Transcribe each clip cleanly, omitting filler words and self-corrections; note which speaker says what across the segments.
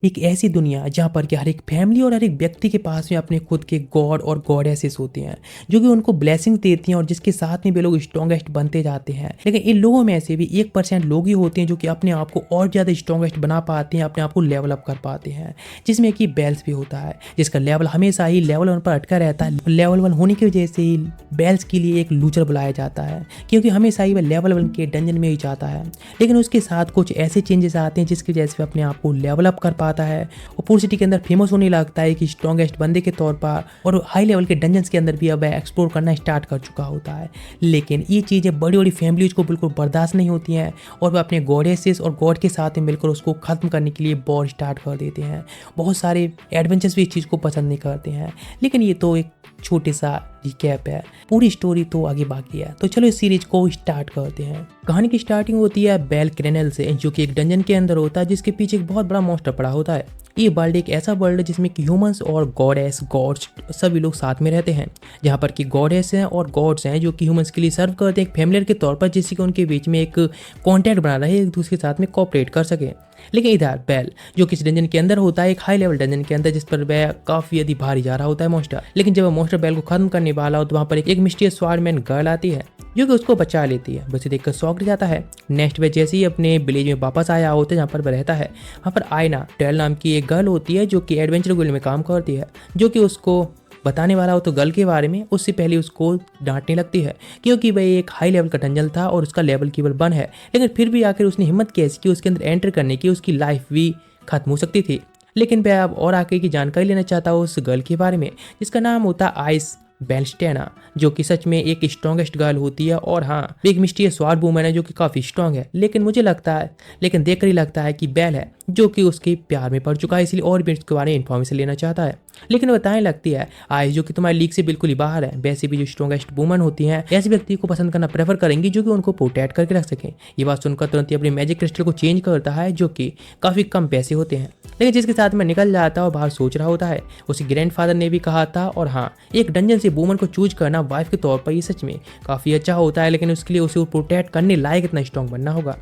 Speaker 1: एक ऐसी दुनिया जहाँ पर कि हर एक फैमिली और हर एक व्यक्ति के पास में अपने खुद के गॉड और गॉडेसेस होते हैं, जो कि उनको ब्लेसिंग्स देती हैं और जिसके साथ में वे लोग स्ट्रॉन्गेस्ट बनते जाते हैं। लेकिन इन लोगों में से भी 1% लोग ही होते हैं जो कि अपने आप को और ज़्यादा स्ट्रॉन्गेस्ट बना पाते हैं, अपने आप को लेवल अप कर पाते हैं, जिसमें कि बेल्स भी होता है, जिसका लेवल हमेशा ही लेवल 1 पर अटका रहता है। लेवल 1 होने की वजह से ही बेल्स के लिए एक लूजर बुलाया जाता है, क्योंकि हमेशा ही वह लेवल 1 के डंजन में ही जाता है। लेकिन उसके साथ कुछ ऐसे चेंजेस आते हैं जिसकी वजह से वह अपने आप को लेवल अप कर पाता है और पूरी सिटी के अंदर फेमस होने लगता है कि स्ट्रॉन्गेस्ट बंदे के तौर पर, और हाई लेवल के डंजन्स के अंदर भी अब एक्सप्लोर करना स्टार्ट कर चुका होता है। लेकिन ये चीज़ें बड़ी बड़ी फैमिलीज को बिल्कुल बर्दाश्त नहीं होती हैं और वह अपने गॉडेसेस और गॉड के साथ में मिलकर उसको ख़त्म करने के लिए वॉर स्टार्ट कर देते हैं। बहुत सारे एडवेंचर्स भी इस चीज़ को पसंद नहीं करते हैं। लेकिन ये तो एक छोटे सा रिकैप है, पूरी स्टोरी तो आगे बाकी है। तो चलो इस सीरीज को स्टार्ट करते हैं। कहानी की स्टार्टिंग होती है बेल क्रेनल से, जो कि एक डंजन के अंदर होता है जिसके पीछे एक बहुत बड़ा मॉन्स्टर पड़ा होता है। ये वर्ल्ड एक ऐसा वर्ल्ड है जिसमें कि ह्यूमंस और गॉडेस गॉड्स सभी लोग साथ में रहते हैं, जहाँ पर कि गॉडेस हैं और गॉड्स हैं जो कि ह्यूमंस के लिए सर्व करते हैं एक फैमिलियर के तौर पर, जिससे कि उनके बीच में एक कॉन्टैक्ट बना रहे, एक दूसरे के साथ में कोऑपरेट कर सके। लेकिन इधर बेल जो किसी डंजन के अंदर होता है, एक हाई लेवल डंजन के अंदर, जिस पर वह काफी अधिक भारी जा रहा होता है मॉन्स्टर। लेकिन जब मॉन्स्टर बेल को खत्म करने वाला हो तो वहाँ पर एक मिस्टीरियस स्वॉर्डमैन गर्ल आती है जो कि उसको बचा लेती है। बस देखकर शॉक जाता है। नेक्स्ट वह जैसे ही अपने विलेज में वापस आया होता है जहाँ पर वह रहता है, वहाँ पर आयना टेल नाम की एक गर्ल होती है जो कि एडवेंचर गुइल्ड में काम करती है, जो कि उसको बताने वाला हो तो गर्ल के बारे में उससे पहले उसको डांटने लगती है, क्योंकि वह एक हाई लेवल का डंजन था और उसका लेवल केवल 1 है। लेकिन फिर भी आखिर उसने हिम्मत कैसे की उसके अंदर एंटर करने की, उसकी लाइफ भी खत्म हो सकती थी। लेकिन वह अब और आगे की जानकारी लेना चाहता हो उस गर्ल के बारे में जिसका नाम होता है आइस बेल्स्टेना, जो कि सच में एक स्ट्रॉन्गेस्ट गर्ल होती है। और हाँ, एक मिस्टीरियस स्वॉर्ड वुमन है जो कि काफ़ी स्ट्रॉन्ग है। लेकिन मुझे लगता है, लेकिन देखकर ही लगता है कि बेल है जो कि उसके प्यार में पड़ चुका है, इसलिए और भी इसके बारे में इन्फॉर्मेशन लेना चाहता है। लेकिन बताने लगती है आइस जो कि तुम्हारी लीग से बिल्कुल ही बाहर है, वैसे भी जो स्ट्रॉन्गेस्ट वुमन होती हैं ऐसे व्यक्ति को पसंद करना प्रेफर करेंगी जो कि उनको प्रोटेक्ट करके रख सकें। ये बात सुनकर तुरंत ही अपने मैजिक क्रिस्टल को चेंज करता है, जो कि काफ़ी कम पैसे होते हैं। लेकिन जिसके साथ में निकल जाता है और बाहर सोच रहा होता है। उसके ग्रैंडफादर ने भी कहा था, और हाँ, एक डंजन से वुमन को चूज करना वाइफ के तौर पर ये सच में काफ़ी अच्छा होता है, लेकिन उसके लिए उसे प्रोटेक्ट करने लायक इतना स्ट्रॉन्ग बनना होगा।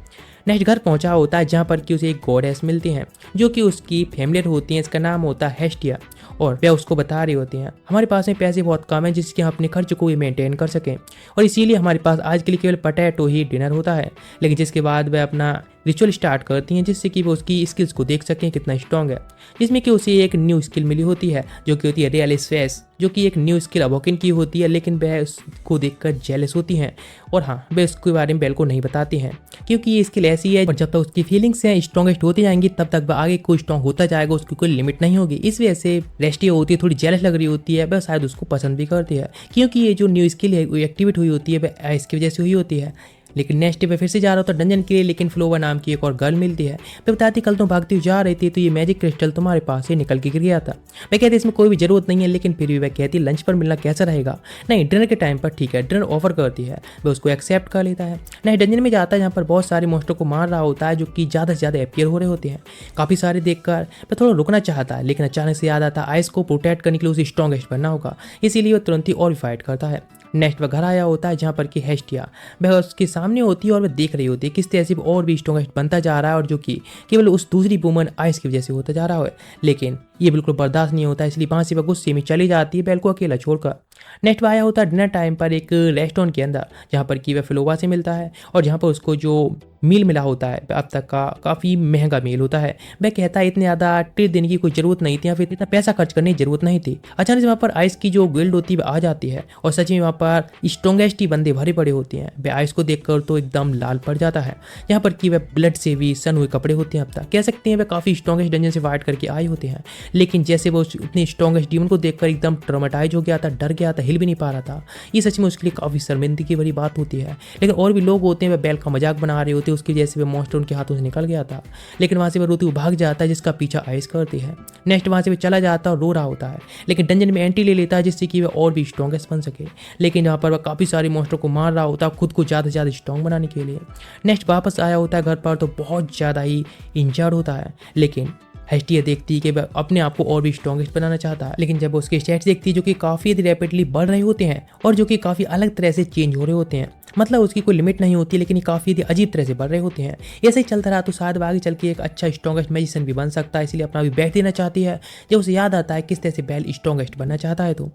Speaker 1: नेक्स्ट घर पहुंचा होता है जहाँ पर कि उसे एक गॉडेस मिलती हैं जो कि उसकी फैमिलियर होती हैं। इसका नाम होता है हेस्टिया, और वह उसको बता रही होती हैं हमारे पास में पैसे बहुत कम हैं जिसके हम अपने खर्च को भी मेंटेन कर सकें, और इसीलिए हमारे पास आज के लिए केवल पोटैटो ही डिनर होता है। लेकिन जिसके बाद वह अपना रिचुअल स्टार्ट करती हैं जिससे कि वो उसकी स्किल्स को देख सकें कितना स्ट्रॉन्ग है, जिसमें कि उसे एक न्यू स्किल मिली होती है जो कि होती है रियलिस फेस, जो कि एक न्यू स्किल अवॉकिन की होती है। लेकिन वह उसको देखकर जेलस होती हैं, और हाँ, वे उसके बारे में बेल को नहीं बताती हैं क्योंकि ये स्किल ऐसी है और जब तक उसकी फीलिंग्स हैं स्ट्रॉन्गेस्ट होती जाएंगी तब तक वह आगे कोई स्ट्रॉन्ग होता जाएगा, उसकी कोई लिमिट नहीं होगी। इस वजह से रेस्टी होती है, थोड़ी जेलस लग रही होती है, वह शायद उसको पसंद भी करती है क्योंकि ये जो न्यू स्किल है वो एक्टिवेट हुई होती है वह इसकी वजह से हुई होती है। लेकिन नेक्स्ट डे पे फिर से जा रहा होता डंजन के लिए, लेकिन फ्लोवर नाम की एक और गर्ल मिलती है। मैं बताती कल तुम भागती जा रही थी तो ये मैजिक क्रिस्टल तुम्हारे पास से निकल के गिर गया था। मैं कहती इसमें कोई भी जरूरत नहीं है, लेकिन फिर भी वह कहती लंच पर मिलना कैसा रहेगा। नहीं, डिनर के टाइम पर ठीक है, डिनर ऑफर करती है। वह उसको एक्सेप्ट कर लेता है। नहीं, डंजन में जाता है जहाँ पर बहुत सारे मोस्टर को मार रहा होता है जो कि ज़्यादा से ज़्यादा अपीयर हो रहे होते हैं। काफ़ी सारे देखकर मैं थोड़ा रुकना चाहता है, लेकिन अचानक से याद आता है आइस को प्रोटेक्ट करने के लिए उसे स्ट्रॉन्गेस्ट बनना होगा, इसीलिए वह तुरंत ही और भी फाइट करता है। नेक्स्ट वह घर आया होता है जहाँ पर कि हेस्टिया वह उसके सामने होती है और वह देख रही होती है किस तरह से और भी स्ट्रॉन्गेस्ट बनता जा रहा है, और जो कि केवल उस दूसरी वुमन आइस की वजह से होता जा रहा है। लेकिन ये बिल्कुल बर्दाश्त नहीं होता, इसलिए वहाँ से वह गुस्से में चली जाती है बेल को अकेला छोड़कर। नेक्स्ट आया होता है डिनर टाइम पर एक रेस्टोरेंट के अंदर जहाँ पर कि वह फ्लोवा से मिलता है, और जहाँ पर उसको जो मील मिला होता है अब तक का काफ़ी महंगा मील होता है। वह कहता है इतने ज़्यादा ट्रीट देने की कोई ज़रूरत नहीं थी या फिर इतना पैसा खर्च करने की जरूरत नहीं थी। अचानक से वहाँ पर आइस की जो गिल्ड होती है वह आ जाती है, और सच में वहाँ पर स्ट्रॉन्गेस्ट ही बंदे भरे पड़े होते हैं। वह आइस को देखकर तो एकदम लाल पड़ जाता है, यहाँ पर कि वह ब्लड से भी सन हुए कपड़े होते हैं। अब तक कह सकते हैं वह काफ़ी स्ट्रॉन्गेस्ट डंजन से फाइट करके आए होते हैं, लेकिन जैसे वो उतने स्ट्रॉन्गेस्ट डीमन को देखकर एकदम ट्रॉमेटाइज हो गया था, डर गया था, हिल भी नहीं पा रहा था। ये सच में उसके लिए काफ़ी शर्मिंदगी भरी बात होती है। लेकिन और भी लोग होते हैं वह बेल का मजाक बना रहे होते हैं, उसकी वजह से वह मॉन्स्टर उनके हाथों से निकल गया था। लेकिन वहाँ से वह रोती हुई भाग जाता है जिसका पीछा आइस करती है। नेक्स्ट वहाँ से वह चला जाता है और रो रहा होता है, लेकिन डंजन में एंट्री ले लेता है जिससे कि वह और भी स्ट्रॉन्गेस्ट बन सके। लेकिन यहाँ पर वह काफ़ी सारे मॉन्स्टर को मार रहा होता है खुद को ज़्यादा से ज़्यादा स्ट्रॉन्ग बनाने के लिए। नेक्स्ट वापस आया होता है घर पर तो बहुत ज़्यादा ही इंजर्ड होता है, लेकिन हेस्टिया देखती है कि वह अपने आप को और भी स्ट्रॉन्गेस्ट बनाना चाहता है, लेकिन जब उसके स्टेट्स देखती है जो कि काफ़ी रैपिडली बढ़ रहे होते हैं और जो कि काफ़ी अलग तरह से चेंज हो रहे होते हैं, मतलब उसकी कोई लिमिट नहीं होती, लेकिन ये काफ़ी अजीब तरह से बढ़ रहे होते हैं। ऐसे ही चलता रहा तो शायद आगे चल के एक अच्छा स्ट्रॉन्गेस्ट मैजिशियन भी बन सकता है, इसलिए अपना भी बैठ देना चाहती है। जब उसे याद आता है किस तरह से बेल स्ट्रॉन्गेस्ट बनना चाहता है तो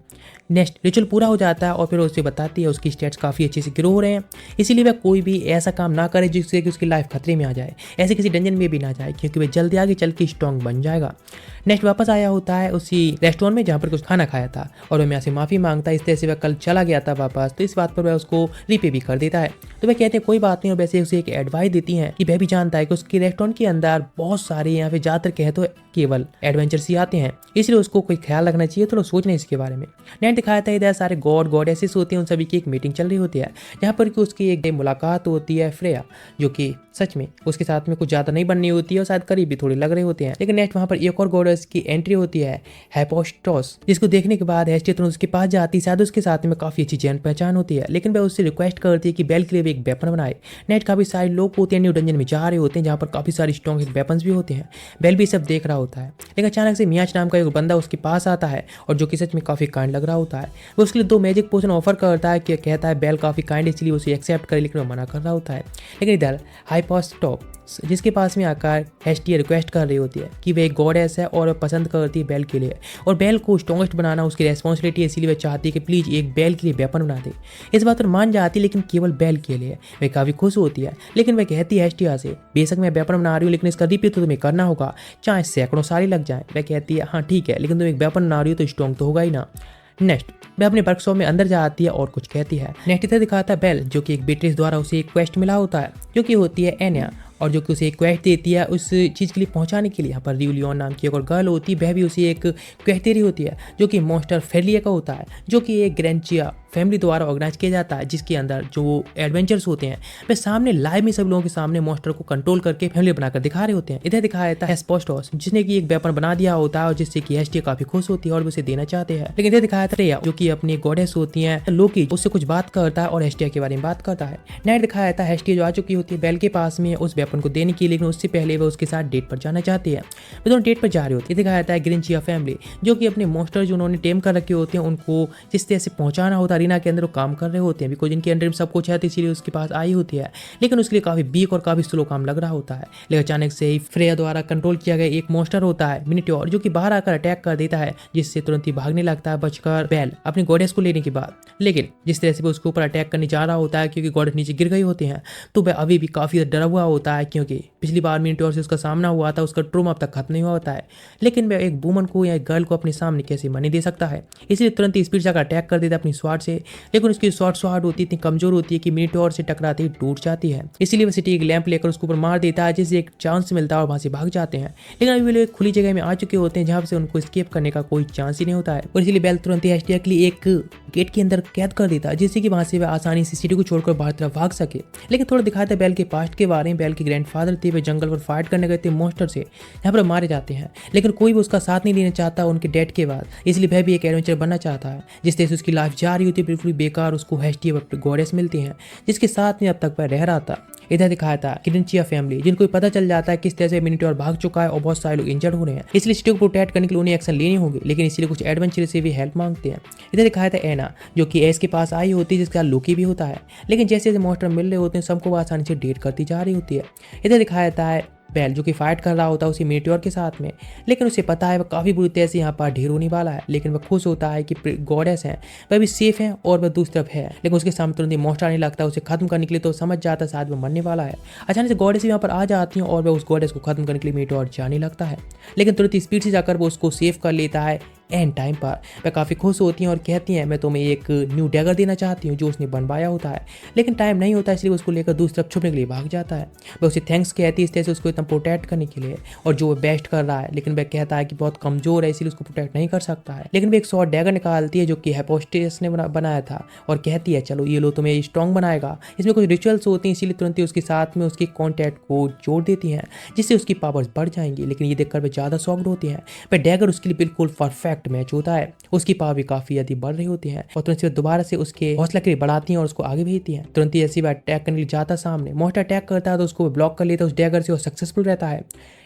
Speaker 1: नेक्स्ट रिचुअल पूरा हो जाता है और फिर उसे बताती है उसकी स्टेट्स काफ़ी अच्छे से ग्रो हो रहे हैं, इसीलिए वह कोई भी ऐसा काम ना करे जिससे कि उसकी लाइफ खतरे में आ जाए, ऐसे किसी डंजन में भी ना जाए, क्योंकि वह जल्दी आगे चल के स्ट्रॉन्ग बन जाएगा। नेक्स्ट वापस आया होता है उसी रेस्टोरेंट में जहाँ पर कुछ खाना खाया था और वह यहाँ से माफ़ी मांगता है, इस तरह से वह कल चला गया था वापस, तो इस बात पर वह उसको रीपे भी कर देता है। तो वह कहते हैं कोई बात नहीं, और वैसे उसे एक एडवाइस देती हैं कि वह भी जानता है कि उसके रेस्टोरेंट के अंदर बहुत सारे यहाँ पे ज़्यादातर कहे तो केवल एडवेंचर्स ही आते हैं, इसलिए उसको कोई ख्याल रखना चाहिए, थोड़ा सोचना इसके बारे में। नेट दिखाया था इधर सारे गॉड गॉडेसेस होते हैं, उन सभी की एक मीटिंग चल रही होती है, जहाँ पर कि उसकी एक मुलाकात होती है फ्रेया, जो कि सच में उसके साथ में कुछ ज़्यादा नहीं बननी होती है और शायद करीब भी थोड़े लग रहे होते हैं। लेकिन नेक्स्ट वहाँ पर एक और गॉडेस की एंट्री होती है हेफेस्टोस, जिसको देखने के बाद हेस्टिया तुरंत उसके पास जाती है, शायद उसके साथ में काफ़ी अच्छी जान पहचान होती है, लेकिन वह उससे रिक्वेस्ट करती है कि बेल के लिए एक वेपन बनाए। नेट काफ़ी सारे लोग होते हैं न्यू डंजन में जा रहे होते हैं, जहाँ पर काफ़ी सारे स्ट्रॉन्ग वेपन्स भी होते हैं। बेल भी सब देख रहा होता है, लेकिन अचानक से मियाच नाम का एक बंदा उसके पास आता है और जो कि सच में काफ़ी काइंड लग रहा होता है। वो उसके लिए 2 मैजिक पोशन ऑफर करता है, कि कहता है बेल काफ़ी काइंड इसलिए उसे एक्सेप्ट करे, लेकिन वो मना कर रहा होता है। लेकिन इधर हाइपोस्टॉप जिसके पास में आकर हेस्टिया रिक्वेस्ट कर रही होती है कि वह एक गॉडेस है और पसंद करती है बेल के लिए, और बेल को स्ट्रॉन्गेस्ट बनाना उसकी रेस्पॉन्सिबिलिटी है, इसलिए वह चाहती है कि प्लीज़ एक बेल के लिए वेपन बना दे। इस बात पर मान जाती है, लेकिन केवल बेल के लिए। वह काफ़ी खुश होती है, लेकिन वह कहती है हेस्टिया से बेशक मैं वेपन बना रही हूँ, लेकिन इसका रिपेयर तो तुम्हें करना होगा, चाहे सैकड़ों साल लग जाए। वह कहती है हाँ ठीक है, लेकिन तुम एक वेपन बना रही हो तो स्ट्रॉन्ग तो होगा ही ना। नेक्स्ट वह अपने वर्कशॉप में अंदर जाती है और कुछ कहती है। नेक्स्ट इधर दिखाता है बेल, जो कि एक बेट्रिस द्वारा उसे एक क्वेस्ट मिला होता है, जो कि होती है एनिया, और जो कि उसे एक क्वेस्ट देती है उस चीज़ के लिए पहुंचाने के लिए। यहाँ पर रिवलियन नाम की एक और गर्ल होती है, वह भी उसे एक क्वेस्ट दे रही होती है, जो कि मॉन्स्टर फेलिया का होता है, जो कि एक ग्रेंचिया फैमिली द्वारा ऑर्गेनाइज किया जाता है, जिसके अंदर जो एडवेंचर्स होते हैं वे सामने लाइव में सब लोगों के सामने मॉन्स्टर को कंट्रोल करके फैमिली बनाकर दिखा रहे होते हैं। इधर दिखाया जाता है हेफेस्टोस, जिसने की एक वेपन बना दिया होता है और जिससे कि हेस्टिया काफी खुश होती है और उसे देना चाहते हैं। लेकिन इधर दिखाया था फ्रेया, जो कि अपनी गॉडेस होती है लोकी, उससे कुछ बात करता है और हेस्टिया के बारे में बात करता है। नेक्स्ट दिखाया जाता है हेस्टिया जो आ चुकी होती है बेल के पास में उस वेपन को देने के लिए, लेकिन उससे पहले वह उसके साथ डेट पर जाना चाहती है। वे दोनों डेट पर जा रहे होते हैं। दिखाया जाता है ग्रेंचिया फैमिली, जो कि अपने मॉन्स्टर जो उन्होंने टेम कर रखे होते हैं उनको जिस तरह से पहुंचाना होता है अरीना के अंदर, वो काम कर रहे होते हैं, बिकॉज इनके अंडर में सब कुछ है, तो इसीलिए उसके पास आई होती है, लेकिन उसके लिए काफी वीक और काफी स्लो काम लग रहा होता है। लेकिन अचानक से ही फ्रेया द्वारा कंट्रोल किया गया एक मॉन्स्टर होता है मिनिट्योर, जो कि बाहर आकर अटैक कर देता है, जिससे तुरंत ही भागने लगता है बचकर बेल अपनी गॉडेस को लेने के बाद। लेकिन जिस तरह से वो उसके ऊपर अटैक करने जा रहा होता है, क्योंकि गॉडेस नीचे गिर गई होती हैं, तो वह अभी भी काफी डरा हुआ होता है, क्योंकि पिछली बार मिनिट्योर से उसका सामना हुआ था, उसका ट्रोमा अब तक खत्म नहीं हुआ होता है। लेकिन वह एक वुमन को या एक गर्ल को अपने सामने कैसे मनी दे सकता है, इसलिए तुरंत ही स्पीड से अटैक कर देता है अपनी स्वाड से। लेकिन उसकी स्वाड होती इतनी कमजोर होती है कि मिनिट्योर से टकराते ही टूट जाती है, इसीलिए वह सिटी एक लैंप लेकर उसके ऊपर मार देता है, जिससे एक चांस मिलता है और वहां से भाग जाते हैं। लेकिन अभी लोग खुली जगह में आ चुके होते हैं, जहां से उनको एस्केप करने का कोई चांस ही नहीं होता है, और इसलिए बेल तुरंत ही हेस्टिया के लिए एक गेट के अंदर कैद कर देता है, जिससे कि वहां से वह आसानी से सिटी को छोड़कर बाहर तरफ भाग सके। लेकिन थोड़ा दिखाता है बेल के पास्ट के बारे में। बेल के ग्रैंडफादर थे, वे जंगल पर फाइट करने गए थे मॉन्स्टर से, यहाँ पर मारे जाते हैं, लेकिन कोई भी उसका साथ नहीं देना चाहता उनके डेथ के बाद, इसलिए वह भी एक एडवेंचर बनना चाहता है। जिस तरह से उसकी लाइफ जा रही होती है बिल्कुल बेकार, उसको हेस्टिया गॉडेस मिलती हैं, जिसके साथ में अब तक वह रह रहा था। इधर दिखाया था ग्रेंचिया फैमिली, जिनको पता चल जाता है किस तरह से मिनिट्योर भाग चुका है और बहुत सारे लोग इंजर्ड हो रहे हैं, इसलिए सिटी को प्रोटेक्ट करने के लिए उन्हें एक्शन लेनी होगी, लेकिन इसलिए कुछ एडवेंचर से भी हेल्प मांगते हैं। इधर दिखाया था एना, जो कि एस के पास आई होती है, जिसका लोकी भी होता है, लेकिन जैसे जैसे मॉन्स्टर मिल रहे होते हैं सबको वो आसानी से डेट करती जा रही होती है। इधर दिखाया जाता है बेल, जो कि फाइट कर रहा होता है उसी मिनिट्योर के साथ में, लेकिन उसे पता है वह काफ़ी बुरी तरह से यहाँ पर ढेर होने वाला है, लेकिन वह खुश होता है कि गॉडेस हैं वह भी सेफ हैं और वह दूसरी तरफ है। लेकिन उसके सामने तुरंत ही मॉन्स्टर आने लगता है उसे खत्म करने के लिए, तो समझ जाता है शायद वह मरने वाला है। अचानक से गॉडेस यहाँ पर आ जाती हैं और वह उस गॉडेस को खत्म करने के लिए मिनिट्योर जाने लगता है, लेकिन तुरंत स्पीड से जाकर वो उसको सेव कर लेता है। एंड टाइम पर वह काफ़ी खुश होती हैं और कहती हैं मैं तुम्हें एक न्यू डैगर देना चाहती हूँ जो उसने बनवाया होता है, लेकिन टाइम नहीं होता, इसलिए उसको लेकर दूसरी तरफ छुपने के लिए भाग जाता है। वह उसे थैंक्स कहती है इस तरह से उसको इतना प्रोटेक्ट करने के लिए, और जो वह बेस्ट कर रहा है, लेकिन वह कहता है कि बहुत कमजोर है इसलिए उसको प्रोटेक्ट नहीं कर सकता है। लेकिन वह एक शॉर्ट डैगर निकालती है जो कि हेफेस्टोस ने बनाया था, और कहती है चलो ये लो तुम्हें स्ट्रॉन्ग बनाएगा। इसमें कुछ रिचुअल्स होती हैं, इसीलिए तुरंत ही उसके साथ में उसकी कॉन्टैक्ट को जोड़ देती हैं, जिससे उसकी पावर्स बढ़ जाएंगी। लेकिन ये देखकर वह ज़्यादा शॉक्ड होती हैं। वह डैगर उसके लिए बिल्कुल परफेक्ट मैच होता है, उसकी पावर भी काफी अधिक बढ़ रही होती है, और तुरंत से दोबारा से उसके हौसला के लिए बढ़ाती हैं और उसको आगे भेजती हैं। तुरंत ही ऐसी वह अटैक करने जाता सामने मॉन्स्टर अटैक करता है तो उसको ब्लॉक कर लेता है उस डैगर से और सक्सेसफुल रहता है।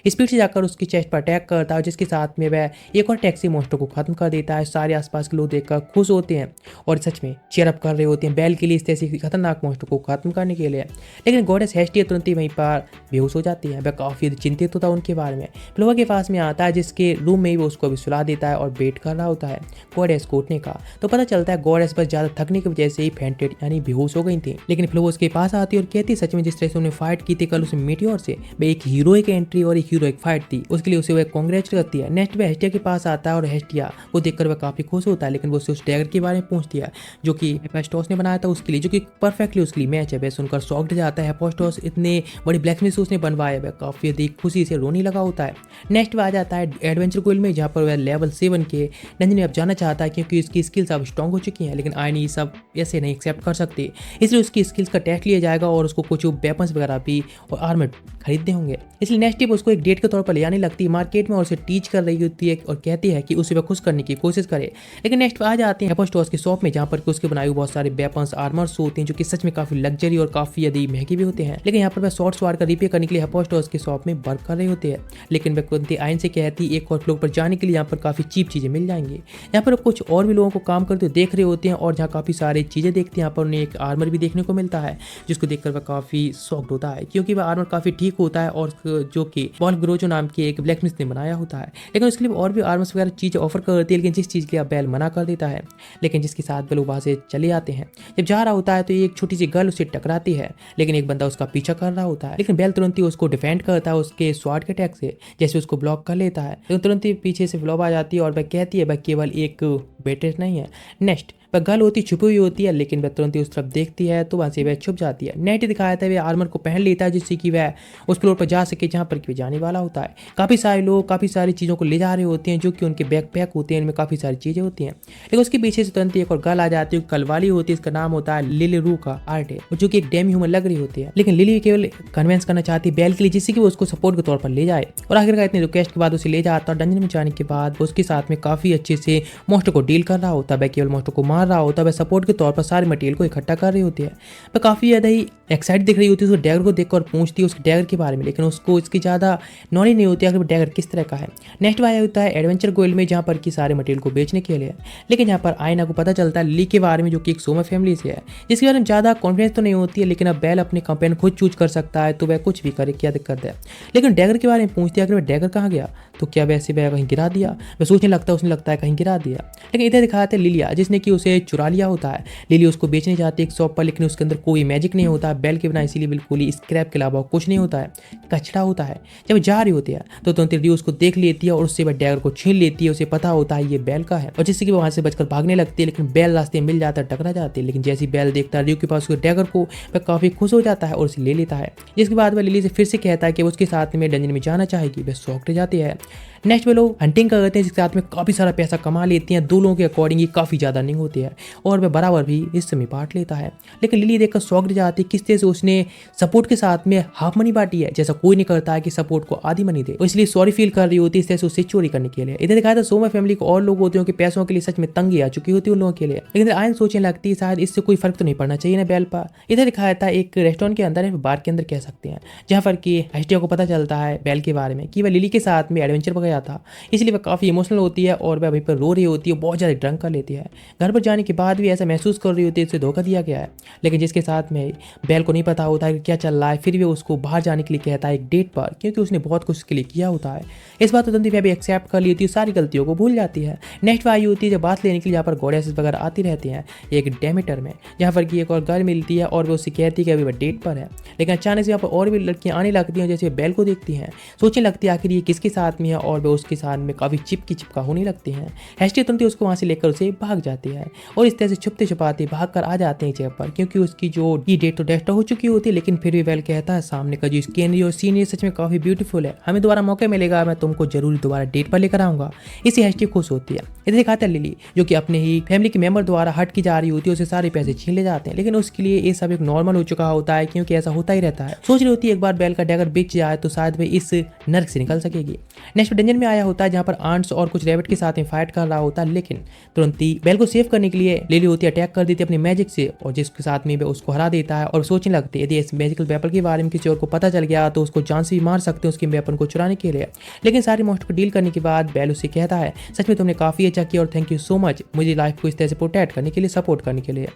Speaker 1: स्पीड से जाकर उसकी चेस्ट पर अटैक करता है, जिसके साथ में वह एक और टैक्सी मॉन्स्टर को खत्म कर देता है। सारे आसपास के लोग देखकर खुश होते हैं और सच में चीयर अप कर रहे होते हैं बेल के लिए इस तरह से खतरनाक मॉन्स्टर को खत्म करने के लिए। लेकिन गॉडेस हेस्टिया तुरंत ही वहीं पर बेहोश हो जाती है। वह काफी चिंतित होता है उनके बारे में। फ्लोवा के पास में आता है, जिसके रूम में ही वो उसको अभी सुला देता है और वेट कर रहा होता है गॉडेस को उठने का। तो पता चलता है गॉडेस बस ज्यादा थकने की वजह से ही फेंटेड यानी बेहोश हो गई थी। लेकिन फ्लोवा उसके पास आती है और कहती है सच में जिस तरह से उन्होंने फाइट की थी कल उस मीटियोर से, वह एक हीरोइक एंट्री और एक हीरोइक फाइट थी, उसके लिए उसे वह कांग्रेचुलेट करती है। नेक्स्ट वह हेस्टिया के पास आता है और हेस्टिया को देखकर वह काफी खुश होता है, लेकिन वो उसे उस डैगर के बारे में पूछती है जो कि हेफेस्टोस ने बनाया था उसके लिए, जो कि परफेक्टली उसके लिए मैच है। वह सुनकर शॉक्ड जाता है। हेफेस्टोस इतने बड़ी ब्लैकस्मिथ से उसने बनवाया, वह काफी अधिक खुशी से रोने लगा होता है। नेक्स्ट वह आ जाता है एडवेंचर गोल्ड में, जहाँ पर वह लेवल 7 के डंजन में अब जाना चाहता है क्योंकि उसकी स्किल्स अब स्ट्रॉन्ग हो चुकी हैं। लेकिन आयन ये सब ऐसे नहीं एक्सेप्ट कर सकते, इसलिए उसकी स्किल्स का टेस्ट लिया जाएगा और उसको कुछ वेपन्स वगैरह भी और आर्मर खरीदने होंगे। इसलिए नेक्स्ट टिप उसको एक डेट के तौर पर ले जाने लगती है मार्केट में और उसे टीच कर रही होती है और कहती है कि उसे वह खुश करने की कोशिश करे। लेकिन नेक्स्ट आ जाते हैं हेफेस्टोस की शॉप में, जहाँ पर उसके बनाए हुए बहुत सारे वेपन्स आर्मर्स होते हैं जो कि सच में काफी लग्जरी और काफी अधिक महंगे भी होते हैं। लेकिन यहाँ पर वह शॉर्ट स्वाड का रिपेयर करने के लिए हेफेस्टोस की शॉप में वर्क कर रहे होते हैं। लेकिन वह कुंती आयन से कहती एक और फ्लोर पर जाने के लिए यहाँ पर काफी चीप चीजें मिल जाएंगी। यहाँ पर कुछ और भी लोगों को काम करते हुए देख रहे होते हैं और जहाँ काफी सारी चीजें देखते हैं। यहाँ पर उन्हें एक आर्मर भी देखने को मिलता है, जिसको देखकर वह काफी शॉक्ड होता है क्योंकि वह आर्मर काफी ठीक होता है और जो कि बॉल ग्रोजो नाम के एक ब्लैकस्मिथ ने बनाया होता है। लेकिन उसके लिए और भी आर्मर्स वगैरह चीजें ऑफर करती है, लेकिन जिस चीज के लिए बेल मना कर देता है। लेकिन जिसके साथ वे लोग वहां से चले जाते हैं। जब जा रहा होता है तो एक छोटी सी गर्ल उससे टकराती है, लेकिन एक बंदा उसका पीछा कर रहा होता है। लेकिन बेल तुरंत ही उसको डिफेंड करता है उसके स्वाड के अटैक से, जैसे उसको ब्लॉक कर लेता है। लेकिन तुरंत ही पीछे से फ्लॉप आ जाती है और वह कहती है वह केवल एक बेटे नहीं है। नेक्स्ट वह गर्ल होती छुपी हुई होती है, लेकिन वह तुरंत ही उस तरफ देखती है तो वहां से वह छुप जाती है। नेट दिखाया था वह आर्मर को पहन लेता है जिससे कि वह उस फ्लोर पर जा सके जहां पर वह जाने वाला होता है। काफी सारे लोग काफी सारी चीजों को ले जा रहे होते हैं जो कि उनके बैकपैक होते हैं, इनमें काफी सारी चीजें होती हैं। लेकिन उसके पीछे से तुरंत एक और गर्ल आ जाती है, कल वाली होती है, इसका नाम होता है लिली रू का आर्ट है, जो कि एक डेमी ह्यूमन लग रही होती है। लेकिन लिली केवल कन्वेंस करना चाहती है बेल के लिए जिससे कि वो उसको सपोर्ट के तौर पर ले जाए और आखिरकार इतनी रिक्वेस्ट के बाद उसे ले जाता है। डंजन में जाने के बाद उसके साथ में काफी अच्छे से मॉन्स्टर को डील कर रहा होता है। वह केवल मॉन्स्टर को मार रहा होता है, वह सपोर्ट के तौर पर सारे मटेरियल को इकट्ठा कर रही होती है। वह काफी ज्यादा ही एक्साइट दिख रही होती है, उसको डैगर को देखकर पूछती है उसके डैगर के बारे में, लेकिन उसको इसकी ज्यादा नॉलेज नहीं होती है कि डैगर किस तरह का है। नेक्स्ट आया होता है एडवेंचर गोल्ड में, जहाँ पर कि सारे मटेरियल को बेचने के लिए। लेकिन यहाँ पर आयना को पता चलता है लिली के बारे में, जो कि एक सोमा फैमिली से है, जिसके बारे में ज्यादा कॉन्फिडेंस तो नहीं होती है। लेकिन अब बेल अपने कंपेन खुद चूज कर सकता है, तो वह कुछ भी करे, क्या दिक्कत है। लेकिन डैगर के बारे में पूछती है अगर वह डैगर कहाँ गया, तो क्या वैसे वह कहीं गिरा दिया। वह सोचने लगता है उसने लगता है कहीं गिरा दिया। लेकिन इधर दिखाया था लिलिया, जिसने कि उसे चुरा लिया होता है। लिली उसको बेचने जाती है एक शॉप पर, लेकिन उसके अंदर कोई मैजिक नहीं होता बेल के बिना, इसीलिए बिल्कुल ही स्क्रैप के अलावा कुछ नहीं होता है, कचरा होता है। जब जा रही होती है तो तुरंत रियो उसको देख लेती है और उससे वह डैगर को छीन लेती है। उसे पता होता है ये बेल का है और जिससे कि वो वहां से बचकर भागने लगती है। लेकिन बेल रास्ते में मिल जाता है, टकरा जाती है। लेकिन जैसे ही बेल देखता है रियो के पास डैगर को, वह काफी खुश हो जाता है और उसे ले लेता है। जिसके बाद वह लिली से फिर से कहता है कि उसके साथ में डंजन में जाना चाहेगी। वह शॉक्ड जाती है। नेक्स्ट वे लोग हंटिंग करते हैं, जिसके साथ में काफी सारा पैसा कमा लेती हैं। दो लोगों के अकॉर्डिंग ये काफी ज्यादा अर्निंग होती है और वह बराबर भी इस समय बांट लेता है। लेकिन लिली देखकर शॉक्ड जाती है किस तरह से उसने सपोर्ट के साथ में हाफ मनी बांटी है, जैसा कोई नहीं करता है कि सपोर्ट को आधी मनी दे, इसलिए सॉरी फील कर रही होती है इस तरह से उसे चोरी करने के लिए। इधर दिखाया था सोमा फैमिली को और लोग होते हैं कि पैसों के लिए सच में तंगी आ चुकी होती है उन लोगों के लिए। लेकिन आयन सोचने लगती है शायद इससे कोई फर्क तो नहीं पड़ना चाहिए ना बेल पर। इधर दिखाया था एक रेस्टोरेंट के अंदर है, बार के अंदर कह सकते हैं, जहाँ पर कि हेस्टिया को पता चलता है बेल के बारे में कि वह लिली के साथ में एडवेंचर पर गया था, इसलिए वह काफी इमोशनल होती है और वह वहीं पर रो रही होती है, बहुत ज्यादा ड्रंक कर लेती है। घर पर जाने के बाद भी ऐसा महसूस कर रही होती है उसे धोखा दिया गया है। लेकिन जिसके साथ में बेल को नहीं पता होता है कि क्या चल रहा है, फिर भी उसको बाहर जाने के लिए कहता है एक डेट पर, क्योंकि उसने बहुत कुछ उसके लिए किया होता है। इस बात तुरंत वह भी एक्सेप्ट कर लेती है, सारी गलतियों को भूल जाती है। नेक्स्ट आई होती है जब बात लेने के लिए, यहाँ पर गॉडेसेस वगैरह आती रहती हैं एक डेमेटर में, जहाँ पर कि एक और गर्ल मिलती है और वो उससे कहती है कि अभी वह डेट पर है। लेकिन अचानक से यहाँ पर और भी लड़कियां आने लगती हैं, जैसे बेल को देखती हैं, सोचने लगती है आखिर ये किसके साथ में है और वह उसके साथ में काफी चिपका होने लगती हैं। हेस्टिया तुरंत उसको वहां से लेकर उसे भाग जाती है और इस तरह से छुपते छुपाते भाग कर आ जाते हैं जगह पर, क्योंकि उसकी जो ये डेट तो डेस्टा हो चुकी होती है। लेकिन फिर भी बेल कहता है सामने का जो स्कैनरी और सीनरी सच में काफी ब्यूटीफुल है, हमें दोबारा मौका मिलेगा, मैं तुमको जरूर दोबारा डेट पर लेकर आऊंगा। इसी हेस्टिया खुश होती है। इधर दिखाता है लिली, जो कि अपने ही फैमिली के मेंबर द्वारा हट की जा रही होती है, उसे सारे पैसे छीन ले जाते हैं। लेकिन उसके लिए ये सब एक नॉर्मल हो चुका होता है, क्योंकि ऐसा होता ही रहता है। सोच रही होती है एक बार बेल का डैगर बिक जाए तो शायद वे इस नर्क से निकल सकेगी। नेक्स्ट डंजन में आया होता है, जहाँ पर आंट्स और कुछ रैबिट के साथ में फाइट कर रहा होता है। लेकिन लेकिन तुरंत ही बेल को सेव करने के लिए लिली होती है अटैक कर देती है अपनी मैजिक से, और जिसके साथ में वह उसको हरा देता है। और सोचने लगती है यदि इस मैजिकल वेपन के बारे में किसी और को पता चल गया तो उसको जान से भी मार सकते हैं उसके वेपन को चुराने के लिए। लेकिन सारे मॉन्स्टर को डील करने के बाद बेल उससे कहता है सच में तुमने काफी अच्छा किया और थैंक यू सो मच मुझे लाइफ को इस तरह से प्रोटेक्ट करने के लिए, सपोर्ट करने के लिए।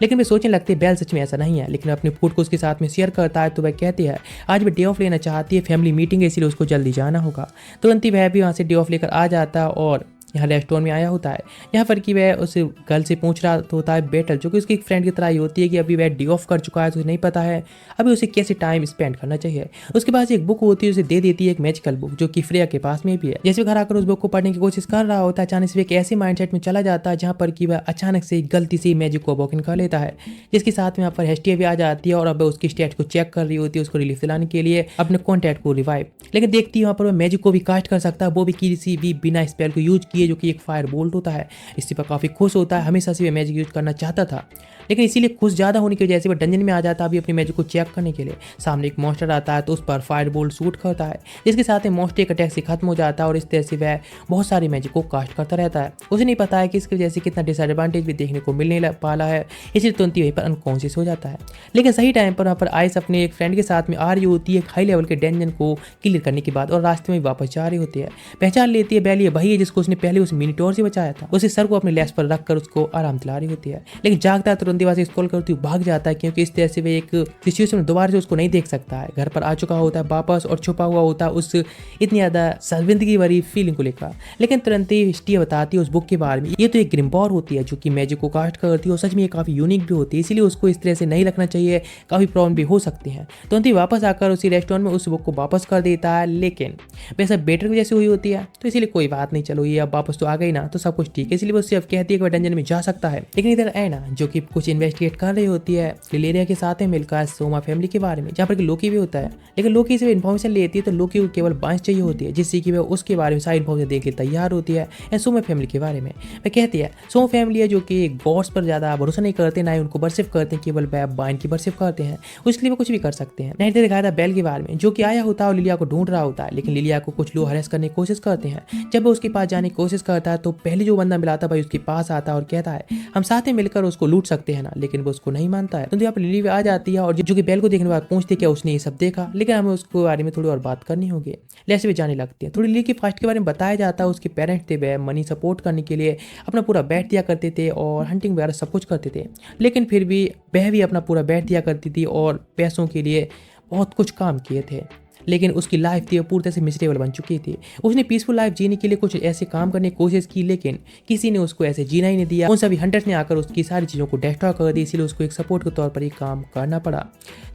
Speaker 1: लेकिन वे सोचने लगते हैं बेल सच में ऐसा नहीं है, लेकिन अपने फूड को उसके साथ में शेयर करता है तो वह कहती है आज वह डे ऑफ लेना चाहती है, फैमिली मीटिंग है इसलिए उसको जल्दी जाना होगा। तुरंत ही वह भी वहाँ से डे ऑफ लेकर आ जाता है और यहाँ रेस्टोरेंट में आया होता है। यहाँ पर कि वह उस गर्ल से पूछ रहा होता है बेटल, जो कि उसकी एक फ्रेंड की तरह ही होती है कि अभी वह डे ऑफ कर चुका है तो उसे नहीं पता है अभी उसे कैसे टाइम स्पेंड करना चाहिए। उसके पास एक बुक होती है उसे दे देती है, एक मैजिकल बुक जो कि फ्रेया के पास में भी है। जैसे घर आकर उस बुक को पढ़ने की कोशिश कर रहा होता है अचानक से एक ऐसे माइंडसेट में चला जाता है जहाँ पर कि वह अचानक से गलती से मैजिक को वॉक इन कर लेता है, जिसके साथ में यहाँ पर हेस्टिया भी आ जाती है और अब उसकी स्टेट को चेक कर रही होती है उसको रिलीफ दिलाने के लिए अपने कॉन्टैक्ट को रिवाइव। लेकिन देखती है वहाँ पर वह मैजिक को भी कास्ट कर सकता है, वो भी किसी भी बिना स्पेल को यूज किए, जो कि एक फायर बोल्ट होता है। इसी पर काफी खुश होता है, हमेशा से वह मैजिक यूज करना चाहता था, लेकिन इसीलिए खुश ज्यादा होने की वजह से वह डंजन में आ जाता है अभी अपनी मैजिक को चेक करने के लिए। सामने एक मॉन्स्टर आता है तो उस पर फायर बोल्ट शूट करता है, जिसके साथ ही मॉन्स्टर एक अटैक से खत्म हो जाता है और इस तरह से वह बहुत सारी मैजिक को कास्ट करता रहता है। उसे नहीं पता है कि इसकी वजह से कितना डिसएडवांटेज भी देखने को मिलने वाला है, इसलिए तुरंत ही वहीं पर अनकॉन्शियस हो जाता है। लेकिन सही टाइम पर वहाँ पर आइस अपने एक फ्रेंड के साथ में आ रही होती है हाई लेवल के डंजन को क्लियर करने के बाद, और रास्ते में वापस जा रही होती है। पहचान लेती है बेल ये वही है जिसको उसने पहले उस मिनीटोर से बचाया था। उसे सर को अपने लेस पर रखकर उसको आराम दिला रही होती है, लेकिन जागता है तुरंत वहां से स्क्रॉल करती हुई भाग जाता है क्योंकि इस तरह से वे एक सिचुएशन में दोबारा से उसको नहीं देख सकता है। घर पर आ चुका होता है वापस और छुपा हुआ होता है उस इतनी ज्यादा शर्मिंदगी भरी फीलिंग को लेकर। लेकिन तुरंत ही हिस्टिया बताती है उस बुक के बारे में, ये तो एक ग्रिम्बोर होती है जो कि मैजिक को कास्ट करती है और सच में ये काफी यूनिक भी होती है, इसीलिए उसको इस तरह से नहीं रखना चाहिए, काफी प्रॉब्लम भी हो सकती है। तुरंत ही वापस आकर उसी रेस्टोरेंट में उस बुक को वापस कर देता है, लेकिन वैसा बेटर की जैसे हुई होती है तो इसीलिए कोई बात नहीं, चलो ये अब वापस तो आ गई ना तो सब कुछ ठीक है, इसलिए वो उससे अब कहती है कि वह डंजन में जा सकता है। लेकिन इधर एना जो कि कुछ इन्वेस्टिगेट कर रही होती है लिलेरिया के साथ में मिलकर सोमा फैमिली के बारे में, जहाँ पर लोकी भी होता है। लेकिन लोकी से इन्फॉर्मेशन लेती है तो लोकी को केवल बांस चाहिए होती है, जिससे कि वह उसके बारे में सारी इन्फॉर्मेशन देख के तैयार होती है सोमा फैमिली के बारे में। वह कहती है सोमा फैमिली है जो कि गॉड्स पर ज्यादा भरोसा नहीं करते, ना ही उनको वर्शिप करते हैं, केवल वह बाइन की वर्शिप करते हैं, उसके लिए वो कुछ भी कर सकते हैं। नहीं दिखाया था बेल के बारे में जो कि आया होता है और लिलिया को ढूंढ रहा होता है, लेकिन लिलिया को कुछ लोग हरेस करने की कोशिश करते हैं। जब वो उसके पास जाने की कोशिश करता है तो पहले जो बंदा मिला था भाई उसके पास आता है और कहता है हम साथ में मिलकर उसको लूट सकते हैं ना, लेकिन वो उसको नहीं मानता है। तो यहाँ पर लिली आ जाती है और जो कि बेल को देखने के बाद पूछती है क्या उसने ये सब देखा, लेकिन हमें उसके बारे में थोड़ी और बात करनी होगी। लेसे भी जाने लगती है। थोड़ी लिली की फास्ट के बारे में बताया जाता है, उसके पेरेंट्स थे वह मनी सपोर्ट करने के लिए अपना पूरा बैठ दिया करते थे और हंटिंग वगैरह सब कुछ करते थे, लेकिन फिर भी वह भी अपना पूरा बैठ दिया करती थी और पैसों के लिए बहुत कुछ काम किए थे। लेकिन उसकी लाइफ थी वो पूरी तरह से मिजरेबल बन चुकी थी। उसने पीसफुल लाइफ जीने के लिए कुछ ऐसे काम करने की कोशिश की, लेकिन किसी ने उसको ऐसे जीना ही नहीं दिया। उन सभी हंटर्स ने आकर उसकी सारी चीज़ों को डिस्ट्रॉय कर दी, इसलिए उसको एक सपोर्ट के तौर पर एक काम करना पड़ा,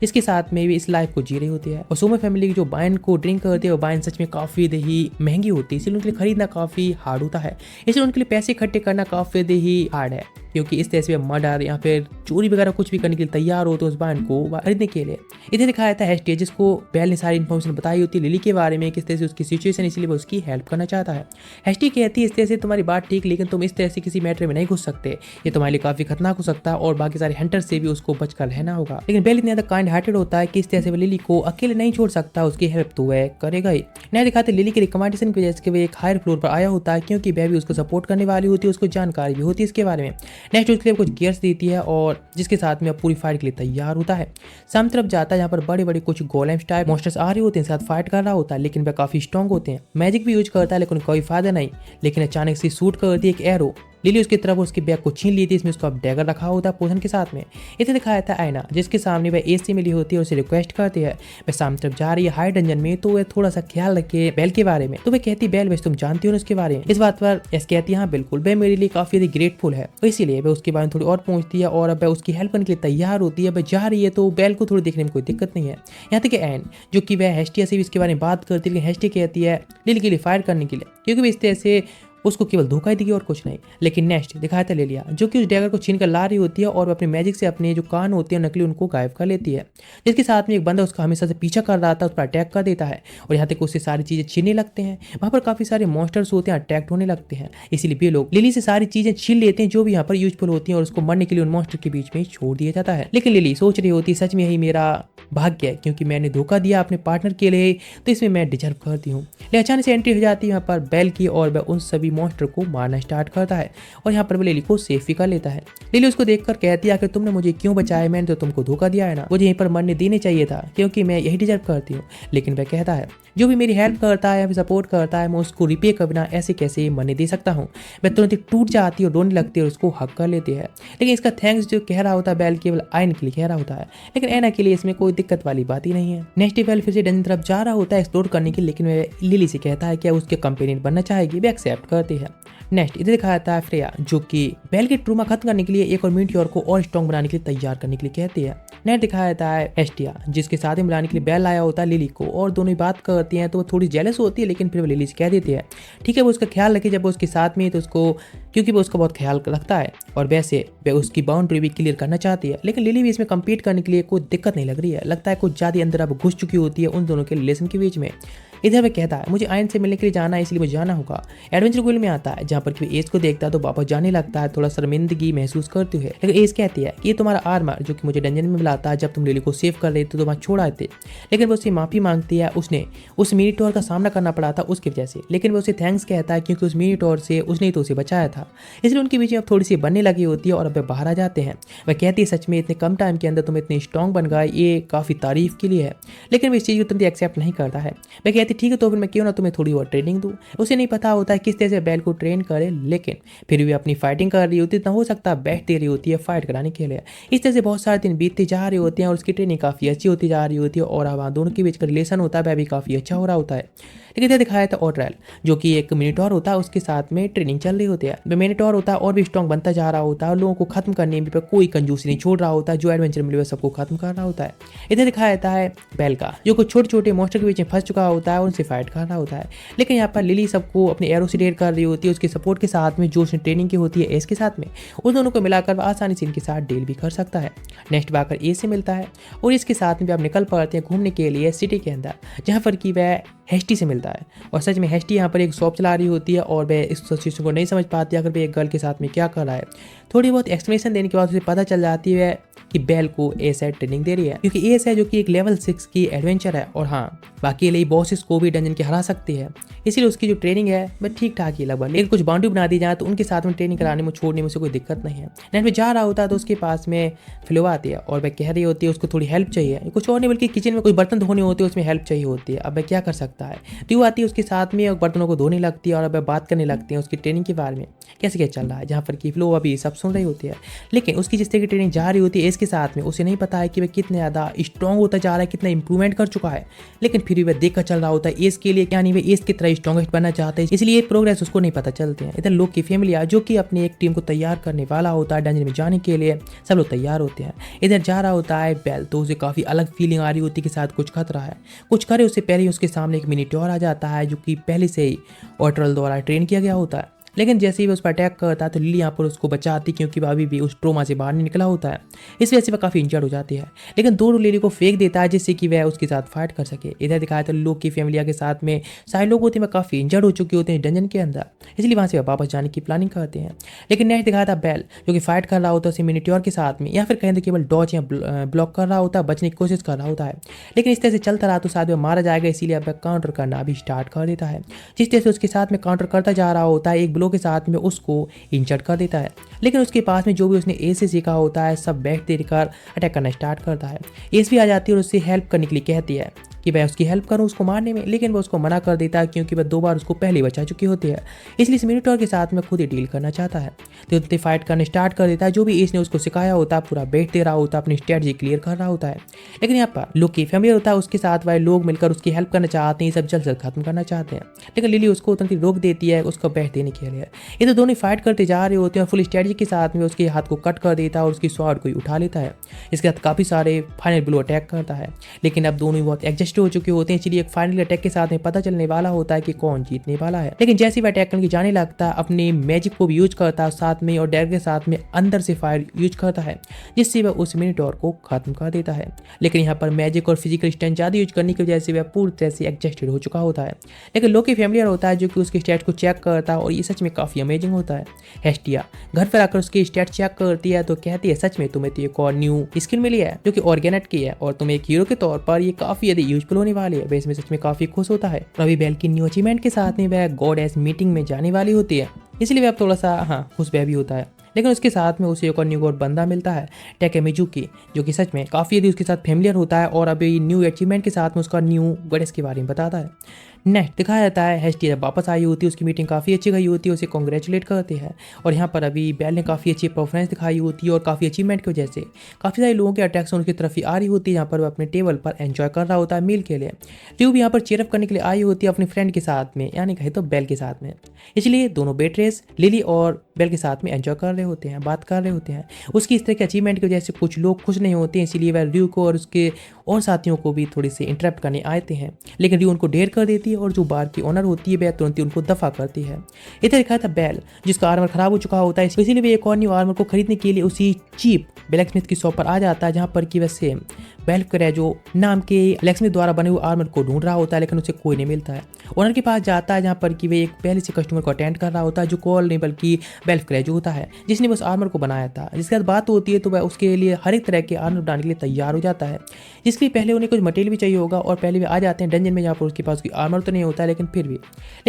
Speaker 1: जिसके साथ में भी इस लाइफ को जी रही होती है। और सोमा फैमिली की जो वाइन को ड्रिंक करती है वो वाइन सच में काफ़ी ही महंगी होती है, इसलिए उनके लिए खरीदना काफ़ी हार्ड होता है, इसलिए उनके लिए पैसे इकट्ठे करना काफ़ी ही हार्ड है, क्योंकि इस तरह से मर्डर या फिर चोरी वगैरह कुछ भी करने के लिए तैयार हो तो उस वाइन को खरीदने के लिए। इधर दिखाया था हेस्टिया जिसको बेल ने सारी इन्फॉर्मेशन बताई होती है लिली के बारे में, किस तरह से उसकी सिचुएशन, इसलिए वो उसकी हेल्प करना चाहता है। हेस्टिया कहती है इस तरह से तुम्हारी बात ठीक, लेकिन तुम इस तरह से किसी मैटर में नहीं घुस सकते, ये तुम्हारे लिए काफी खतरनाक हो सकता है और बाकी सारे हंटर से भी उसको बचकर रहना होगा। लेकिन बेल इतना ज्यादा काइंड हार्टेड होता है कि इस तरह से वो लिली को अकेले नहीं छोड़ सकता, उसकी हेल्प तो वह करेगा ही। नया दिखाते लिली की रिकमेंडेशन की वजह से वो एक हायर फ्लोर पर आया होता है, क्योंकि वह भी उसको सपोर्ट करने वाली होती है, उसको जानकारी भी होती है इसके बारे में। नेक्स्ट उसके लिए कुछ गियर्स देती है और जिसके साथ में पूरी फाइट के लिए तैयार होता है। सामने तरफ जाता है जहाँ पर बड़े बड़े कुछ गोलेम्स टाइप मॉन्स्टर्स आ रहे होते हैं, साथ फाइट कर रहा होता है, लेकिन वह काफी स्ट्रॉन्ग होते हैं। मैजिक भी यूज करता है लेकिन कोई फायदा नहीं, लेकिन अचानक से शूट करती है एक एरो। लिली उसकी तरफ उसके बैग को छीन ली थी, इसमें उसको अब डैगर रखा होता है पोषण के साथ में। इसे दिखाया था आयना जिसके सामने वह एसी मिली होती है और उसे रिक्वेस्ट करती है। वह सामने तरफ जा रही है हाई डंजन में, तो वह थोड़ा सा ख्याल रखे बेल के बारे में। तो वह कहती बेल वैसे तुम जानती हो ना उसके बारे में। इस बात पर एस कहती है हाँ बिल्कुल, वह मेरे लिए काफी ग्रेटफुल है, तो इसीलिए वह उसके बारे में थोड़ी और पहुंचती है और अब वह उसकी हेल्प करने के लिए तैयार होती है। वह जा रही है तो बेल को थोड़ी देखने में कोई दिक्कत नहीं है। यहाँ तक एन जो कि वह हेस्टिया से भी इसके बारे में बात करती है, लेकिन हेस्टिया कहती है लिली के लिए फायर करने के लिए, क्योंकि वह इस तरह से उसको केवल धोखा ही देगी और कुछ नहीं। लेकिन नेक्स्ट दिखाया था लिलिया जो कि उस डैगर को छीन कर ला रही होती है और वो अपने मैजिक से अपने जो कान होते हैं नकली उनको गायब कर लेती है, जिसके साथ में एक बंदा उसका हमेशा से पीछा कर रहा था उस पर अटैक कर देता है और यहाँ तक उससे सारी चीजें छीनने लगते हैं। वहाँ पर काफी सारे मॉन्स्टर्स होते हैं, अटैक्ट होने लगते हैं, इसीलिए भी लोग लिली से सारी चीजें छीन लेते हैं जो भी यहाँ पर यूजफुल होती हैं और उसको मरने के लिए उन मॉन्स्टर के बीच में छोड़ दिया जाता है। लेकिन लिली सोच रही होती है सच में यही मेरा भाग्य है, क्योंकि मैंने धोखा दिया अपने पार्टनर के लिए तो इसमें मैं डिजर्व करती हूँ। लेकिन अचानक से एंट्री हो जाती है यहाँ पर बेल की और वह उन सभी मॉन्स्टर को मारना स्टार्ट करता है और यहाँ पर वो लिली को सेफ भी कर लेता है। लिली उसको देखकर कहती है कि तुमने मुझे क्यों बचाया, मैंने तो तुमको धोखा दिया है ना, मुझे यहीं पर मरने देने चाहिए था क्योंकि मैं यही डिजर्व करती हूँ। लेकिन वह कहता है जो भी मेरी हेल्प करता है या सपोर्ट करता है मैं उसको रिपे कर बिना ऐसे कैसे मरने दे सकता हूँ। वह तुरंत ही टूट जाती है और रोने लगती है और उसको हक कर लेती है। लेकिन इसका थैंक्स जो कह रहा होता है बेल केवल आयन के लिए कह रहा होता है, लेकिन एना के लिए इसमें कोई दिक्कत वाली बात ही नहीं है। नेक्स्ट बेल फिर से डंजन तरफ जा रहा होता है एक्सप्लोर करने के लिए, लेकिन वह लिली से कहता है कि उसके कंपेनियन बनना चाहेगी, वे एक्सेप्ट करती है। नेक्स्ट इधर दिखाया जाता है फ्रेया जो कि बेल के ट्रूमा खत्म करने के लिए एक और मीटियोर को और स्ट्रॉन्ग बनाने के लिए तैयार करने के लिए कहती है। नेक्स्ट दिखाया जाता है हेस्टिया जिसके साथ ही मिलाने के लिए बेल लाया होता है लिली को, और दोनों ही बात करती हैं तो वो थोड़ी जेलस होती है, लेकिन फिर वो लिली से कह देती है ठीक है वो उसका ख्याल रखे जब वो उसके साथ में तो उसको, क्योंकि वो उसका बहुत ख्याल रखता है और वैसे वह उसकी बाउंड्री भी क्लियर करना चाहती है। लेकिन लिली भी इसमें कम्पीट करने के लिए कोई दिक्कत नहीं लग रही है, लगता है कुछ ज़्यादा अंदर अब घुस चुकी होती है उन दोनों के रिलेशन के बीच में। इधर वह कहता है मुझे आयन से मिलने के लिए जाना है इसलिए मुझे जाना होगा। एडवेंचर गुइल्ड में आता है जहाँ पर कि एस को देखता है तो वापस जाने लगता है, थोड़ा शर्मिंदगी महसूस करती है। लेकिन एस कहती है कि ये तुम्हारा आर्मर जो कि मुझे डंजन में मिलाता है जब तुम लिली को सेव कर रहे थे तो वहाँ छोड़ आए थे। लेकिन वो उससे माफी मांगती है, उसने उस मीनिटोर का सामना करना पड़ा था उसकी वजह से, लेकिन वो उसे थैंक्स कहता है क्योंकि उस मीनिटोर से उसने तो उसे बचाया था। इसलिए उनके बीच में अब थोड़ी सी बनने लगी होती है और अब वे बाहर आ जाते हैं। वह कहती है सच में इतने कम टाइम के अंदर तुम इतने स्ट्रॉन्ग बन गए, ये काफ़ी तारीफ के लिए है। लेकिन वो इस चीज़ को तुरंत एक्सेप्ट नहीं करता है। वह कहती ठीक है तो फिर मैं क्यों ना तुम्हें थोड़ी और ट्रेनिंग दूँ। उसे नहीं पता होता है किस तरह से बेल को ट्रेन करे, लेकिन फिर भी अपनी फाइटिंग कर रही होती है, इतना हो सकता है बैठ दे रही होती है फाइट कराने के लिए। इस तरह से बहुत सारे दिन बीतते जा रहे होते हैं और उसकी ट्रेनिंग काफ़ी अच्छी होती जा रही होती है और अब दोनों के बीच का रिलेशन होता है वह भी काफ़ी अच्छा हो रहा होता है। लेकिन इधर दिखाया था ऑट्रेल जो कि एक मिनिटोर होता है, उसके साथ में ट्रेनिंग चल रही होती है। वह मिनिटोर होता है और भी स्ट्रॉन्ग बनता जा रहा होता है और लोगों को खत्म करने में कोई कंजूसी नहीं छोड़ रहा होता है, जो एडवेंचर मिले हुए सबको खत्म कर रहा होता है। इधर दिखाया जाता है बेल का जो कुछ छोटे छोटे मॉन्स्टर के बीच में फंस चुका होता है और उनसे फाइट कर रहा होता है। लेकिन यहाँ पर लिली सबको अपने एरो से डेर कर रही होती है उसके सपोर्ट के साथ में, जो उसने ट्रेनिंग की होती है एस के साथ में, उन दोनों को मिलाकर आसानी से इनके साथ डील भी कर सकता है। नेक्स्ट बाकर ए से मिलता है और इसके साथ में भी आप निकल पड़ते हैं घूमने के लिए सिटी के अंदर, जहाँ पर कि वह हेस्टी से मिलता है। और सच में हेस्टी यहाँ पर एक शॉप चला रही होती है और वह इस सिचुएशन को नहीं समझ पाती अगर वह एक गर्ल के साथ में क्या कर रहा है। थोड़ी बहुत एक्सप्लेनेशन देने के बाद उसे पता चल जाती है कि बेल को एस है ट्रेनिंग दे रही है, क्योंकि एस है जो कि एक लेवल 6 की एडवेंचर है और हाँ बाकी लिए बॉसेस को भी डंजन के हरा सकती है, इसीलिए उसकी जो ट्रेनिंग है वह ठीक ठाक ही लगभग। लेकिन कुछ बाउंड्री बना दी जाए तो उनके साथ में ट्रेनिंग कराने में छोड़ने में उसे कोई दिक्कत नहीं है। नेट में जा रहा होता है तो उसके पास में फ्लोवा आती है और वह कह रही होती है उसको थोड़ी हेल्प चाहिए, कुछ और नहीं बल्कि किचन में कुछ बर्तन धोने होते हैं उसमें हेल्प चाहिए होती है। अब वह क्या कर सकता है, तो वो आती है उसके साथ में और बर्तनों को धोने लगती है और अब बात करने लगती है उसकी ट्रेनिंग के बारे में कैसे क्या चल रहा है, जहाँ पर कि फ्लोवा भी सब सुन रही होती है। लेकिन उसकी जिस तरह की ट्रेनिंग जा रही होती है इसके साथ में उसे नहीं पता है कि वह कितने ज़्यादा स्ट्रॉन्ग होता जा रहा है, कितना इंप्रूवमेंट कर चुका है। लेकिन फिर भी वह देख कर चल रहा होता है एस के लिए, यानी वह एस की तरह स्ट्रॉन्गेस्ट बनना चाहते हैं, इसलिए प्रोग्रेस उसको नहीं पता चलते हैं। इधर लोग की फैमिली जो कि अपनी एक टीम को तैयार करने वाला होता है डंजन में जाने के लिए, सब लोग तैयार होते हैं। इधर जा रहा होता है बेल तो उसे काफ़ी अलग फीलिंग आ रही होती है कि साथ कुछ खतरा है। कुछ करे उससे पहले ही उसके सामने एक मिनिटोर आ जाता है जो कि पहले से ही ऑट्रल द्वारा ट्रेन किया गया होता है। लेकिन जैसे ही वो उस पर अटैक करता है तो लिली यहाँ पर उसको बचाती क्योंकि वह अभी भी उस ट्रोमा से बाहर नहीं निकला होता है, इस वजह से वह काफ़ी इंजर्ड हो जाती है। लेकिन दोनों लिली को फेंक देता है जिससे कि वह उसके साथ फाइट कर सके। इधर दिखाया था लोग की फैमिलिया के साथ में सारे लोग होते हैं वह काफ़ी इंजर्ड हो चुके होते हैं डंजन के अंदर, इसलिए वहाँ से वह वापस जाने की प्लानिंग करते हैं। लेकिन नेक्स्ट दिखाया था बेल जो कि फाइट कर रहा होता है उसे मिनिट्योर के साथ में, या फिर कहें तो केवल डॉज या ब्लॉक कर रहा होता है, बचने की कोशिश कर रहा होता है। लेकिन इस तरह से चलता रहा तो शायद वह मारा जाएगा, इसीलिए अब काउंटर करना भी स्टार्ट कर देता है। जिस तरह से उसके साथ में काउंटर करता जा रहा होता है एक ब्लो के साथ में को इंजर्ड कर देता है। लेकिन उसके पास में जो भी उसने ए से सीखा होता है सब बैठ देकर अटैक करना स्टार्ट करता है। एस भी आ जाती है और उससे हेल्प करने के लिए कहती है कि मैं उसकी हेल्प करूं उसको मारने में, लेकिन वो उसको मना कर देता है क्योंकि वह 2 बार उसको पहले बचा चुकी होती है, इसलिए मिनिटोर के साथ में खुद ही डील करना चाहता है। तो उतने फाइट करना स्टार्ट कर देता है, जो भी इसने उसको सिखाया होता है पूरा बैठ दे रहा होता है, अपनी स्ट्रेटजी क्लियर कर रहा होता है। लेकिन यहाँ पर लुक की फैमिली होता है उसके साथ वाले लोग मिलकर उसकी हेल्प करना चाहते हैं, सब जल्द जल्द खत्म करना चाहते हैं। लेकिन लिली उसको उतनी रोक देती है उसको बैठ देने के लिए। ये तो दोनों फाइट करते जा रहे होते हैं, फुल स्ट्रेटजी के साथ में उसके हाथ को कट कर देता है और उसकी स्वॉर्ड को उठा लेता है। इसके साथ काफ़ी सारे फाइनल ब्लो अटैक करता है, लेकिन अब दोनों बहुत एडजस्ट हो चुके होते हैं, इसलिए एक फाइनल अटैक के साथ में पता चलने वाला होता है कि कौन जीतने वाला है। लेकिन जैसे ही अटैक करके जाने लगता है अपने मैजिक को भी यूज करता है साथ में और डैर के साथ में अंदर से फायर यूज करता है, जिससे वह उस मिनिटोर को खत्म कर देता है। लेकिन यहाँ पर मैजिक और फिजिकल स्ट्रेंथ ज़्यादा यूज करने की वजह से वह पूरी तरह से एडजस्टेड हो चुका होता है। लेकिन लोकी फैमिलियर होता है जो कि उसके स्टैट को चेक करता है और ये सच में काफ़ी अमेजिंग होता है। हेस्टिया घर पर आकर उसकी स्टैट चेक करती है तो कहती है सच में तुम्हें तो एक और न्यू स्किल मिली है जो कि ऑर्गेनेट की है और तुम एक हीरो के तौर पर ये काफ़ी ज़्यादा यूज इक्वल होने वाली है, वह इसमें सच में काफी खुश होता है। और अभी बेल की न्यू अचीवमेंट के साथ में वह गॉड एस मीटिंग में जाने वाली होती है, इसलिए वह अब थोड़ा सा खुश वह भी होता है। लेकिन उसके साथ में उसे एक और न्यू गॉड बंदा मिलता है, टेकेमिजुकी, जो कि सच में काफ़ी यदि उसके साथ फेमिलियर होता है और अभी न्यू अचीवमेंट के साथ में उसका न्यू गॉडेस के बारे में बताता है। नेक्स्ट दिखाया जाता है हेस्टी जब वापस आई होती है, उसकी मीटिंग काफ़ी अच्छी गई होती है, उसे कॉन्ग्रेचुलेट करते हैं। और यहाँ पर अभी बेल ने काफ़ी अच्छी परफॉर्मेंस दिखाई होती है और काफ़ी अचीवमेंट की वजह से काफ़ी सारे लोगों की अट्रैक्शन उसकी तरफ ही आ रही होती है, जहाँ पर वह अपने टेबल पर एंजॉय कर रहा होता है मील के लिए। ड्यू भी यहाँ पर चीयरअप करने के लिए आई होती है अपनी फ्रेंड के साथ में, यानी कहे तो बेल के साथ में। इसलिए दोनों बेट्रेस लिली और बेल के साथ में एंजॉय कर रहे होते हैं, बात कर रहे होते हैं। उसकी इस तरह के अचीवमेंट की वजह से कुछ लोग खुश नहीं होते हैं, इसीलिए वह ड्यू को और उसके और साथियों को भी थोड़ी सी इंटरप्ट करने आते हैं। लेकिन ड्यू उनको ढेर कर देती है और जो बार की ओनर होती है वह तुरंत ही उनको दफा करती है। इधर दिखाया था बेल, जिसका आर्मर खराब हो चुका होता है, इसीलिए वह एक और न्यू आर्मर को खरीदने के लिए उसी चीप ब्लैक स्मिथ की शॉप पर आ जाता है, जहाँ पर कि वह सेम बेल्फ क्रेजो नाम के ब्लैक स्मिथ द्वारा बने हुए आर्मर को ढूंढ रहा होता है, लेकिन उसे कोई नहीं मिलता है। ओनर के पास जाता है, जहाँ पर कि वे एक पहले से कस्टमर को अटेंड कर रहा होता है, जो कॉल नहीं बल्कि बेल्फ क्रेजो होता है, जिसने उस आर्मर को बनाया था। जिसके बाद बात होती है तो वह उसके लिए हर एक तरह के आर्मर बनाने के लिए तैयार हो जाता है, जिसके लिए पहले उन्हें कुछ मटेरियल भी चाहिए होगा। और पहले वे आ जाते हैं डंजन में, जहाँ पर उसके पास कोई आर्मर तो नहीं होता है, लेकिन फिर भी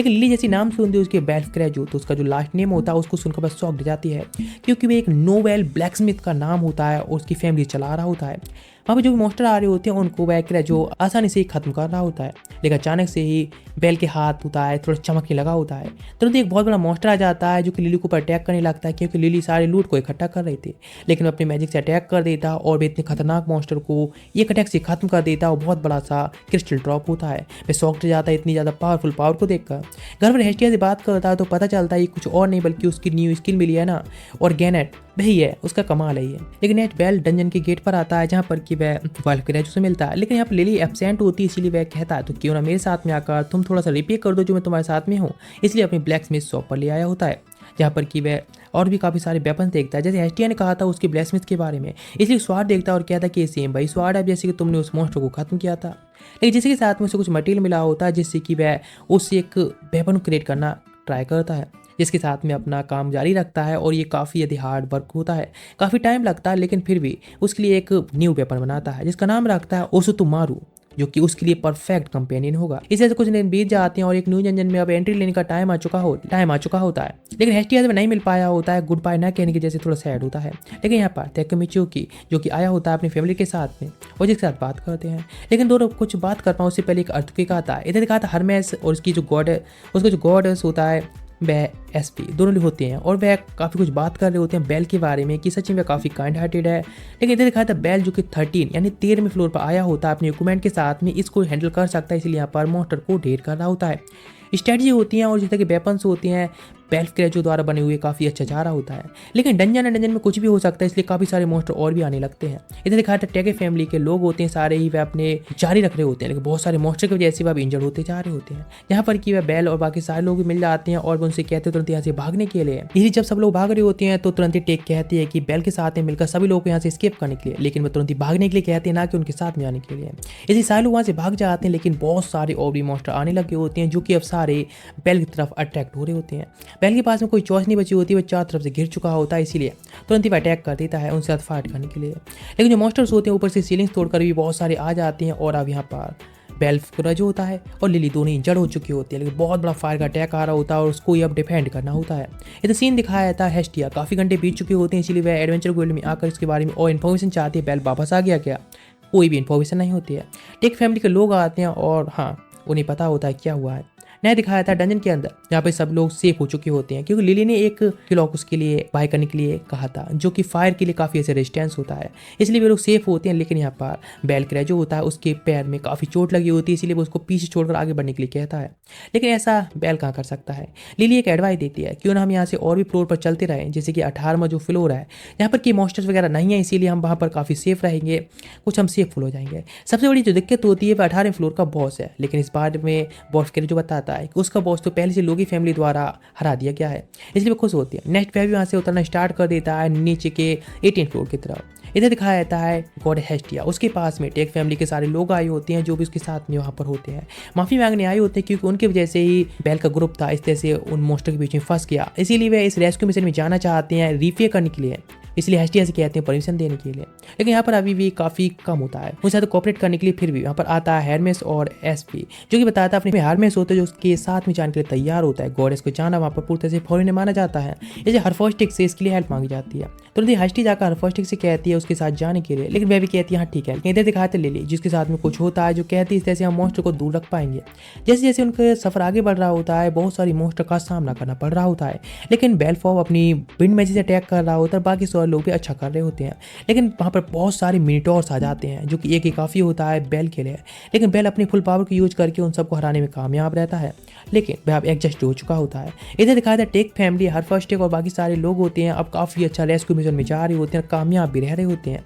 Speaker 1: लिली जैसी नाम सुनती है उसके बेल्फ क्रेजो, तो उसका जो लास्ट नेम होता है उसको सुनकर बस शॉक जाती है, क्योंकि वे एक नोवेल ब्लैक स्मिथ का नाम होता है और उसकी फैमिली चला रहा होता है। वहाँ पे जो भी मॉन्स्टर आ रहे होते हैं उनको वह क्रेजो आसानी से ही खत्म कर रहा होता है। लेकिन अचानक से ही बेल के हाथ होता है थोड़ा चमकने लगा होता है, तुरंत एक बहुत बड़ा मॉन्स्टर आ जाता है जो कि लिली को ऊपर अटैक करने लगता है, क्योंकि लिली सारे लूट को इकट्ठा कर रही थी। लेकिन अपने मैजिक से अटैक कर देता और वे इतने खतरनाक मॉन्स्टर को एक अटैक से खत्म कर देता और बहुत बड़ा सा क्रिस्टल ड्रॉप होता है। वे शॉक्ड जाता है इतनी ज़्यादा पावरफुल पावर को देखकर। घर पर हेस्टिया से बात करता है तो पता चलता है ये कुछ और नहीं बल्कि उसकी न्यू स्किल मिली है ना, और गैनेट वही है, उसका कमाल है ये। लेकिन नेट बेल डंजन के गेट पर आता है, जहाँ पर कि वह वाल्फ क्रेजो से मिलता है। लेकिन यहाँ पर लिली एब्सेंट होती है, इसीलिए वह कहता है तो क्यों ना मेरे साथ में आकर तुम थोड़ा सा रिपेयर कर दो जो मैं तुम्हारे साथ में हूँ। इसलिए अपनी ब्लैक स्मिथ शॉप पर ले आया होता है, जहाँ पर कि वह और भी काफ़ी सारे वेपन देखता है, जैसे हेस्टिया ने कहा था उसके ब्लैक स्मिथ के बारे में। इसलिए स्वाड देखता है और कहता है कि ये सेम वही स्वाड है जैसे कि तुमने उस मॉन्स्टर को खत्म किया था। लेकिन जिसके साथ में उसे कुछ मटेरियल मिला होता है, जिससे कि वह उससे एक वेपन क्रिएट करना ट्राई करता है, जिसके साथ में अपना काम जारी रखता है। और ये काफ़ी यदि हार्ड वर्क होता है, काफ़ी टाइम लगता है, लेकिन फिर भी उसके लिए एक न्यू वेपन बनाता है, जिसका नाम रखता है ओसुतुमारू, जो कि उसके लिए परफेक्ट कंपेनियन होगा। इस वजह से कुछ दिन बीत जाते हैं और एक न्यू इंजन में अब एंट्री लेने का टाइम आ चुका होता है। लेकिन हेस्टिया से नहीं मिल पाया होता है, गुड बाय ना कहने की जैसे थोड़ा सैड होता है। लेकिन यहाँ पर टेकेमिजुकी जो कि आया होता है अपनी फैमिली के साथ में, और जिसके साथ बात करते हैं। लेकिन दोनों कुछ बात कर पाओ उससे पहले एक अर्थक्वेक आता है। इधर दिखा था हरमेस और उसकी जो गॉड है, उसका जो गॉडेस होता है वह एसपी, दोनों लोग होते हैं और वह काफ़ी कुछ बात कर रहे होते हैं बेल के बारे में कि सच में वह काफ़ी काइंड हार्टेड है। लेकिन इधर दिखाया था बेल जो कि 13 यानी 13वें फ्लोर पर आया होता है अपने इक्विपमेंट के साथ में, इसको हैंडल कर सकता है, इसलिए यहाँ पर मॉन्स्टर को ढेर कर रहा होता है। स्ट्रेटजी होती हैं और जिस तरह के वेपन्स होते हैं बेल्फ क्रेजो द्वारा बने हुए काफ़ी अच्छा जा रहा होता है। लेकिन डंजन में कुछ भी हो सकता है, इसलिए काफ़ी सारे मॉन्स्टर और भी आने लगते हैं। इधर दिखाया था टेके फैमिली के लोग होते हैं सारे ही वह अपने जारी रख रहे होते हैं, लेकिन बहुत सारे मॉन्स्टर की वजह से वह इंजर्ड होते जा रहे होते हैं। यहाँ पर कि वह बेल और बाकी सारे लोग भी मिल जाते हैं और उनसे कहते हैं तुरंत यहाँ से भागने के लिए। इसी जब सब लोग भाग रहे होते हैं तो तुरंत ही टेक कहती है कि बेल के साथ में मिलकर सभी लोग को यहाँ से स्केप करने के लिए, लेकिन वह तुरंत ही भागने के लिए कहते हैं, ना कि उनके साथ में आने के लिए। इसी सारे लोग वहाँ से भाग जाते हैं, लेकिन बहुत सारे और भी मॉन्स्टर आने लगे होते हैं जो कि अब सारे बेल की तरफ अट्रैक्ट हो रहे होते हैं। बेल के पास में कोई चॉइस नहीं बची होती, वह चारों तरफ से घिर चुका होता है, इसीलिए तुरंत ही अटैक कर देता है उनसे साथ फाइट करने के लिए। लेकिन जो मॉन्स्टर्स होते हैं ऊपर से सीलिंग्स तोड़कर भी बहुत सारे आ जाते हैं और अब यहाँ पर बेल्फ क्रेजो होता है और लिली दोनों इंजर्ड हो चुकी होती है, लेकिन बहुत बड़ा फायर का अटैक आ रहा होता है और उसको ही अब डिफेंड करना होता है। इधर सीन दिखाया जाता है हेस्टिया काफ़ी घंटे बीत चुके होते हैं, इसलिए वह एडवेंचर वर्ल्ड में आकर इसके बारे में और इन्फॉर्मेशन चाहती है। बेल वापस आ गया क्या, कोई भी इन्फॉर्मेशन नहीं होती है। टेक फैमिली के लोग आते हैं और हाँ उन्हें पता होता है क्या हुआ है। नया दिखाया था डंजन के अंदर, जहाँ पे सब लोग सेफ हो चुके होते हैं, क्योंकि लिली ने एक क्लॉक उसके लिए बाय करने के लिए कहा था, जो कि फायर के लिए काफ़ी ऐसे रेजिस्टेंस होता है, इसलिए वे लोग सेफ होते हैं। लेकिन यहाँ पर बेल क्रेजो होता है, उसके पैर में काफ़ी चोट लगी होती है, इसलिए वो उसको पीछे छोड़कर आगे बढ़ने के लिए कहता है। लेकिन ऐसा बेल कहाँ कर सकता है। लिली एक एडवाइस देती है, क्यों ना हम यहाँ से और भी फ्लोर पर चलते रहें, जैसे कि 18वां जो फ्लोर है, यहाँ पर की मॉन्स्टर्स वगैरह नहीं है, इसीलिए हम वहाँ पर काफ़ी सेफ रहेंगे, कुछ हम सेफ फुल हो जाएंगे। सबसे बड़ी जो दिक्कत होती है वह 18वें फ्लोर का बॉस है, लेकिन इस बार में बॉस क्रेजो बताता है कि उसका बॉस तो पहले से लोगी फैमिली द्वारा हरा दिया गया है, इसलिए वो खुश होती है। नेक्स्ट वह भी वहाँ से उतरना स्टार्ट कर देता है नीचे के 18 फ्लोर की तरफ। इधर दिखाया जाता है गॉड हेस्टिया, उसके पास में टेक फैमिली के सारे लोग आए होते हैं जो भी उसके साथ में वहाँ पर होते हैं, माफ़ी मांगने आए होते हैं, क्योंकि उनकी वजह से ही बेल का ग्रुप था इस तरह से उन मॉन्स्टर के बीच में फंस गया, इसीलिए वे इस रेस्क्यू मिशन में जाना चाहते हैं रिपेयर करने के लिए। इसलिए हेस्टिया से कहते हैं परमिशन देने के लिए। लेकिन यहाँ पर अभी भी काफ़ी कम होता है उनके साथ कोऑपरेट करने के लिए। फिर भी यहाँ पर आता है हेरमेस और एसपी, जो कि बताता है अपने हेरमेस होता है जो उसके साथ में जाने के लिए तैयार होता है। गॉडेस को जाना वहाँ पर पूरी तरह से फॉरेन माना जाता है। इसे हरफोस्टिक से इसके लिए हेल्प मांगी जाती है। तुरंत ही हेस्टी जाकर हरफोस्टिक से कहती है उसके साथ जाने के लिए, लेकिन वह भी कहती है हाँ ठीक है। इधर दिखाते लिली जिसके साथ में कुछ होता है, जो कहती है इस तरह से हम मॉन्स्टर को दूर रख पाएंगे। जैसे जैसे उनका सफर आगे बढ़ रहा होता है बहुत सारी मॉन्स्टर का सामना करना पड़ रहा होता है, लेकिन बेलफॉर्म अपनी विंड मैजिक से अटैक कर रहा होता है। बाकी सारे लोग भी अच्छा कर रहे होते हैं, लेकिन वहाँ पर बहुत सारे मिनटोर्स आ जाते हैं जो कि एक ही काफ़ी होता है बेल के लिए। लेकिन बेल अपनी फुल पावर को यूज करके उन सबको हराने में कामयाब रहता है, लेकिन वह अब एडजस्ट हो चुका होता है। इधर दिखाया था टेक फैमिली, हरफोस्टिक और बाकी सारे लोग होते हैं अब काफ़ी अच्छा रेस्क्यू मिशन में जा रहे होते हैं, कामयाब भी रह रहे होते हैं।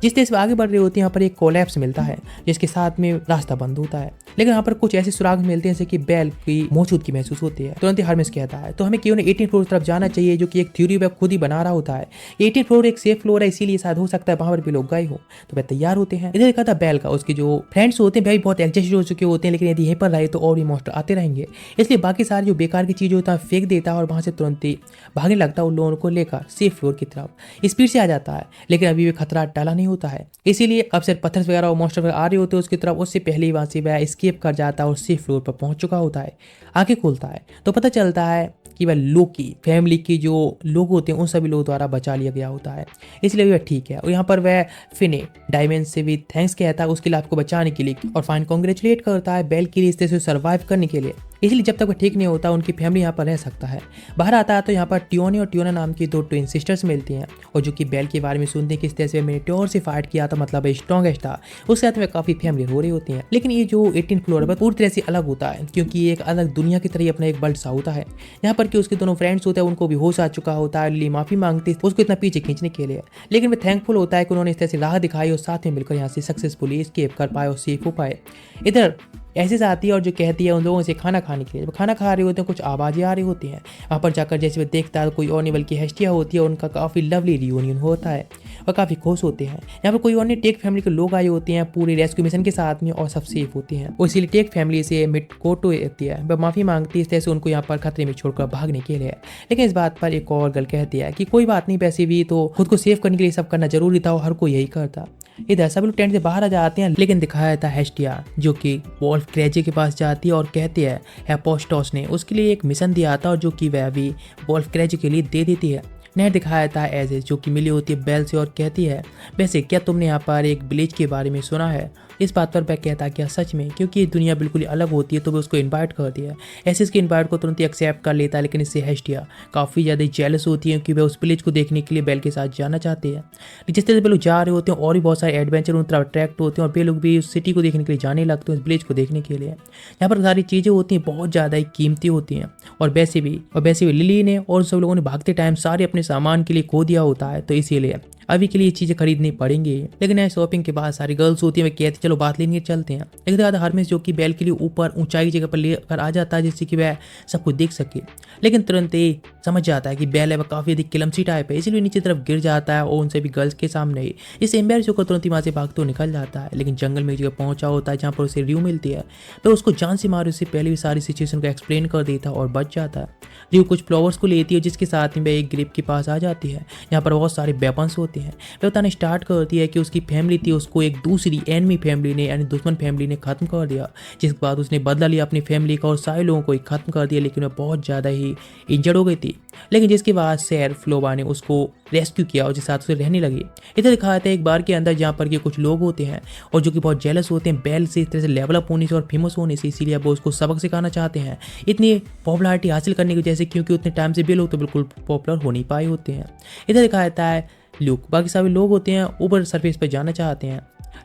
Speaker 1: जिस तरह से आगे बढ़ रहे होते हैं यहाँ पर एक कोलैप्स मिलता है जिसके साथ में रास्ता बंद होता है, लेकिन यहाँ पर कुछ ऐसे सुराग मिलते हैं जैसे कि बेल की मौजूदगी महसूस होती है। तुरंत ही हरमेस कहता है तो हमें क्यों नहीं 18th फ्लोर की तरफ जाना चाहिए, जो कि एक थ्योरी वह खुद ही बना रहा होता है। 18th फ्लोर एक सेफ फ्लोर है, इसीलिए शायद हो सकता है वहां पर भी लोग गए हो। तो वह तैयार होते हैं। इधर देखा था बेल का उसके जो फ्रेंड्स होते हैं वह भी बहुत एडजस्ट हो चुके होते हैं, लेकिन यदि यहीं पर रहे तो और भी मॉन्स्टर आते रहेंगे, इसलिए बाकी सारी जो बेकार की चीज़ होता है फेंक देता है और वहां से तुरंत ही भागने लगता है उन लोगों को लेकर सेफ फ्लोर की तरफ। स्पीड से आ जाता है, लेकिन अभी भी खतरा टला नहीं होता है, इसीलिए अब सिर्फ पत्थर वगैरह और मॉन्स्टर वगैरह आ रहे होते हैं उसकी तरफ। उससे पहले ही वहां से वह एस्केप कर जाता है और सेफ फ्लोर पर पहुंच चुका होता है। आंखें खोलता है तो पता चलता है कि वह लोकी फैमिली के जो लोग होते हैं उन सभी लोगों द्वारा बचा लिया गया होता है, इसलिए वह ठीक है। और यहाँ पर वह फिने डायमंड से भी थैंक्स कहता है उसके लिए आपको बचाने के लिए, और फाइन कॉन्ग्रेचुलेट करता है बेल के लिए इस तरह से सर्वाइव करने के लिए। इसलिए जब तक वह ठीक नहीं होता उनकी फैमिली यहाँ पर रह सकता है। बाहर आता है तो यहाँ पर टियोनी और टियोना नाम की 2 ट्विन सिस्टर्स मिलती हैं, और जो कि बेल के बारे में सुनते हैं कि इस तरह से मैंने ट्योर से फाइट किया था, मतलब स्ट्रॉन्गेस्ट था। उसके साथ में काफ़ी फैमिली हो रही होती हैं। लेकिन ये जो 18th फ्लोर है पूरी तरह से अलग होता है, क्योंकि ये एक अलग दुनिया की तरह अपना एक वर्ल्ड सा होता है। यहाँ पर कि उसके दोनों फ्रेंड्स होते हैं उनको भी होश आ चुका होता है। लिली माफ़ी मांगती है उसको इतना पीछे खींचने के लिए, लेकिन वह थैंकफुल होता है कि उन्होंने इस तरह से राह दिखाई और साथ में मिलकर यहाँ से सक्सेसफुली एस्केप कर पाए और सेफ हो पाए। इधर ऐसे से आती है और जो कहती है उन लोगों से खाना खाने के लिए। जब खाना खा रहे होते हैं कुछ आवाज़ें आ रही होती हैं। वहाँ पर जाकर जैसे वह देखता है कोई और नहीं बल्कि हेस्टिया होती है, उनका काफ़ी लवली रियूनियन होता है, वह काफ़ी खुश होते हैं। यहाँ पर कोई और नहीं टेक फैमिली के लोग आए होते हैं पूरे रेस्क्यू मिशन के साथ में, और सब सेफ होते हैं। और इसीलिए टेक फैमिली से मिट कोटो रहती है, वह माफ़ी मांगती है इस तरह से उनको यहाँ पर खतरे में छोड़कर भागने के लिए। लेकिन इस बात पर एक और गर्ल कहती है कि कोई बात नहीं, वैसे भी तो खुद को सेव करने के लिए सब करना जरूरी था और हर कोई यही करता। इधर सभी लोग टेंट से बाहर आ जाते हैं, लेकिन दिखाया था हेस्टिया जो कि वोल्फ क्रेजी के पास जाती है और कहती है एपोस्टोस ने उसके लिए एक मिशन दिया था, और जो कि वह अभी वोल्फ क्रेजी के लिए दे देती है। नेट दिखाया था एजे जो कि मिली होती है बेल से और कहती है वैसे क्या तुमने यहाँ पर एक विलेज के बारे में सुना है। इस बात पर वह कहता है क्या सच में, क्योंकि ये दुनिया बिल्कुल ही अलग होती है, तो वह उसको इनवाइट कर दिया। ऐसे इसके इनवाइट को तुरंत ही एक्सेप्ट कर लेता है, लेकिन इससे हेस्टिया काफ़ी ज़्यादा जेलस होती है, क्योंकि वह उस विलेज को देखने के लिए बेल के साथ जाना चाहते हैं। जिस तरह से वे लोग जा रहे होते हैं और भी बहुत सारे एडवेंचर उन तरफ अट्रैक्ट होते हैं, और वे लोग भी उस सिटी को देखने के लिए जाने लगते हैं, उस विलेज को देखने के लिए। यहाँ पर सारी चीज़ें होती हैं बहुत ज़्यादा ही कीमती होती हैं, और वैसे भी लिली ने और सब लोगों ने भागते टाइम सारे अपने सामान के लिए खो दिया होता है, तो इसीलिए अभी के लिए चीज़ें खरीदनी पड़ेंगी। लेकिन यहाँ शॉपिंग के बाद सारी गर्ल्स होती है, वे कहती चलो बात लेने चलते हैं। एक बाद हरमेस जो कि बेल के लिए ऊपर ऊंचाई जगह पर लेकर आ जाता है जिससे कि वह सब कुछ देख सके, लेकिन तुरंत ही समझ जाता है कि बेल है वह काफ़ी अधिक किलमसी टाइप है, इसलिए नीचे तरफ गिर जाता है और उनसे भी गर्ल्स के सामने ही इससे एम्बेरस होकर तुरंत ही वहाँ से भागते हुए निकल जाता है। लेकिन जंगल में एक जगह पहुंचा होता है जहाँ पर उसे रियो मिलती है, तो उसको जान से मारे उससे पहले भी सारी सिचुएशन को एक्सप्लेन कर देता है और बच जाता है। रियो कुछ फ्लावर्स को लेती है जिसके साथ में वह एक ग्रेप के पास आ जाती है, यहाँ पर बहुत सारे वेपन्स होते हैं। वह बताना स्टार्ट करती है कि उसकी फैमिली थी, उसको एक दूसरी एनिमी फैमिली ने यानी दुश्मन फैमिली ने खत्म कर दिया, जिसके बाद उसने बदला लिया अपनी फैमिली का और सारे लोगों को ही खत्म कर दिया, लेकिन वह बहुत ज़्यादा ही इंजर्ड हो गई थी। लेकिन जिसके बाद सैर फ्लोबा ने उसको रेस्क्यू किया और जिसके साथ उसे रहने लगी। इधर दिखाया था एक बार के अंदर जहाँ पर के कुछ लोग होते हैं और जो कि बहुत जेलस होते हैं बेल से इस तरह से लेवल अप होने से और फेमस होने से, इसीलिए अब वो उसको सबक सिखाना चाहते हैं इतनी पॉपुलैरिटी हासिल करने की वजह से, क्योंकि उतने टाइम से भी लोग तो बिल्कुल पॉपुलर हो नहीं पाए होते हैं। इधर दिखाया जाता है लुक बाकी सभी लोग होते हैं ऊपर सरफेस पर जाना चाहते हैं,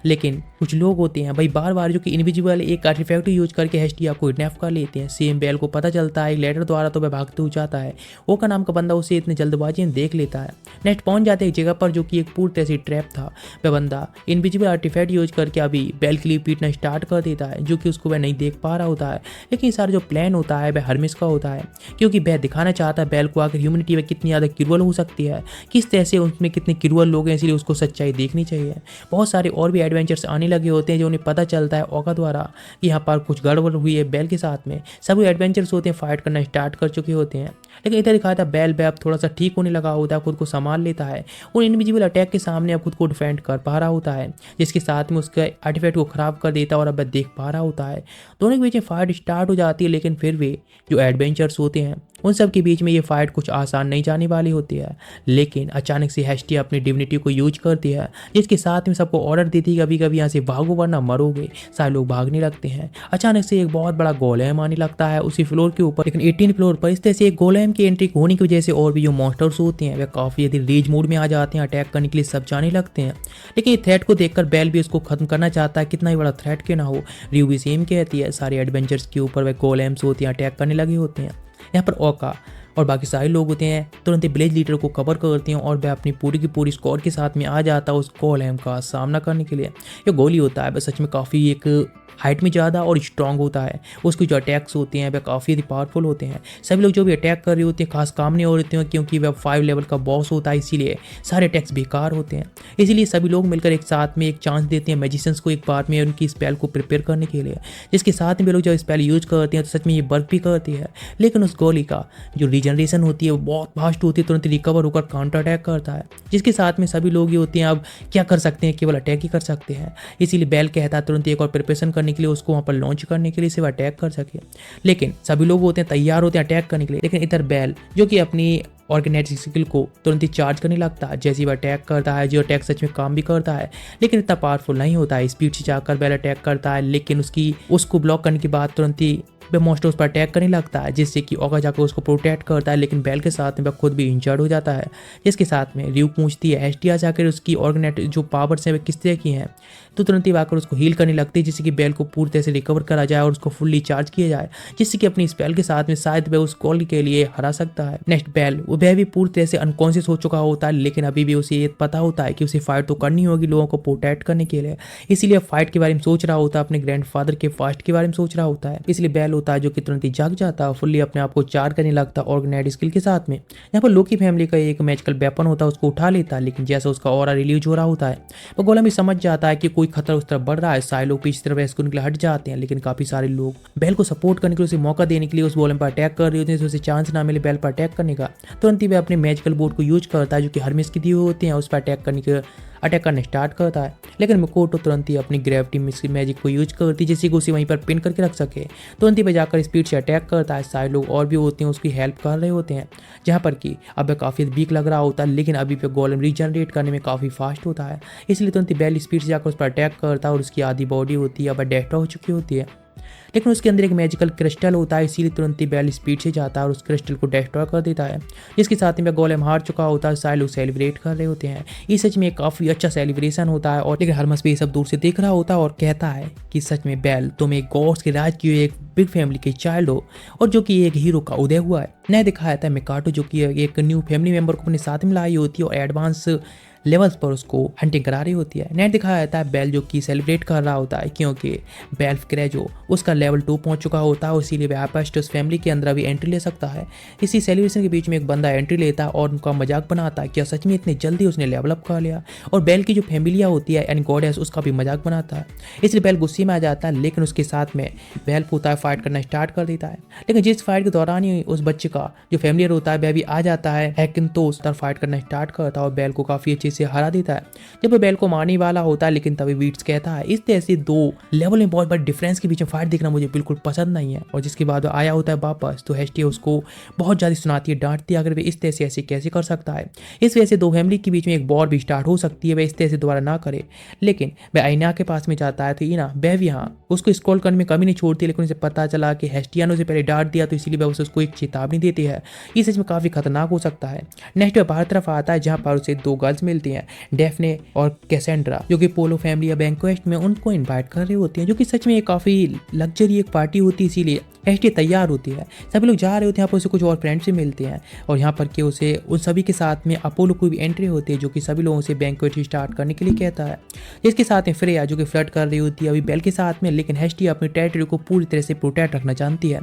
Speaker 1: लेकिन कुछ लोग होते हैं भाई बार बार जो कि इनविजिबल एक आर्टिफैक्ट यूज करके हेस्टिया को किडनैप कर लेते हैं। सेम बेल को पता चलता है एक लेटर द्वारा, तो वह भागते हुए जाता है। वो का नाम का बंदा उसे इतने जल्दबाजी में देख लेता है। नेक्स्ट पहुंच जाते हैं एक जगह पर जो कि एक पूरी तरह से ट्रैप था। वह बंदा इनविजिबल आर्टिफैक्ट यूज करके अभी बेल के लिए पीटना स्टार्ट कर देता है, जो कि उसको वह नहीं देख पा रहा होता है। लेकिन सारा जो प्लान होता है वह हरमेस का होता है, क्योंकि वह दिखाना चाहता है बेल को आकर ह्यूमनिटी में कितनी ज़्यादा क्रूअल हो सकती है, किस तरह से उसमें कितने क्रूअल लोग हैं, इसलिए उसको सच्चाई देखनी चाहिए। बहुत सारे और भी एडवेंचर्स आने लगे होते हैं जो उन्हें पता चलता है ओका द्वारा कि यहाँ पर कुछ गड़बड़ हुई है बेल के साथ में। सभी एडवेंचर्स होते हैं फाइट करना स्टार्ट कर चुके होते हैं, लेकिन इधर दिखाया था बेल अब थोड़ा सा ठीक होने लगा होता है, खुद को संभाल लेता है और इनविजिबल अटैक के सामने अब खुद को डिफेंड कर पा रहा होता है, जिसके साथ में उसके आर्टिफैक्ट को खराब कर देता है और अब देख पा रहा होता है। दोनों के बीच में फाइट स्टार्ट हो जाती है, लेकिन फिर भी जो एडवेंचर्स होते हैं उन सब के बीच में ये फाइट कुछ आसान नहीं जाने वाली होती है। लेकिन अचानक से हेस्टिया अपनी डिविनिटी को यूज करती है, जिसके साथ में सबको ऑर्डर देती है कभी कभी यहाँ से भागो वरना मरोगे। सारे लोग भागने लगते हैं। अचानक से एक बहुत बड़ा गोलेम आने लगता है उसी फ्लोर के ऊपर, लेकिन 18 फ्लोर पर। इस तरह से एक गोलेम की एंट्री होने की वजह से और भी जो मॉन्स्टर्स होते हैं वे काफी यदि रेज मोड में आ जाते हैं, अटैक करने के लिए सब जाने लगते हैं। लेकिन ये थ्रेट को देखकर बेल भी उसको खत्म करना चाहता है, कितना ही बड़ा थ्रेट क्यों ना हो। रियू भी सेम कहती है। सारे एडवेंचर्स के ऊपर वे गोलेम्स होते हैं अटैक करने लगे होते हैं। यहाँ पर ओका और बाकी सारे लोग होते हैं तुरंत ही विलेज लीडर को कवर करते हैं और वह अपनी पूरी की पूरी स्क्वाड के साथ में आ जाता है उस गोलेम का सामना करने के लिए। ये गोली होता है वह सच में काफ़ी एक हाइट में ज़्यादा और स्ट्रॉन्ग होता है। उसके जो अटैक्स होते हैं वह काफ़ी पावरफुल होते हैं। सभी लोग जो भी अटैक कर रहे होते हैं खास काम नहीं हो रहे हैं, क्योंकि वह 5 लेवल का बॉस होता है, इसीलिए सारे अटैक्स बेकार होते हैं। इसीलिए सभी लोग मिलकर एक साथ में एक चांस देते हैं मैजिशियंस को एक बार में उनकी स्पेल को प्रिपेयर करने के लिए, जिसके साथ में वे लोग जब स्पेल यूज करते हैं तो सच में ये वर्क भी करती है। लेकिन उस गोली का जो रीजनरेशन होती है वो बहुत फास्ट होती है, तुरंत रिकवर होकर काउंटर अटैक करता है, जिसके साथ में सभी लोग ये होते हैं अब क्या कर सकते हैं, केवल अटैक ही कर सकते हैं। इसीलिए बेल कहता है तुरंत एक और प्रिपरेशन करने के लिए उसको वहाँ पर लॉन्च करने के लिए सिर्फ अटैक कर सके। लेकिन सभी लोग होते हैं तैयार होते हैं अटैक करने के लिए, लेकिन इधर बेल जो कि अपनी ऑर्गेनाइजिंग स्किल को तुरंत ही चार्ज करने लगता है। जैसे वह अटैक करता है, जो अटैक सच में काम भी करता है, लेकिन इतना पावरफुल नहीं होता है। स्पीड से जाकर बेल अटैक करता है, लेकिन उसको ब्लॉक करने के बाद तुरंत ही वह मॉन्स्टर उस पर अटैक करने लगता है, जिससे कि ओका जाकर उसको प्रोटेक्ट करता है। लेकिन बेल के साथ में वह खुद भी इंजर्ड हो जाता है, जिसके साथ में रियू पूछती है हेस्टिया जाकर उसकी ऑर्गेनाइज जो पावर्स हैं वे किस तरह की हैं, तो तुरंत ही आकर उसको हील करने लगती है, जिससे कि बेल को पूरी तरह से रिकवर करा जाए और उसको फुल्ली चार्ज किया जाए, जिससे कि अपनी स्पेल के साथ में शायद वह उस गोल के लिए हरा सकता है। नेक्स्ट बेल वह भी पूरी तरह से अनकॉन्शियस हो चुका होता है, लेकिन अभी भी उसे ये पता होता है कि उसे फाइट तो करनी होगी लोगों को प्रोटेक्ट करने के लिए। इसीलिए फाइट के बारे में सोच रहा होता है, अपने ग्रैंडफादर के फास्ट के बारे में सोच रहा होता है। इसलिए बेल होता है जो कि तुरंत ही जाग जाता है, फुल्ली अपने आप को चार्ज करने लगता है ऑर्गेनाइज स्किल के साथ में। यहाँ पर लोकी फैमिली का एक मैजिकल वेपन होता है, उसको उठा लेता है, लेकिन जैसा उसका ऑरा रिलीज हो रहा होता है वो गोलेम भी समझ जाता है कि कोई खतरा उस तरफ बढ़ रहा है। सारे लोग पीछे तरफ रेस्क्यू के लिए हट जाते हैं, लेकिन काफी सारे लोग बेल को सपोर्ट करने के लिए उसे मौका देने के लिए उस गोलेम पर अटैक कर रहे होते हैं, उसे चांस ना मिले बेल पर अटैक करने का। तुरंत ही वह अपने मैजिकल बोर्ड को यूज करता है जो कि हरमेस की दी हुई होती है, उस पर अटैक करने स्टार्ट करता है। लेकिन मिकोटो तुरंत ही अपनी ग्रेविटी मैजिक को यूज करती है, जिससे कि उसे वहीं पर पिन करके रख सके। तुरंत ही वह जाकर स्पीड से अटैक करता है। सारे लोग और भी होते हैं उसकी हेल्प कर रहे होते हैं, जहाँ पर कि अब वह काफ़ी वीक लग रहा होता है, लेकिन अभी वह गोलेम रीजनरेट करने में काफ़ी फास्ट होता है। इसलिए तुरंत ही बेल स्पीड से जाकर उस पर अटैक करता है और उसकी आधी बॉडी होती है अब डेस्ट्रॉय हो चुकी होती है, लेकिन उसके अंदर एक मैजिकल क्रिस्टल होता है, इसीलिए तुरंत ही बेल स्पीड से जाता है और उस क्रिस्टल को डिस्ट्रॉय कर देता है, जिसके साथ में गोलेम हार चुका होता है। सारे लोग सेलिब्रेट कर रहे होते हैं। ये सच में काफ़ी अच्छा सेलिब्रेशन होता है, और लेकिन हरमस भी ये सब दूर से देख रहा होता है और कहता है कि सच में बेल तुम एक गॉड्स के राज की एक बिग फैमिली के चाइल्ड हो, और जो कि एक हीरो का उदय हुआ है। नया दिखाया था मिकाटो जो कि एक न्यू फैमिली मेंबर को अपने साथ में लाई होती है और एडवांस लेवल्स पर उसको हंटिंग करा रही होती है। नेट दिखाया जाता है बेल जो कि सेलिब्रेट कर रहा होता है, क्योंकि बेल्फ क्रेजो उसका लेवल 2 पहुंच चुका होता है, इसीलिए वह एपास्टस फैमिली के अंदर भी एंट्री ले सकता है। इसी सेलिब्रेशन के बीच में एक बंदा एंट्री लेता है और उनका मजाक बनाता है, क्या सच में इतनी जल्दी उसने लेवल अप कर लिया। और बेल की जो फैमिलिया होती है यानी गॉडेस, उसका भी मजाक बनाता है। इसलिए बेल गुस्से में आ जाता है, लेकिन उसके साथ में बेल होता है फाइट करना स्टार्ट कर देता है। लेकिन जिस फाइट के दौरान ही उस बच्चे का जो फैमिलियर होता है वह भी आ जाता है, हैकिन तो उस तरफ फाइट करना स्टार्ट करता है और बेल को काफी अच्छे से हरा देता है। जब वो बेल को मारने वाला होता है, लेकिन तभी वीट्स कहता है इस तरह से 2 लेवल में बहुत बड़े डिफरेंस के बीच में फाइट देखना मुझे बिल्कुल पसंद नहीं है। और जिसके बाद वो आया होता है वापस, तो हेस्टिया उसको बहुत ज़्यादा सुनाती है, डांटती है, अगर वे इस तरह से ऐसे कैसे कर सकता है। इस वजह से 2 फैमिली के बीच में एक वॉर भी स्टार्ट हो सकती है, वह इस तरह से दोबारा ना करे। लेकिन वह आईना के पास में जाता है, तो ईना वह भी यहाँ उसको स्क्रॉल करने में कमी नहीं छोड़ती, लेकिन उसे पता चला कि हेस्टिया ने उसे पहले डांट दिया, तो इसलिए वह उसको एक चेतावनी देती है। ये सच में काफ़ी खतरनाक हो सकता है। नेक्स्ट वह बाहर तरफ आता है, जहाँ पर उसे 2 गर्ल्स मिलती हैं, डेफने और कैसेंड्रा, जो कि पोलो फैमिली या बैंक्वेट में उनको इनवाइट कर रहे होते हैं, जो कि सच में काफ़ी लग्जरी एक पार्टी होती है। इसीलिए हेस्टिया तैयार होती है। सभी लोग जा रहे होते हैं, यहाँ पर उसे कुछ और फ्रेंड्स भी मिलते हैं और यहाँ पर कि उसे उन सभी के साथ में अपोलो को भी एंट्री होती है, जो कि सभी लोगों से बैंक्वेट स्टार्ट करने के लिए कहता है। जिसके साथ में फ्रेया जो कि फ्लर्ट कर रही होती है अभी बेल के साथ में, लेकिन हेस्टिया अपनी टेरिटरी को पूरी तरह से प्रोटेक्ट रखना चाहती है।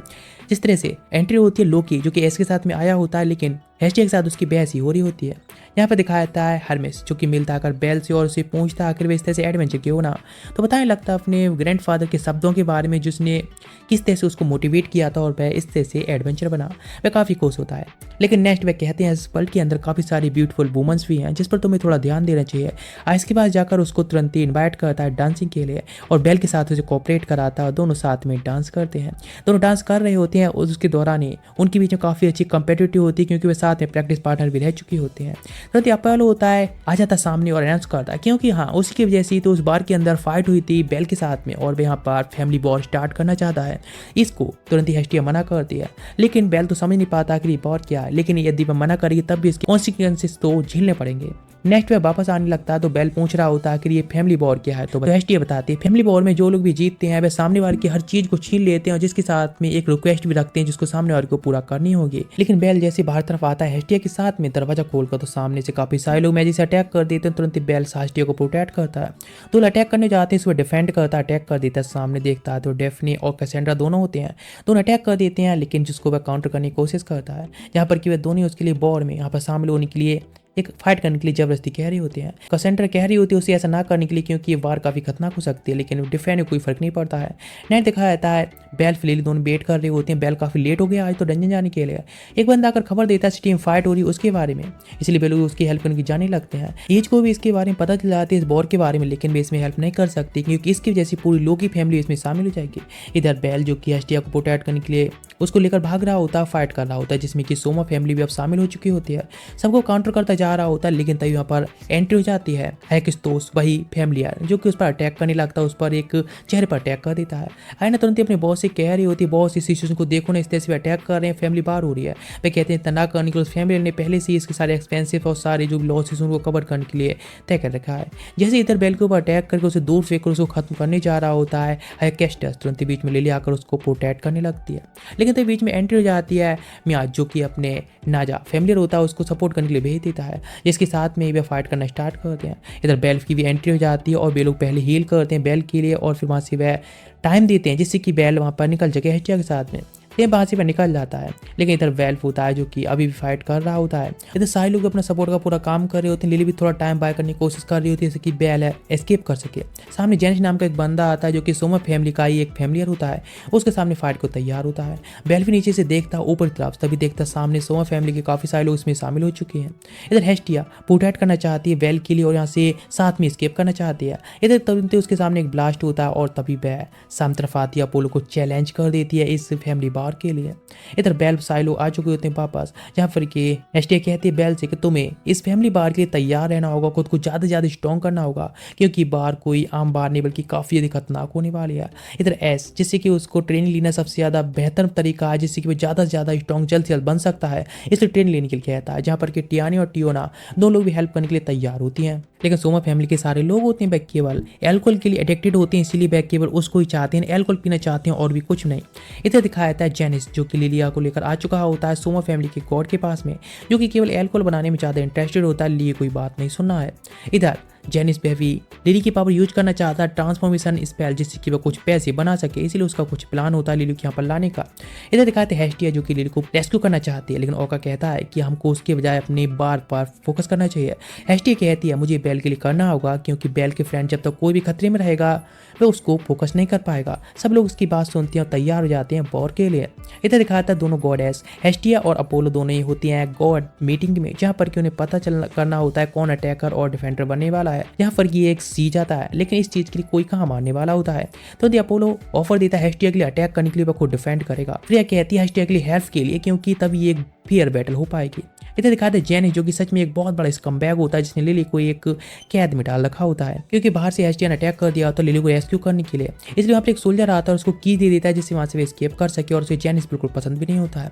Speaker 1: जिस तरह से एंट्री होती है लोकी, जो कि एस के साथ में आया होता है, लेकिन हेस्टिया के साथ उसकी बहस ही हो रही होती है। यहाँ पर दिखाया जाता है हर्मेस, जो कि मिलता आकर बेल से और उसे पूछता आखिर वे इस तरह से एडवेंचर क्यों ना। तो बताने लगता है अपने ग्रैंडफादर के शब्दों के बारे में, जिसने किस तरह से उसको मोटिवेट किया था और वह इस तरह से एडवेंचर बना। वह काफ़ी खुश होता है, लेकिन नेक्स्ट वह कहते हैं इस वर्ल्ड के अंदर काफ़ी सारी ब्यूटीफुल वुमेंस भी हैं जिस पर तुम्हें थोड़ा ध्यान देना चाहिए। आइस के पास जाकर उसको तुरंत ही इन्वाइट करता है डांसिंग के लिए और बेल के साथ उसे कोऑपरेट कराता है और दोनों साथ में डांस करते हैं। दोनों डांस कर रहे होते हैं और उसके दौरान ही उनके बीच में काफ़ी अच्छी कंपेटिटिव होती है, क्योंकि वे साथ में प्रैक्टिस पार्टनर भी रह चुकी होते हैं। तुरंत अपोलो होता है, आ जाता सामने और अनाउंस करता है, क्योंकि हाँ उसकी वजह से तो उस बार के अंदर फाइट हुई थी बेल के साथ में और वह यहाँ पर फैमिली वॉर स्टार्ट करना चाहता है। इसको तुरंत ही हेस्टिया मना करती है, लेकिन बेल तो समझ नहीं पाता कि ये वॉर क्या है, लेकिन यदि वह मना करेगी तब भी इसके कॉन्सिक्वेंसेस तो झेलने पड़ेंगे। नेक्स्ट वह वापस आने लगता है तो बेल पूछ रहा होता है कि ये फैमिली वॉर क्या है। तो हेस्टिया बताती है फैमिली वॉर में जो लोग भी जीतते हैं वे सामने वाले की हर चीज को छीन लेते हैं और जिसके साथ में एक रिक्वेस्ट भी रखते हैं जिसको सामने वाले को पूरा करनी होगी। लेकिन बेल जैसे बाहर तरफ आता है हेस्टिया के साथ में दरवाजा खोलकर, तो सामने से काफी सारे लोग मैजिक से अटैक कर देते हैं। तुरंत बेल हेस्टिया को प्रोटेक्ट करता है, तो अटैक करने जाते हैं, उसको डिफेंड करता है, अटैक कर देता है। सामने देखता है तो डेफनी और कैसेंड्रा दोनों होते हैं, दोनों अटैक कर देते हैं, लेकिन जिसको वह काउंटर करने की कोशिश करता है, जहाँ पर कि वह दोनों उसके लिए वॉर में यहाँ पर शामिल होने के लिए एक फाइट करने के लिए जबरदस्ती कह रही होती है। कैसेंड्रा कह रही होती है उसे ऐसा ना करने के लिए, क्योंकि ये वार काफी खतरनाक हो सकती है, लेकिन डिफेंड में कोई फर्क नहीं पड़ता है। नेट दिखाया जाता है बेल फिलिली दोनों वेट कर रहे होते हैं। बेल काफी लेट हो गया आज तो डंजन जाने के लिए। एक बंदा आकर खबर देता है सिटी में फाइट हो रही है उसके बारे में, इसलिए बेल उसकी हेल्प करने की जाने लगते हैं। एज को भी इसके बारे में पता चल जाती है इस वॉर के बारे में, लेकिन वे इसमें हेल्प नहीं कर सकती क्योंकि इसकी वजह से पूरी लोकी फैमिली इसमें शामिल हो जाएगी। इधर बेल जो कि हेस्टिया को प्रोटेक्ट करने के लिए उसको लेकर भाग रहा होता है, फाइट कर रहा होता है, जिसमें कि सोमा फैमिली भी अब शामिल हो चुकी होती है। सबको काउंटर करता जा रहा होता है, लेकिन तभी वहाँ पर एंट्री हो जाती है हैकिस्टोस, वही फैमिली जो कि उस पर अटैक करने लगता है, उस पर एक चेहरे पर अटैक कर देता है। आयना तुरंत ही अपने बॉस से कह रही होती है बॉस इस सिचुएशन को देखो ना, इस तरह से अटैक कर रहे हैं, फैमिली बाहर हो रही है। वे कहते हैं तना करने के लिए उस फैमिली ने पहले से ही इसके सारे एक्सपेंसिव और सारे जो लॉसेस उनको कवर करने के लिए तय कर रखा है। जैसे इधर बेल के ऊपर अटैक करके उसे दूर फेंक कर उसको खत्म करने जा रहा होता है, हैकेस्टस तुरंत बीच में ले लिया आकर उसको प्रोटेक्ट करने लगती है, लेकिन तभी बीच में एंट्री हो जाती है मियाज, जो कि अपने नाजा फैमिलियर होता है उसको सपोर्ट करने के लिए भेज देता है, जिसके साथ में वे फाइट करना स्टार्ट करते हैं। इधर बेल की भी एंट्री हो जाती है और वे लोग पहले हील करते हैं बेल के लिए और फिर वहाँ से वह टाइम देते हैं जिससे कि बेल वहाँ पर निकल सके हेस्टिया के साथ में। ये वहाँ से वह निकल जाता है, लेकिन इधर वेल्फ होता है जो कि अभी भी फाइट कर रहा होता है। इधर सारे लोग अपना सपोर्ट का पूरा काम कर रहे होते हैं। लिली भी थोड़ा टाइम बाय करने की कोशिश कर रही होती है जैसे कि बेल है एस्केप कर सके। सामने जेनिस नाम का एक बंदा आता है जो कि सोमा फैमिली का ही एक फैमिलियर होता है, उसके सामने फाइट को तैयार होता है। बेल भी नीचे से देखता है ऊपर की तरफ, तभी देखता सामने सोमा फैमिली के काफी सारे लोग इसमें शामिल हो चुके हैं। इधर हेस्टिया प्रोटेक्ट करना चाहती है बेल के लिए और यहाँ से साथ में एस्केप करना चाहती है। इधर तुरंत उसके सामने एक ब्लास्ट होता है और तभी वह सामने तरफ आती है, अपोलो को चैलेंज कर देती है इस फैमिली बार के लिए। इधर बेल सारे लोग आ चुके होते हैं वापस, जहाँ पर कि हेस्टिया कहती है बेल से कि तुम्हें इस फैमिली बार के लिए तैयार रहना होगा, खुद को ज़्यादा से ज़्यादा स्ट्रॉन्ग करना होगा, क्योंकि बार कोई आम बार नहीं बल्कि काफ़ी ज़्यादा खतरनाक होने वाली है। इधर एस जिससे कि उसको ट्रेनिंग लेना सबसे ज़्यादा बेहतर तरीका है, जिससे कि वो ज़्यादा से ज़्यादा स्ट्रॉन्ग जल्द से जल्द बन सकता है, इसलिए ट्रेनिंग लेने के लिए कहता है। जहाँ पर कि टियानी और टियोना दोनों लोग भी हेल्प करने के लिए तैयार होती हैं, लेकिन सोमा फैमिली के सारे लोग होते हैं वह केवल एल्कोहल के लिए एडिक्टेड होते हैं, इसीलिए वह केवल उसको ही चाहते हैं, एल्कोहल पीना चाहते हैं और भी कुछ नहीं। इधर दिखाया जाता है जेनिस जो कि लिलिया को लेकर आ चुका होता है सोमा फैमिली के गॉड के पास में, जो कि केवल एल्कोहल बनाने में ज़्यादा इंटरेस्टेड होता है, लिए कोई बात नहीं सुनना है। इधर जेनिस बेबी लिली की पावर यूज करना चाहता है ट्रांसफॉर्मेशन स्पेल, जिससे कि वह कुछ पैसे बना सके, इसीलिए उसका कुछ प्लान होता है लिली को यहाँ पर लाने का। इधर दिखाते हैं हेस्टिया जो कि लिली को रेस्क्यू करना चाहती है, लेकिन ओका कहता है कि हमको उसके बजाय अपने बार पर फोकस करना चाहिए। हेस्टिया कहती है मुझे बेल के लिए करना होगा, क्योंकि बेल के फ्रेंड जब तक कोई भी खतरे में रहेगा वह उसको फोकस नहीं कर पाएगा। सब लोग उसकी बात सुनते हैं और तैयार हो जाते हैं वॉर के लिए। इधर दिखाता है दोनों गॉडेस हेस्टिया और अपोलो दोनों ही होती हैं गॉड मीटिंग में, जहाँ पर कि उन्हें पता करना होता है कौन अटैकर और डिफेंडर बनने वाला है। यहाँ पर ये एक सीज आता है, लेकिन इस चीज के लिए कोई कहाँ मारने वाला होता है। तो अपोलो ऑफर देता है हेस्टिया के लिए अटैक करने के लिए, वह खुद डिफेंड करेगा। फ्रिया कहती है हेस्टिया के लिए हेल्प के लिए, क्योंकि तभी एक फेयर बैटल हो पाएगी। इधर दिखाते हैं जेनिस जो कि सच में एक बहुत बड़ा स्कमबैग होता है, जिसने लिली को एक कैद में डाल रखा होता है, क्योंकि बाहर से हेस्टिया ने अटैक कर दिया होता है लिली को रेस्क्यू करने के लिए। इसलिए वहाँ पर एक सोल्जर आता है और उसको की दे देता है, जिससे वहाँ से वे एस्केप कर सके, और उसे जेनिस बिल्कुल पसंद भी नहीं होता है।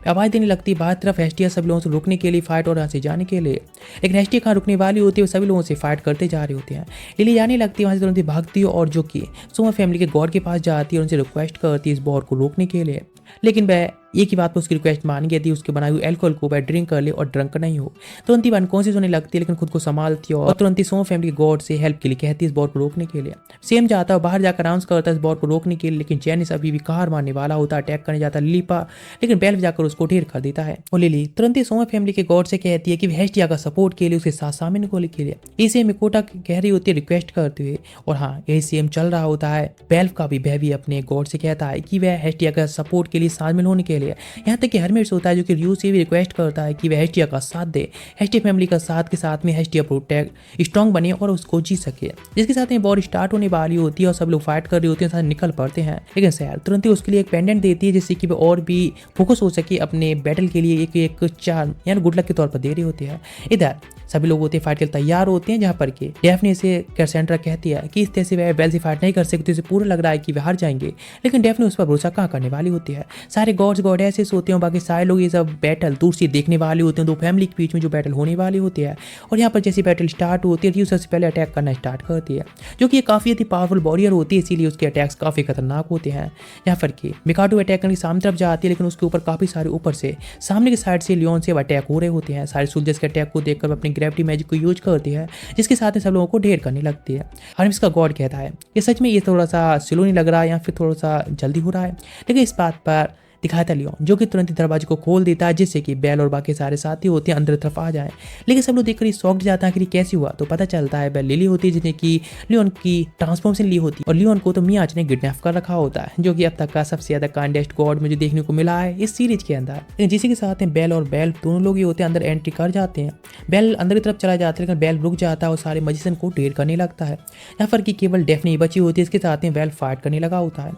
Speaker 1: आवाज देने लगती है बाहर तरफ हेस्टिया सब लोगों से रुकने के लिए फाइट और यहाँ से जाने के लिए, लेकिन हेस्टिया कहाँ रुकने वाली होती है, वो सभी लोगों से फाइट करते जा रहे होते हैं। लिली जाने लगती है वहाँ से, तुरंत भागती है और जो कि सोमा फैमिली के गॉड के पास जाती है और उनसे रिक्वेस्ट करती है इस वॉर को रोकने के लिए। लेकिन वह एक ही बात पर उसकी रिक्वेस्ट मान गई थी, उसके बनाई हुई अल्कोहल को वह ड्रिंक कर ले और ड्रंक नहीं हो। तुरंत ही वह अनकॉन्शियस होने लगती है, लेकिन खुद को संभालती है और तुरंत ही सो फैमिली के गॉड से हेल्प के लिए कहती है इस बॉट को रोकने के लिए। सेम जाता है बाहर जाकर अनाउंस करता है इस बॉट को रोकने के लिए, लेकिन जैनिस अभी भी कार मारने वाला होता है, अटैक करने जाता है लिली पर, लेकिन बेल्फ जाकर उसको ढेर कर देता है। और लिली तुरंत ही सोमा फैमिली के गॉड से कहती है कि वह हेस्टिया का सपोर्ट के लिए उसके साथ शामिल होने के लिए। इसे मिकोटा कह रही होती है रिक्वेस्ट करते हुए, और हाँ यही सेम चल रहा होता है। बेल्फ का भी वह भी अपने गॉड से कहता है कि वह हेस्टिया का सपोर्ट के लिए शामिल होने के लिए। यहाँ तक कि हरमिट्स होता है जो कि रियू से भी रिक्वेस्ट करता है कि वह हेस्टिया का साथ दे, हेस्टिया फैमिली का साथ के साथ में हेस्टिया प्रोटेक्ट स्ट्रॉन्ग बने और उसको जी सके। जिसके साथ में वॉर स्टार्ट होने वाली होती है और सब लोग फाइट कर रहे होते हैं, साथ निकल पड़ते हैं। लेकिन सैर तुरंत ही उसके लिए एक पेंडेंट देती है जिससे कि वो और भी फोकस हो सके अपने बैटल के लिए, एक चार्म यानी गुड लक के तौर पर दे रही होती है। इधर सभी लोग होते हैं फाइट के लिए तैयार होते हैं, जहाँ पर कि डेफनी से कैसेंड्रा कहती है कि इस तरह से वह बेल से फाइट नहीं कर सकती, उसे पूरा लग रहा है कि वह हार जाएंगे, लेकिन डेफनी उस पर भरोसा कहाँ करने वाली होती है। सारे गॉड्स गॉडेसेस होते हैं, बाकी सारे लोग ये सब बैटल दूर से देखने वाले होते हैं, दो फैमिली के बीच में जो बैटल होने वाली होती है। और यहाँ पर जैसे बैटल स्टार्ट होती है, सबसे पहले अटैक करना स्टार्ट करती है, जो कि काफ़ी अधिक पावरफुल वॉरियर होती है, इसीलिए उसके अटैक्स काफ़ी खतरनाक होते हैं। यहाँ पर कि मिकाटो अटैक करने की सामने तरफ जाती है, लेकिन उसके ऊपर काफ़ी सारे ऊपर से सामने की साइड से लियोन से अटैक हो रहे होते हैं। सारे सोल्जर्स के अटैक को देखकर अपनी ग्रेविटी मैजिक को यूज करती है, जिसके साथ में सब लोगों को ढेर करने लगती है। हरमिस का गॉड कहता है ये सच में ये थोड़ा सा स्लो नहीं लग रहा है या फिर थोड़ा सा जल्दी हो रहा है, लेकिन इस बात पर दिखाया था लियोन, जो कि तुरंत ही दरवाजे को खोल देता है, जिससे कि बेल और बाकी सारे साथी होते हैं अंदर तरफ आ जाएं। लेकिन सब लोग देखकर ये शॉक्ड जाता है कि कैसे हुआ, तो पता चलता है बेल लिली होती है जिसने कि लियोन की ट्रांसफॉर्मेशन ली होती है, और लियोन को तो मियाच ने किडनैप कर रखा होता है, जो कि अब तक का सबसे ज्यादा काइंडेस्ट गॉड मुझे देखने को मिला है इस सीरीज के अंदर। लेकिन जिसी के साथ में बेल और बेल दोनों लोग ये होते हैं अंदर एंट्री कर जाते हैं। बेल अंदर की तरफ चला जाता है, लेकिन बेल रुक जाता है और सारे मजिशियन को ढेर करने लगता है। यहाँ पर कि केवल डेफनी बची होती है, इसके साथ में बेल फाइट करने लगा होता है।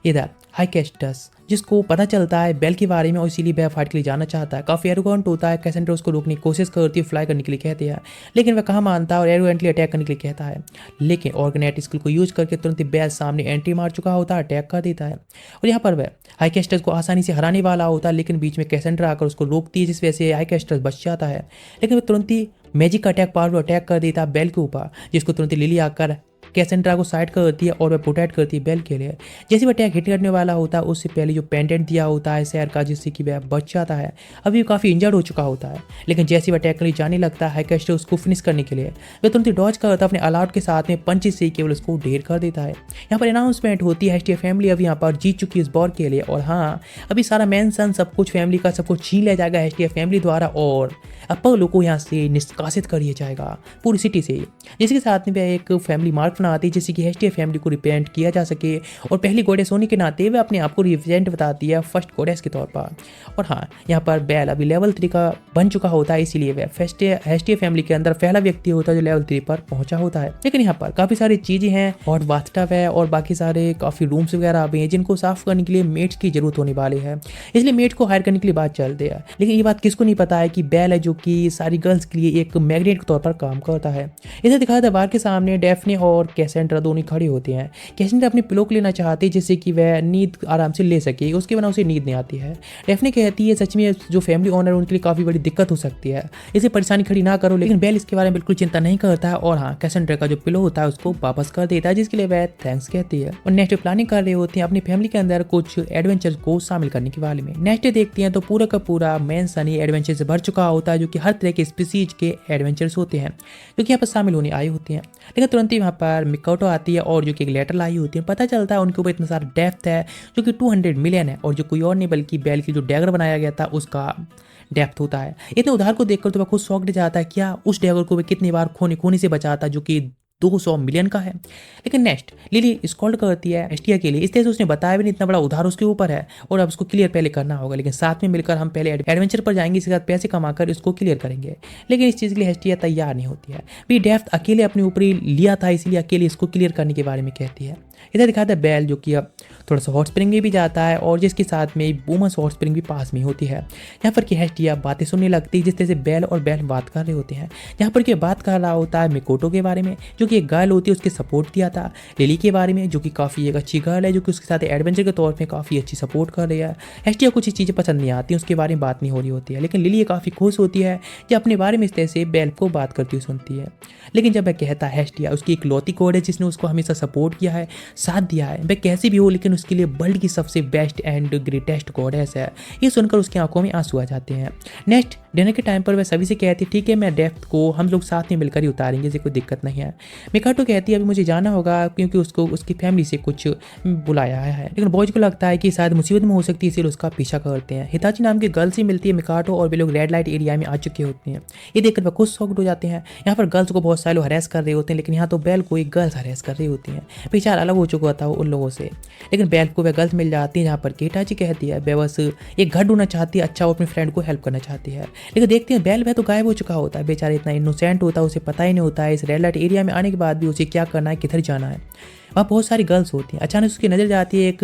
Speaker 1: इधर हाई कैस्टस जिसको पता चलता है बेल के बारे में और इसीलिए वह फाइट के लिए जाना चाहता है, काफ़ी एरोगेंट होता है। कैसेंड्रा उसको रोकने की कोशिश करती है, फ्लाई करने के लिए कहती है, लेकिन वह कहाँ मानता है और एरोगेंटली अटैक करने के लिए कहता है। लेकिन ऑर्गेनाइट स्किल को यूज करके तुरंत ही बेल सामने एंट्री मार चुका होता है, अटैक कर देता है। और यहाँ पर वह हाई कैस्टस को आसानी से हराने वाला होता है, लेकिन बीच में कैसेंड्रा आकर उसको रोकती है, जिस वजह से हाई कैस्टस बच जाता है। लेकिन वह तुरंत ही मैजिक अटैक पावर अटैक कर देता है बेल के ऊपर, जिसको तुरंत ही लिली आकर कैसेंड्रा को साइड करती है और वह प्रोटेक्ट करती है बेल के लिए। जैसे वह अटैक हिट करने वाला होता है, उससे पहले जो पेंडेंट दिया होता है शहर का, जिससे कि वह बच जाता है। अभी वो काफ़ी इंजर्ड हो चुका होता है, लेकिन जैसे वह अटैक करने जाने लगता है कैस्टर उसको फिनिश करने के लिए, वह तुरंत डॉज करता है अपने अलाउट के साथ में पंचेस से केवल उसको ढेर कर देता है। यहाँ पर अनाउंसमेंट होती है हेस्टिया फैमिली अब यहाँ पर जीत चुकी है इस वॉर के लिए, और हाँ अभी सारा मेंशन सब कुछ फैमिली का सब कुछ छीन लिया जाएगा हेस्टिया फैमिली द्वारा, और अपर लोग को यहाँ से निष्कासित कर दिया जाएगा पूरी सिटी से। जिसके साथ में वह एक फैमिली मार्क बनाती है, जिससे कि हेस्टिया फैमिली को रिप्रेजेंट किया जा सके, और पहली गॉडेस होने के नाते वह अपने आप को रिप्रेजेंट बताती है फर्स्ट गॉडेस के तौर पर। और हाँ यहाँ पर बेल अभी लेवल 3 का बन चुका होता है, इसीलिए वह हेस्टिया फैमिली के अंदर पहला व्यक्ति होता है जो लेवल 3 पर पहुंचा होता है। लेकिन यहाँ पर काफी सारी चीजें हैं, और बाथटब है और बाकी सारे काफी रूम्स वगैरह भी हैं, जिनको साफ करने के लिए मेट्स की जरूरत होने वाली है, इसलिए मेट को हायर करने के लिए बात चलती है। लेकिन ये बात किसको नहीं पता है कि बेल है जो कि सारी गर्ल्स के लिए एक मैग्नेट के तौर पर काम करता है। इसे दिखाया था बार के सामने डेफने और कैसेंड्रा दोनों खड़े होते हैं। कैसेंड्रा अपने पिलो को लेना चाहती है जिससे कि वह नींद आराम से ले सके, उसके बिना उसे नींद नहीं आती है। डेफने कहती है सच में जो फैमिली ओनर उनके लिए काफ़ी बड़ी दिक्कत हो सकती है, इसे परेशानी खड़ी ना करो, लेकिन बेल इसके बारे में बिल्कुल चिंता नहीं करता है, और हाँ कैसेंड्रा का जो पिलो होता है उसको वापस कर देता है, जिसके लिए वह थैंक्स कहती है। और नेक्स्ट प्लानिंग कर रहे होते हैं अपनी फैमिली के अंदर कुछ एडवेंचर को शामिल करने के बारे में। नेक्स्ट देखते हैं तो पूरा का पूरा मेन सनी एडवेंचर से भर चुका होता है, जो कि हर तरह के स्पीसीज के एडवेंचर्स होते हैं जो कि यहाँ पर शामिल होने आए होते हैं। लेकिन तुरंत ही वहाँ पर मिकाटो आती है और जो कि एक लेटर लाई होती है। पता चलता है उनके ऊपर इतना सारा डेप्थ है जो कि 200 मिलियन है, और जो कोई और नहीं बल्कि बेल की जो डैगर बनाया गया था उसका डेप्थ होता है। इतने उधार को देखकर तो वह खुद शॉक्ड जाता है, क्या उस डैगर को वह कितनी बार खोने से बचाता जो कि 200 मिलियन का है। लेकिन नेक्स्ट लिली स्कॉल्ड करती है हेस्टिया के लिए, इस तरह से उसने बताया भी नहीं इतना बड़ा उधार उसके ऊपर है और अब उसको क्लियर पहले करना होगा, लेकिन साथ में मिलकर हम पहले एडवेंचर पर जाएंगे, इसके साथ पैसे कमाकर इसको क्लियर करेंगे। लेकिन इस चीज़ के लिए हेस्टिया तैयार नहीं होती है, भी डेप्थ अकेले अपने ऊपर ही लिया था, इसलिए अकेले इसको क्लियर करने के बारे में कहती है। इधर दिखाता है बेल जो कि अब थोड़ा सा हॉट स्प्रिंग में भी जाता है और जिसके साथ में बूमस हॉट स्प्रिंग भी पास में होती है। यहाँ पर कि हेस्टिया बातें सुनने लगती है जिस तरह से बेल और बेल बात कर रहे होते हैं। यहाँ पर कि बात कर रहा होता है मिकोटो के बारे में जो कि एक गर्ल होती है, उसके सपोर्ट दिया था। लिली के बारे में जो कि काफ़ी एक अच्छी गर्ल है जो कि उसके साथ एडवेंचर के तौर पर काफ़ी अच्छी सपोर्ट कर रही है। हेस्टिया कुछ चीज़ें पसंद नहीं आती, उसके बारे में बात नहीं हो रही होती है, लेकिन लिली काफ़ी खुश होती है जब अपने बारे में इस तरह से बेल को बात करती हुई सुनती है। लेकिन जब वह कहता है हेस्टिया उसकी इकलौती कोड है जिसने उसको हमेशा सपोर्ट किया है, साथ दिया है। वह कैसी भी हो लेकिन उसके लिए वर्ल्ड की सबसे बेस्ट एंड ग्रेटेस्ट गॉडेस है। ये सुनकर उसकी आंखों में आंसू आ जाते हैं। नेक्स्ट डिनर के टाइम पर वह सभी से कहती है ठीक है, मैं डेप्थ को हम लोग साथ में मिलकर ही उतारेंगे, इसे कोई दिक्कत नहीं है। मिकाटो कहती है अभी मुझे जाना होगा क्योंकि उसको उसकी फैमिली से कुछ बुलाया है, लेकिन बॉयज को लगता है कि शायद मुसीबत में हो सकती है, इसलिए उसका पीछा करते हैं। हिताची नाम की गर्ल से मिलती है मिकाटो और वे लोग रेड लाइट एरिया में आ चुके होते हैं। ये देखकर वह खुद शॉक्ड हो जाते हैं। यहाँ पर गर्ल्स को बहुत सारे लोग हरेस कर रहे होते हैं, लेकिन यहाँ तो बेल को एक गर्ल्स हरेस कर रही होती हैं। बेचारा अलग हो चुका था उन लोगों से, लेकिन बेल को वह गर्ल्स मिल जाती है। जहाँ पर हिताची कहती है वह बस एक घर ढूंढना चाहती है, अच्छा वो अपने फ्रेंड को हेल्प करना चाहती है। लेकिन देखते हैं बेल वह तो गायब हो चुका होता है। बेचारा इतना इनोसेंट होता है, उसे पता ही नहीं होता है इस रेड लाइट एरिया में आने के बाद भी उसे क्या करना है, किधर जाना है। वहाँ बहुत सारी गर्ल्स होती हैं। अचानक उसकी नजर जाती है एक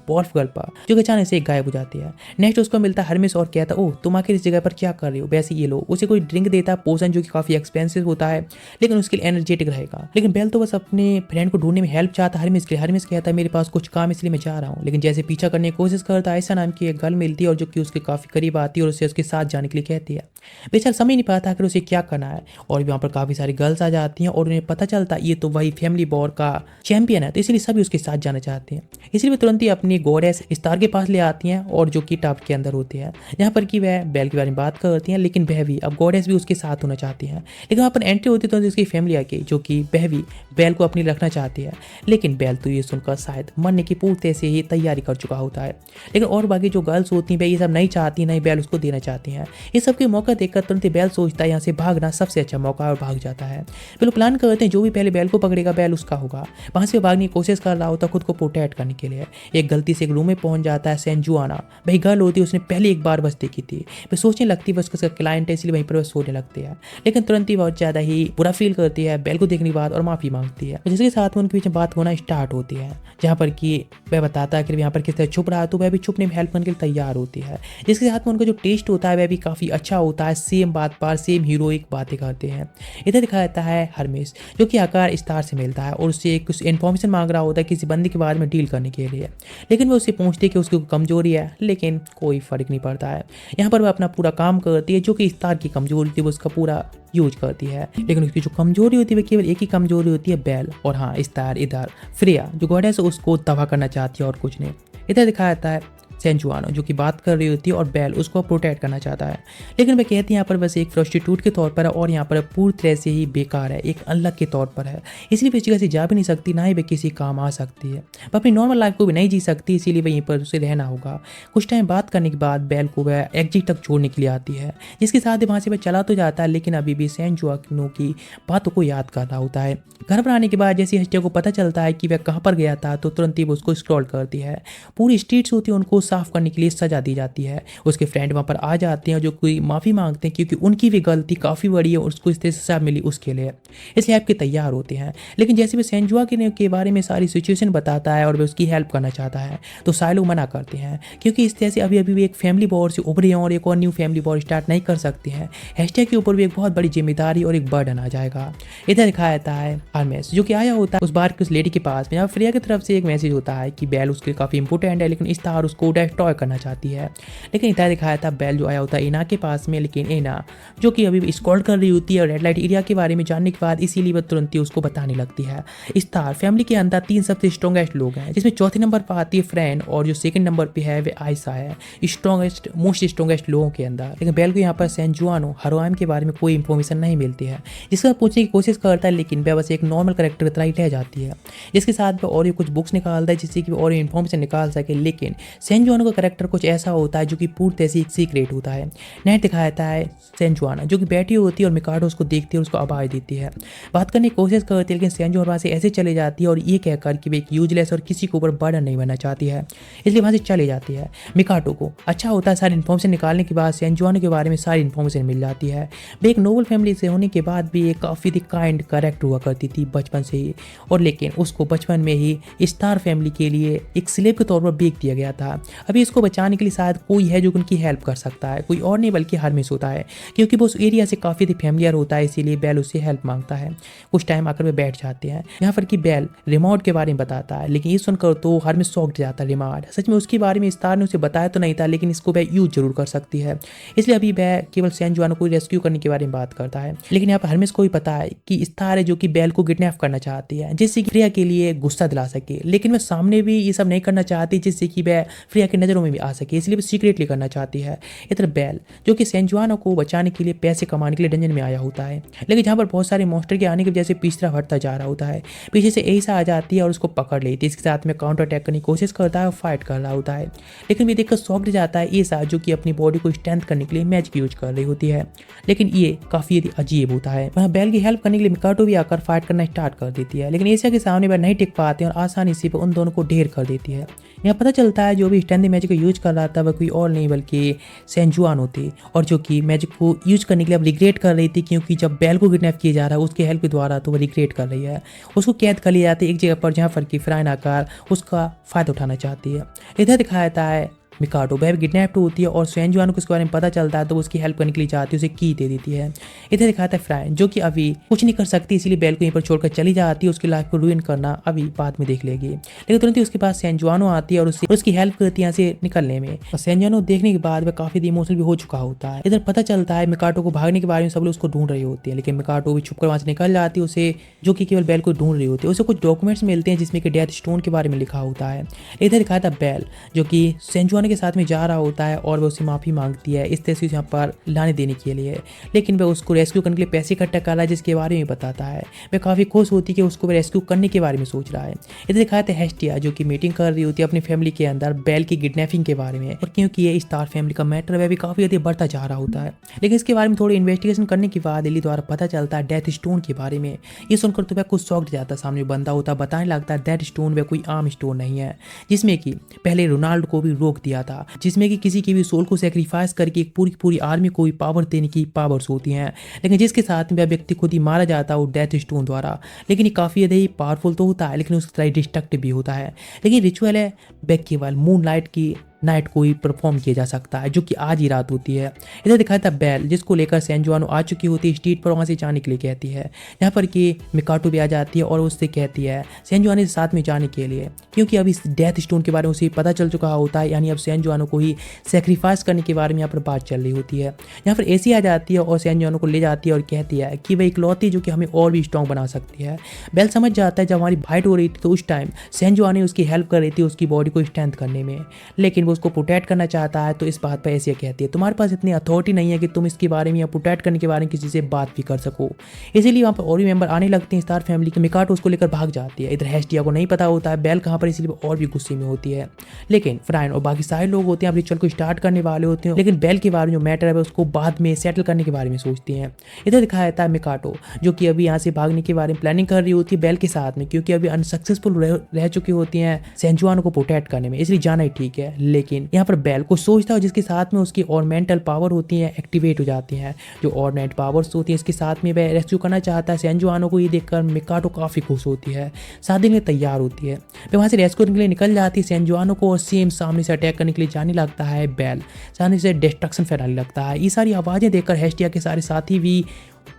Speaker 1: बॉल्फ गर्ल पर, जो कि अचानक से एक गायब हो जाती है। नेक्स्ट उसको मिलता है हरमिस और कहता है ओह तुम आखिर इस जगह पर क्या कर रही हो, वैसे ये लो। उसे कोई ड्रिंक देता है, पोशन, जो कि काफी एक्सपेंसिव होता है लेकिन उसके लिए एनर्जेटिक रहेगा। लेकिन बेल तो बस अपने फ्रेंड को ढूंढने में हेल्प चाहता है हरमिस के लिए। हरमिस कहता है मेरे पास कुछ काम इसलिए मैं जा रहा हूँ, लेकिन जैसे पीछा करने की कोशिश करता है ऐसा नाम की एक गर्ल मिलती है और जो कि उसके काफी करीब आती है और उसे उसके साथ जाने के लिए कहती है। बेचारा समझ नहीं पाता कि उसे क्या करना है और वहाँ पर काफी सारी गर्ल्स आ जाती हैं और उन्हें पता चलता है ये तो वही फैमिली वॉर का चैंपियन है, तो इसलिए सभी उसके साथ जाना चाहते हैं। इसलिए वे तुरंत ही अपनी गॉडेस स्टार के पास ले आती हैं और जो कि टब के अंदर होती है, जहाँ पर कि वह बेल के बारे में बात करती हैं। लेकिन वह भी अब गॉडेस भी उसके साथ होना चाहती हैं। लेकिन वहाँ पर एंट्री होती तो उसकी फैमिली आके, जो कि वह भी बेल को अपनी रखना चाहती है। लेकिन बेल तो ये सुनकर शायद मरने की पूरी से ही तैयारी कर चुका होता है। लेकिन और बाकी जो गर्ल्स होती हैं वह ये सब नहीं चाहती, नहीं बेल उसको देना चाहती हैं। ये सब के मौका देखकर तुरंत बेल सोचता है यहाँ से भागना सबसे अच्छा मौका है और भाग जाता है। वे लोग प्लान करते हैं जो भी पहले बेल को पकड़ेगा बेल उसका होगा। वहाँ से भागने की कोशिश कर रहा होता खुद को प्रोटेक्ट करने के लिए। एक गलती से एक रूम में पहुंच जाता है। सेंजुआना वही गर्ल होती है, उसने पहले एक बार बस देखी थी। वे सोचने लगती है उसका क्लाइंट है, इसलिए वहीं पर वह सोने लगती है। लेकिन तुरंत ही बहुत ज़्यादा ही बुरा फील करती है बेल को देखने के बाद और माफ़ी मांगती है, जिसके साथ में उनके बीच बात होना स्टार्ट होती है। जहाँ पर कि वह बताता है कि यहाँ पर किस तरह छुप रहा है, तो वह भी छुपने में हेल्प करने के लिए तैयार होती है। जिसके साथ में उनका जो टेस्ट होता है वह भी काफ़ी अच्छा होता है। सेम बात पर सेम हीरोइक बातें करते हैं। इधर दिखाया जाता है हरमेश, जो कि आकार स्टार से मिलता है और उससे कुछ इन्फॉर्मेशन मांग रहा होता है किसी बंदे के बारे में डील करने के लिए। लेकिन वो उससे पूछते हैं कि उसकी कमजोरी है, लेकिन कोई फर्क नहीं पड़ता है। यहाँ पर वह अपना पूरा काम करती है, जो कि स्टार की कमजोरी थी वो उसका पूरा यूज करती है। लेकिन उसकी जो कमजोरी होती है वह केवल एक ही कमजोरी होती है, बेल। और हाँ, स्टार इधर फ्रेया जो गॉडेस है उसको तबाह करना चाहती है और कुछ नहीं। इधर दिखाया जाता है सेंजुआनो, जो कि बात कर रही होती है और बेल उसको प्रोटेक्ट करना चाहता है। लेकिन वह कहती है यहाँ पर बस एक प्रोस्टिट्यूट के तौर पर है और यहाँ पर पूरी तरह से ही बेकार है, एक अनलक के तौर पर है। इसलिए वह जगह से जा भी नहीं सकती, ना ही वह किसी काम आ सकती है। वह अपनी नॉर्मल लाइफ को भी नहीं जी सकती, इसीलिए वहीं पर उसे रहना होगा। कुछ टाइम बात करने के बाद बेल को वह एग्जिट तक छोड़ने के लिए आती है, जिसके साथ वहाँ से वह चला तो जाता है, लेकिन अभी भी सेंजुआनो की बातों को याद कर रहा होता है। घर पर आने के बाद जैसे हस्टिया को पता चलता है कि वह कहाँ पर गया था, तो तुरंत ही वो उसको स्क्रॉल करती है। पूरी स्ट्रीट्स होती है उनको साफ करने के लिए सजा दी जाती है। उसके फ्रेंड वहाँ पर आ जाते हैं जो कोई माफ़ी मांगते हैं क्योंकि उनकी भी गलती काफ़ी बड़ी है और उसको इस तरह से सजा मिली उसके लिए, इसलिए आपके तैयार होते हैं। लेकिन जैसे वह सेंजुआ के बारे में सारी सिचुएशन बताता है और वह उसकी हेल्प करना चाहता है, तो सारे लोग मना करते हैं क्योंकि इस तरह से अभी भी एक फैमिली वॉर से उभरे हैं और एक और न्यू फैमिली वॉर स्टार्ट नहीं कर सकते हैं। हस्टिया के ऊपर भी एक बहुत बड़ी जिम्मेदारी और एक बर्डन आ जाएगा। इधर दिखाया जाता है हरमेश, जो कि आया होता है उस बार की उस लेडी के पास में। फ्रेया की तरफ से एक मैसेज होता है कि बेल उसके काफ़ी इंपॉर्टेंट है, लेकिन स्टार उसको डिस्ट्रॉय करना चाहती है। लेकिन इधर दिखाया था बेल जो आया होता है एना के पास में, लेकिन एना जो कि अभी स्क्रॉल कर रही होती है रेड लाइट एरिया के बारे में जानने के बाद, इसीलिए वह तुरंत ही उसको बताने लगती है। स्टार फैमिली के अंदर 3 सबसे स्ट्रॉन्गेस्ट लोग हैं, जिसमें चौथे नंबर पर आती है फ्रेंड और जो सेकंड नंबर पे है वह आयशा है, स्ट्रॉन्गेस्ट मोस्ट स्ट्रॉन्गेस्ट लोगों के अंदर। लेकिन बेल को यहाँ पर सेंजुआनो हरोआम के बारे में कोई इंफॉर्मेशन नहीं मिलती है, जिसका पूछने की कोशिश करता है, लेकिन वह बस एक नॉर्मल करेक्टर तरह ही रह जाती है। इसके साथ वह और कुछ बुक्स निकालता है जिससे कि और इन्फॉर्मेशन निकाल सके, लेकिन सेंजुआनो का करेक्टर कुछ ऐसा होता है जो कि पूरी तरह से एक सीक्रेट होता है। नेट दिखाया जाता है सेंजुआना जो कि बैठी होती है और मिकाडो उसको देखती है और उसको आवाज़ देती है, बात करने की कोशिश करती है, लेकिन सेंजुआना वहाँ से ऐसे चले जाती है और ये कहकर कि वे एक यूजलेस और किसी के ऊपर बर्डन नहीं बनना चाहती है, इसलिए वहाँ से चले जाती है। मिकाडो को अच्छा होता है सारी इन्फॉर्मेशन निकालने के बाद सेंजुआनो के बारे में सारी इन्फॉर्मेशन मिल जाती है। वे एक नोबल फैमिली से होने के बाद भी एक काफ़ी काइंड करेक्ट हुआ करती थी बचपन से ही, और लेकिन उसको बचपन में ही स्टार फैमिली के लिए एक स्लेव के तौर पर बेच दिया गया था। अभी इसको बचाने के लिए शायद कोई है जो उनकी हेल्प कर सकता है, कोई और नहीं बल्कि हर्मिस होता है, क्योंकि वो उस एरिया से काफ़ी फेमिलियर होता है, इसीलिए बेल उससे हेल्प मांगता है। कुछ टाइम आकर वे बैठ जाते हैं। यहाँ पर कि बेल रिमोट के बारे में बताता है, लेकिन ये सुनकर तो हर्मिस शॉक जाता है। रिमोट सच में उसके बारे में स्टार ने उसे बताया तो नहीं था, लेकिन इसको वह यूज जरूर कर सकती है, इसलिए अभी वह केवल सैन जुआन को रेस्क्यू करने के बारे में बात करता है। लेकिन यहाँ पर हर्मिस को भी पता है कि स्टार है जो कि बेल को किडनैप करना चाहती है, जिससे कि फ्रिया के लिए गुस्सा दिला सके, लेकिन वह सामने भी ये सब नहीं करना चाहती जिससे कि वह फ्रिया की नज़रों में भी आ सके, इसलिए वो सीक्रेटली करना चाहती है। इधर बेल जो कि सैन जुआन को बचाने के लिए पैसे कमाने के लिए डंजन में आया होता है, लेकिन जहाँ पर बहुत सारे मॉन्स्टर के आने की वजह से पिछड़ा हटता जा रहा होता है। पीछे से एसा आ जाती है और उसको पकड़ लेती है, इसके साथ में काउंटर अटैक करने की कोशिश करता है और फाइट कर रहा होता है, लेकिन ये देखकर शॉक जाता है एसा जो कि अपनी बॉडी को स्ट्रेंथ करने के लिए मैजिक यूज कर रही होती है, लेकिन ये काफ़ी अजीब होता है। वहाँ बेल की हेल्प करने के लिए मिकाटो भी आकर फाइट करना स्टार्ट कर देती है, लेकिन एसा के सामने वह नहीं टिक पाते और आसानी से उन दोनों को ढेर कर देती है। यहाँ पता चलता है जो भी स्ट्रेंथ मैजिक को यूज कर रहा था वह कोई और नहीं बल्कि सैन जुआन होती, और जो कि मैजिक को यूज करने के लिए अब रिग्रेट कर रही थी, क्योंकि जब बेल को किडनैप किया जा रहा है उसके हेल्प के द्वारा तो वह रिग्रेट कर रही है। उसको कैद कर लिया जाता है एक जगह पर जहाँ पर कि फ्राइन आकार उसका फायदा उठाना चाहती है। इधर दिखाया जाता है मिकाटो वह किडनैप होती है और सैन जुआन को इसके बारे में पता चलता है तो उसकी हेल्प करने के लिए जाती है, उसे की दे देती है। इधर दिखाता है फ्राइन जो कि अभी कुछ नहीं कर सकती, इसीलिए बेल को यहीं पर छोड़कर चली जाती है, उसकी लाइफ को रूइन करना अभी बाद में देख लेगी। लेकिन तुरंत ही उसके पास सैन जुआनो आती है और उसकी हेल्प करती है यहाँ से निकलने में, और सैन जुआनो देखने के बाद वह काफी इमोशनल भी हो चुका होता है। इधर पता चलता है मिकाटो को भागने के बारे में सब लोग उसको ढूंढ रही होती है, लेकिन मिकाटो भी छुपकर वहां से निकल जाती है, उसे जो कि केवल बेल को ढूंढ रही होती है। उसे कुछ डॉक्यूमेंट्स मिलते हैं जिसमें कि डेथ स्टोन के बारे में लिखा होता है। इधर दिखाया था बेल जो कि सैन जुआनो के साथ में जा रहा होता है और वह उससे माफी मांगती है इस तरह से यहाँ पर लाने देने के लिए, लेकिन वह उसको रेस्क्यू करने के लिए पैसे इकट्ठा कर रहा है जिसके बारे में बताता है। वह काफी खुश होती है कि उसको रेस्क्यू करने के बारे में सोच रहा है। इधर दिखाते हैं हेस्टिया जो कि मीटिंग कर रही होती है अपनी फैमिली के अंदर बेल की किडनैपिंग के बारे में, और क्योंकि ये स्टार फैमिली का मैटर वह भी काफी ज्यादा बढ़ता जा रहा होता है। लेकिन इसके बारे में थोड़ी इन्वेस्टिगेशन करने के बाद एली द्वारा पता चलता है डेथ स्टोन के बारे में। ये सुनकर तो वह कुछ शॉक्ड जाता है, सामने बंदा होता है बताने लगता है डेथ स्टोन वह कोई आम स्टोन नहीं है, जिसमें कि पहले रोनाल्ड को भी रोक दिया था, जिसमें कि किसी की भी सोल को सैक्रिफाइस करके एक पूरी पूरी आर्मी को भी पावर देने की पावर्स होती हैं, लेकिन जिसके साथ में वह व्यक्ति खुद ही मारा जाता है वो डेथ स्टोन द्वारा। लेकिन ये काफ़ी ज़्यादा ही पावरफुल तो होता है, लेकिन उसकी तरह डिस्ट्रक्टिव भी होता है। लेकिन रिचुअल है वह केवल मून लाइट की नाइट को ही परफॉर्म किया जा सकता है, जो कि आज ही रात होती है। इधर दिखाया था बेल जिसको लेकर सैन जुआनो आ चुकी होती है, स्ट्रीट पर वहाँ से जाने के लिए कहती है, यहाँ पर कि मिकाटो भी आ जाती है और उससे कहती है सैन जुआनो के साथ में जाने के लिए, क्योंकि अब इस डेथ स्टोन के बारे में उसे पता चल चुका होता है, यानी अब सैन जुआनो को ही सेक्रीफाइस करने के बारे में यहाँ पर बात चल रही होती है। यहाँ पर एसी आ जाती है और सैन जुआनो को ले जाती है और कहती है कि वह इकलौती जो कि हमें और भी स्ट्रॉन्ग बना सकती है। बेल समझ जाता है जब हमारी फाइट हो रही थी तो उस टाइम सैन जुआनो उसकी हेल्प कर रही थी उसकी बॉडी को स्ट्रेंथ करने में, लेकिन वो उसको प्रोटेक्ट करना चाहता है। तो इस बात पर एशिया कहती है तुम्हारे पास इतनी अथॉरिटी नहीं है कि तुम इसके बारे में या प्रोटेक्ट करने के बारे में किसी से बात भी कर सको, इसीलिए वहाँ पर और भी मेंबर आने लगते हैं स्टार फैमिली के। मिकाटो उसको लेकर भाग जाती है। इधर हेस्टिया को नहीं पता होता है बेल कहाँ पर, इसलिए और भी गुस्से में होती है। लेकिन फ्राइन और बाकी सारे लोग होते हैं अब रिचुअल को स्टार्ट करने वाले होते हैं, लेकिन बेल के बारे में जो मैटर है उसको बाद में सेटल करने के बारे में सोचती हैं। इधर दिखाया जाता है मिकाटो जो कि अभी यहाँ से भागने के बारे में प्लानिंग कर रही होती है बेल के साथ में, क्योंकि अभी अनसक्सेसफुल रह चुकी होती हैं सैन जुआनो को प्रोटेक्ट करने में, इसलिए जाना ही ठीक है। लेकिन यहाँ पर बेल को सोचता है जिसके साथ में उसकी और मेंटल पावर होती है एक्टिवेट हो जाती हैं, जो और नाइट पावर्स होती है इसके साथ में वह रेस्क्यू करना चाहता है सैन जुआनो को। ये देखकर मिकाटो काफी खुश होती है, शादी में तैयार होती है, वह वहां से रेस्क्यू करने के लिए निकल जाती है सैन जुआनो को, और सेम सामने से अटैक करने के लिए जाने लगता है बेल, सामने से डिस्ट्रक्शन फैलाने लगता है। ये सारी आवाजें देखकर हेस्टिया के सारे साथी भी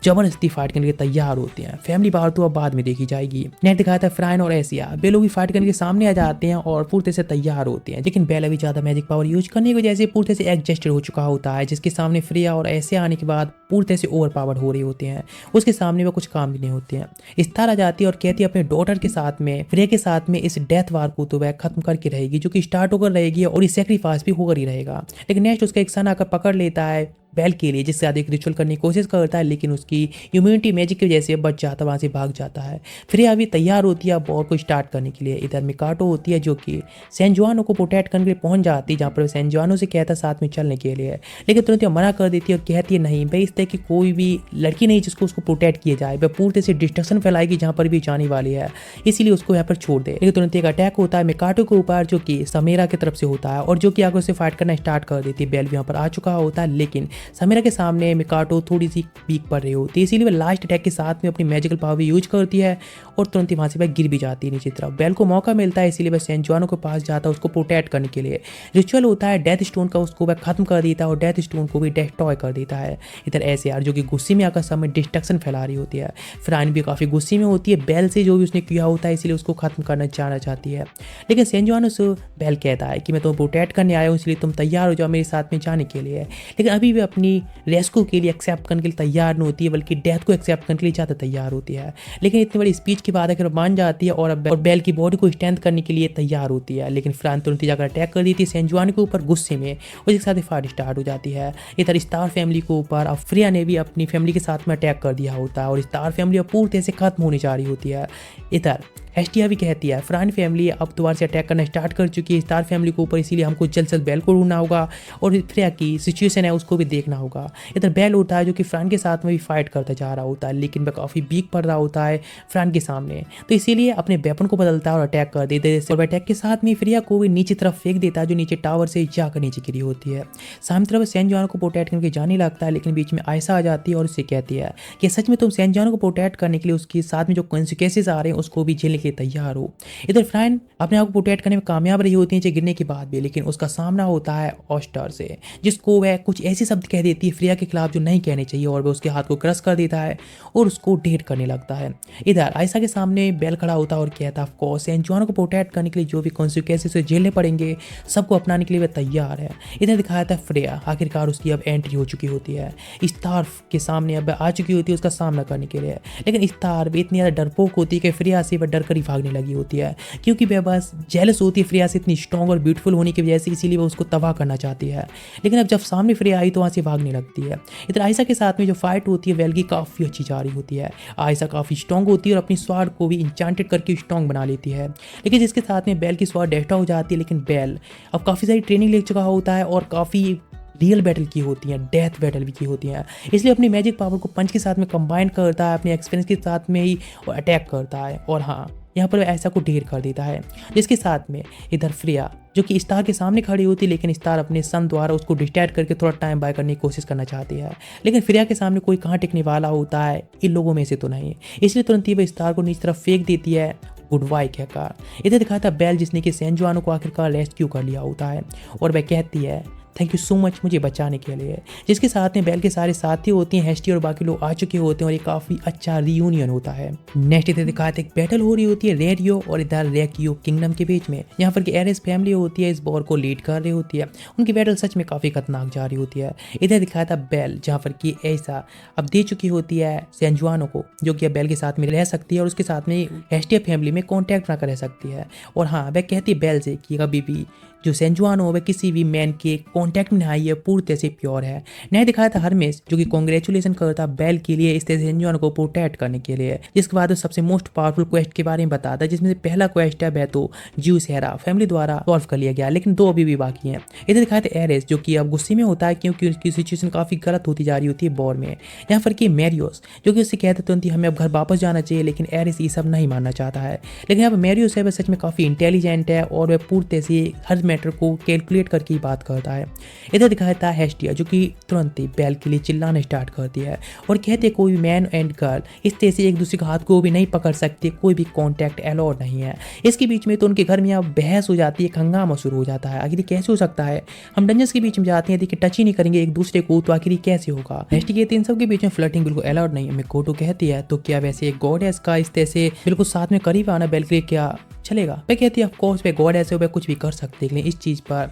Speaker 1: जबरदस्ती फाइट करने के लिए तैयार होते हैं। फैमिली बाहर तो अब बाद में देखी जाएगी। नेट दिखाया था फ्राइन और एशिया वे लोग भी फाइट करने के सामने आ जाते हैं और पूर्ति से तैयार होते हैं, लेकिन बेल अभी ज्यादा मैजिक पावर यूज करने की वजह से पूर्ति से एडजस्टेड हो चुका होता है, जिसके सामने फ्रिया और एशिया आने के बाद पूर्ति से ओवर पावर हो रही होते हैं, उसके सामने वो कुछ काम भी नहीं होते हैं। स्टार आ जाती है और कहती है अपने डॉटर के साथ में फ्रिया के साथ में इस डेथ वार को तो वह खत्म करके रहेगी, जो कि स्टार्ट होकर रहेगी और इस सेक्रीफाइस भी होकर ही रहेगा। लेकिन नेक्स्ट उसका एक सन आकर पकड़ लेता है बेल के लिए, जिससे अधिक रिचुअल करने की कोशिश करता है, लेकिन उसकी इम्यूनिटी मैजिक की वजह से बच जाता है, वहाँ से भाग जाता है। फिर अभी तैयार होती है वॉर को स्टार्ट करने के लिए। इधर मिकाटो होती है जो कि सैन जुआनो को प्रोटेक्ट करने के लिए पहुंच जाती है, जहाँ पर सैन जुआनो से कहता है साथ में चलने के लिए, लेकिन तुरंत मना कर देती है और कहती है नहीं भाई इस तरह की कोई भी लड़की नहीं जिसको उसको प्रोटेक्ट किया जाए, वह पूरी से डिस्ट्रक्शन फैलाएगी जहाँ पर भी जाने वाली है, इसीलिए उसको यहाँ पर छोड़ दे। लेकिन तुरंत एक अटैक होता है मिकाटो के ऊपर जो कि समेरा की तरफ से होता है और जो कि आगे उसे फाइट करना स्टार्ट कर देती है। बेल भी यहाँ पर आ चुका होता है, लेकिन समीरा के सामने मिकाटो थोड़ी सी वीक पड़ रही होती है, इसीलिए वो लास्ट अटैक के साथ में अपनी मैजिकल पावर यूज करती है और तुरंत ही वहाँ से वह गिर भी जाती है नीचे तरफ। बेल को मौका मिलता है, इसीलिए वह सेंजुआनो के पास जाता है उसको प्रोटेक्ट करने के लिए। रिचुअल होता है डेथ स्टोन का, उसको वह खत्म कर देता है और डेथ स्टोन को भी डिस्ट्रॉय कर देता है। इधर ऐसे यार जो कि गुस्से में आकर सब में डिस्ट्रक्शन फैला रही होती है। फ्राइन भी काफ़ी गुस्से में होती है बेल से जो भी उसने किया होता है, इसलिए उसको खत्म करना चाहना चाहती है। लेकिन सेंजुआनो से बेल कहता है कि मैं तुम्हें प्रोटेक्ट करने आया हूँ, इसलिए तुम तैयार हो जाओ मेरे साथ में जाने के लिए। लेकिन अभी भी अपनी रेस्क्यू के लिए एक्सेप्ट करने के लिए तैयार नहीं होती है, बल्कि डेथ को एक्सेप्ट करने के लिए ज़्यादा तैयार होती है। लेकिन इतनी बड़ी स्पीच के बाद आखिर मान जाती है और बेल की बॉडी को स्ट्रेंथ करने के लिए तैयार होती है। लेकिन फ्रांस तुरंत जाकर अटैक कर देती है सेंजुआनो के ऊपर गुस्से में, उसके साथ ही फाइट स्टार्ट हो जाती है। इधर स्टार फैमिली के ऊपर अब फ्रिया ने भी अपनी फैमिली के साथ में अटैक कर दिया होता है और स्टार फैमिली अब पूरी तरह से खत्म होने जा रही होती है। इधर एस्टिया भी कहती है फ्रांस फैमिली अब दोबारा से अटैक करना स्टार्ट कर चुकी है स्टार फैमिली के ऊपर, इसीलिए हमको जल्द से जल्द बेल को ढूंढना होगा और फ्रिया की सिचुएशन है उसको भी देखना होगा। इधर बेल होता है जो कि फ्रांस के साथ में भी फाइट करता जा रहा होता है, लेकिन वह काफ़ी वीक पड़ रहा होता है फ्रांस के सामने, तो इसीलिए अपने वेपन को बदलता है और अटैक कर देता है। और अटैक के साथ में फ्रिया को भी नीचे तरफ फेंक देता है जो नीचे टावर से जाकर नीचे गिरी होती है। सामने तरफ सेंजुआनो को प्रोटेक्ट करके जाने लगता है, लेकिन बीच में आयशा आ जाती है और उससे कहती है कि सच में तुम सेंजुआनो को प्रोटेक्ट करने के लिए उसके साथ में जो कॉन्सिक्वेंसेस आ रहे हैं उसको भी झेलने के लिए तैयार हो। इधर फ्राइन अपने आप को प्रोटेक्ट करने में कामयाब रही होती है नीचे गिरने के बाद भी, लेकिन उसका सामना होता है ऑस्टर से, जिसको वह कुछ ऐसे शब्द कह देती है फ्रिया के खिलाफ जो नहीं कहने चाहिए और वह उसके हाथ को क्रश कर देता है और उसको डेट करने लगता है। इधर आयशा के सामने बेल खड़ा होता है और कहता है ऑफ कोर्स सेंजुआनो को प्रोटेक्ट करने के लिए जो भी कॉन्सिक्वेंसेस झेलने पड़ेंगे सबको अपनाने के लिए वह तैयार है। इधर दिखाया था फ्रिया आखिरकार उसकी अब एंट्री हो चुकी होती है, स्टार के सामने अब आ चुकी होती है उसका सामना करने के लिए। लेकिन स्टार भी इतनी ज़्यादा डरपोक होती है कि फ्रिया से वह डर कर ही भागने लगी होती है, क्योंकि वह बस जेलस होती है फ्रिया से इतनी स्ट्रॉन्ग और ब्यूटीफुल होने की वजह से, इसीलिए वह उसको तबाह करना चाहती है। लेकिन अब जब सामने फ्रिया आई तो वहाँ से भागने लगती है। इधर आयशा के साथ में जो फाइट होती है बेल की काफ़ी अच्छी जा रही होती है। आयशा काफ़ी स्ट्रॉन्ग होती है और अपनी स्वाड को भी इंचांटेड करके स्ट्रॉन्ग बना लेती है, लेकिन जिसके साथ में बेल की स्वाड डेस्ट्रॉय हो जाती है। लेकिन बेल अब काफ़ी सारी ट्रेनिंग ले चुका होता है और काफ़ी रियल बैटल की होती हैं, डेथ बैटल भी की होती हैं, इसलिए अपनी मैजिक पावर को पंच के साथ में कंबाइन करता है, अपने एक्सपीरियंस के साथ में ही और अटैक करता है और हाँ यहाँ पर ऐसा को ढेर कर देता है। जिसके साथ में इधर फ्रिया जो कि स्टार के सामने खड़ी होती है, लेकिन स्टार अपने सन द्वारा उसको डिस्ट्रैक्ट करके थोड़ा टाइम बाय करने की कोशिश करना चाहती है। लेकिन फ्रिया के सामने कोई कहाँ टिकने वाला होता है इन लोगों में से तो नहीं, इसलिए तुरंत ही वह स्टार को नीचे तरफ फेंक देती है गुड बाय कहकर। इधर दिखाया था बेल जिसने कि सेंजुआनो को आखिरकार रेस्क्यू कर लिया होता है और वह कहती है थैंक यू सो मच मुझे बचाने के लिए। जिसके साथ में बेल के सारे साथी होते हैं, हेस्टी और बाकी लोग आ चुके होते हैं और ये काफ़ी अच्छा रियूनियन होता है। नेक्स्ट इधर दिखाते एक बैटल हो रही होती है रेडियो और इधर रेकियो किंगडम के बीच में, यहाँ पर की एरेस फैमिली होती है इस वॉर को लीड कर रही होती है। उनकी बैटल सच में काफ़ी खतरनाक जा रही होती है। इधर दिखाया था बेल जहाँ पर की ऐसा अब दे चुकी होती है सेंजुआनो को, जो कि अब बेल के साथ में रह सकती है और उसके साथ में हेस्टिया फैमिली में कॉन्टैक्ट बनाकर रह सकती है। और हाँ वह कहती है बेल से कि कभी भी जो सेंजुआनो हो वह किसी भी मैन के कांटेक्ट में आई है, पूरी तरह से प्योर है। नहीं दिखाया था हरमेस जो कि कॉन्ग्रेचुलेसन करता बेल के लिए इस तरह से सेंजुआनो को प्रोटेक्ट करने के लिए। जिसके बाद वो सबसे मोस्ट पावरफुल क्वेस्ट के बारे में बताता है, जिसमें से पहला क्वेस्ट है वह तो ज्यूस हेरा फैमिली द्वारा सॉल्व कर लिया गया, लेकिन 2 अभी भी बाकी हैं। इधर दिखाया था एरेस जो कि अब गुस्से में होता है क्योंकि उसकी सिचुएशन काफ़ी गलत होती जा रही होती है वॉर में। यहाँ पर कि मैरियोस जो कि उससे कहते तुरंत हमें अब घर वापस जाना चाहिए, लेकिन एरेस ये सब नहीं मानना चाहता है। लेकिन यहाँ पर मैरियोस है वह सच में काफ़ी इंटेलिजेंट है और वह पूरी तरह से हर मैटर को कैलकुलेट करके ही बात करता है। इधर दिखाया था हेस्टिया जो कि तुरंत ही बेल के लिए चिल्लाना स्टार्ट करती है और कहते हैं कोई भी मैन एंड गर्ल इस तरह से एक दूसरे के हाथ को भी नहीं पकड़ सकते, कोई भी कॉन्टैक्ट अलाउड नहीं है। इसके बीच में तो उनके घर में अब बहस हो जाती है, हंगामा शुरू हो जाता है। आखिर कैसे हो सकता है, हम डंजन्स के बीच में जाते हैं देखिए टच ही नहीं करेंगे एक दूसरे को, तो आखिर कैसे होगा। हेस्टी कहती है इन सब के बीच में फ्लर्टिंग बिल्कुल अलाउड नहीं है। मिकोटो कहती है तो क्या वैसे एक गॉडेस का इस तरह से बिल्कुल साथ में करीब आना बेल के लिए क्या चलेगा। वह कहती है ऑफ कोर्स वह गॉडेस है, वह कुछ भी कर सकते हैं, लेकिन इस चीज़ पर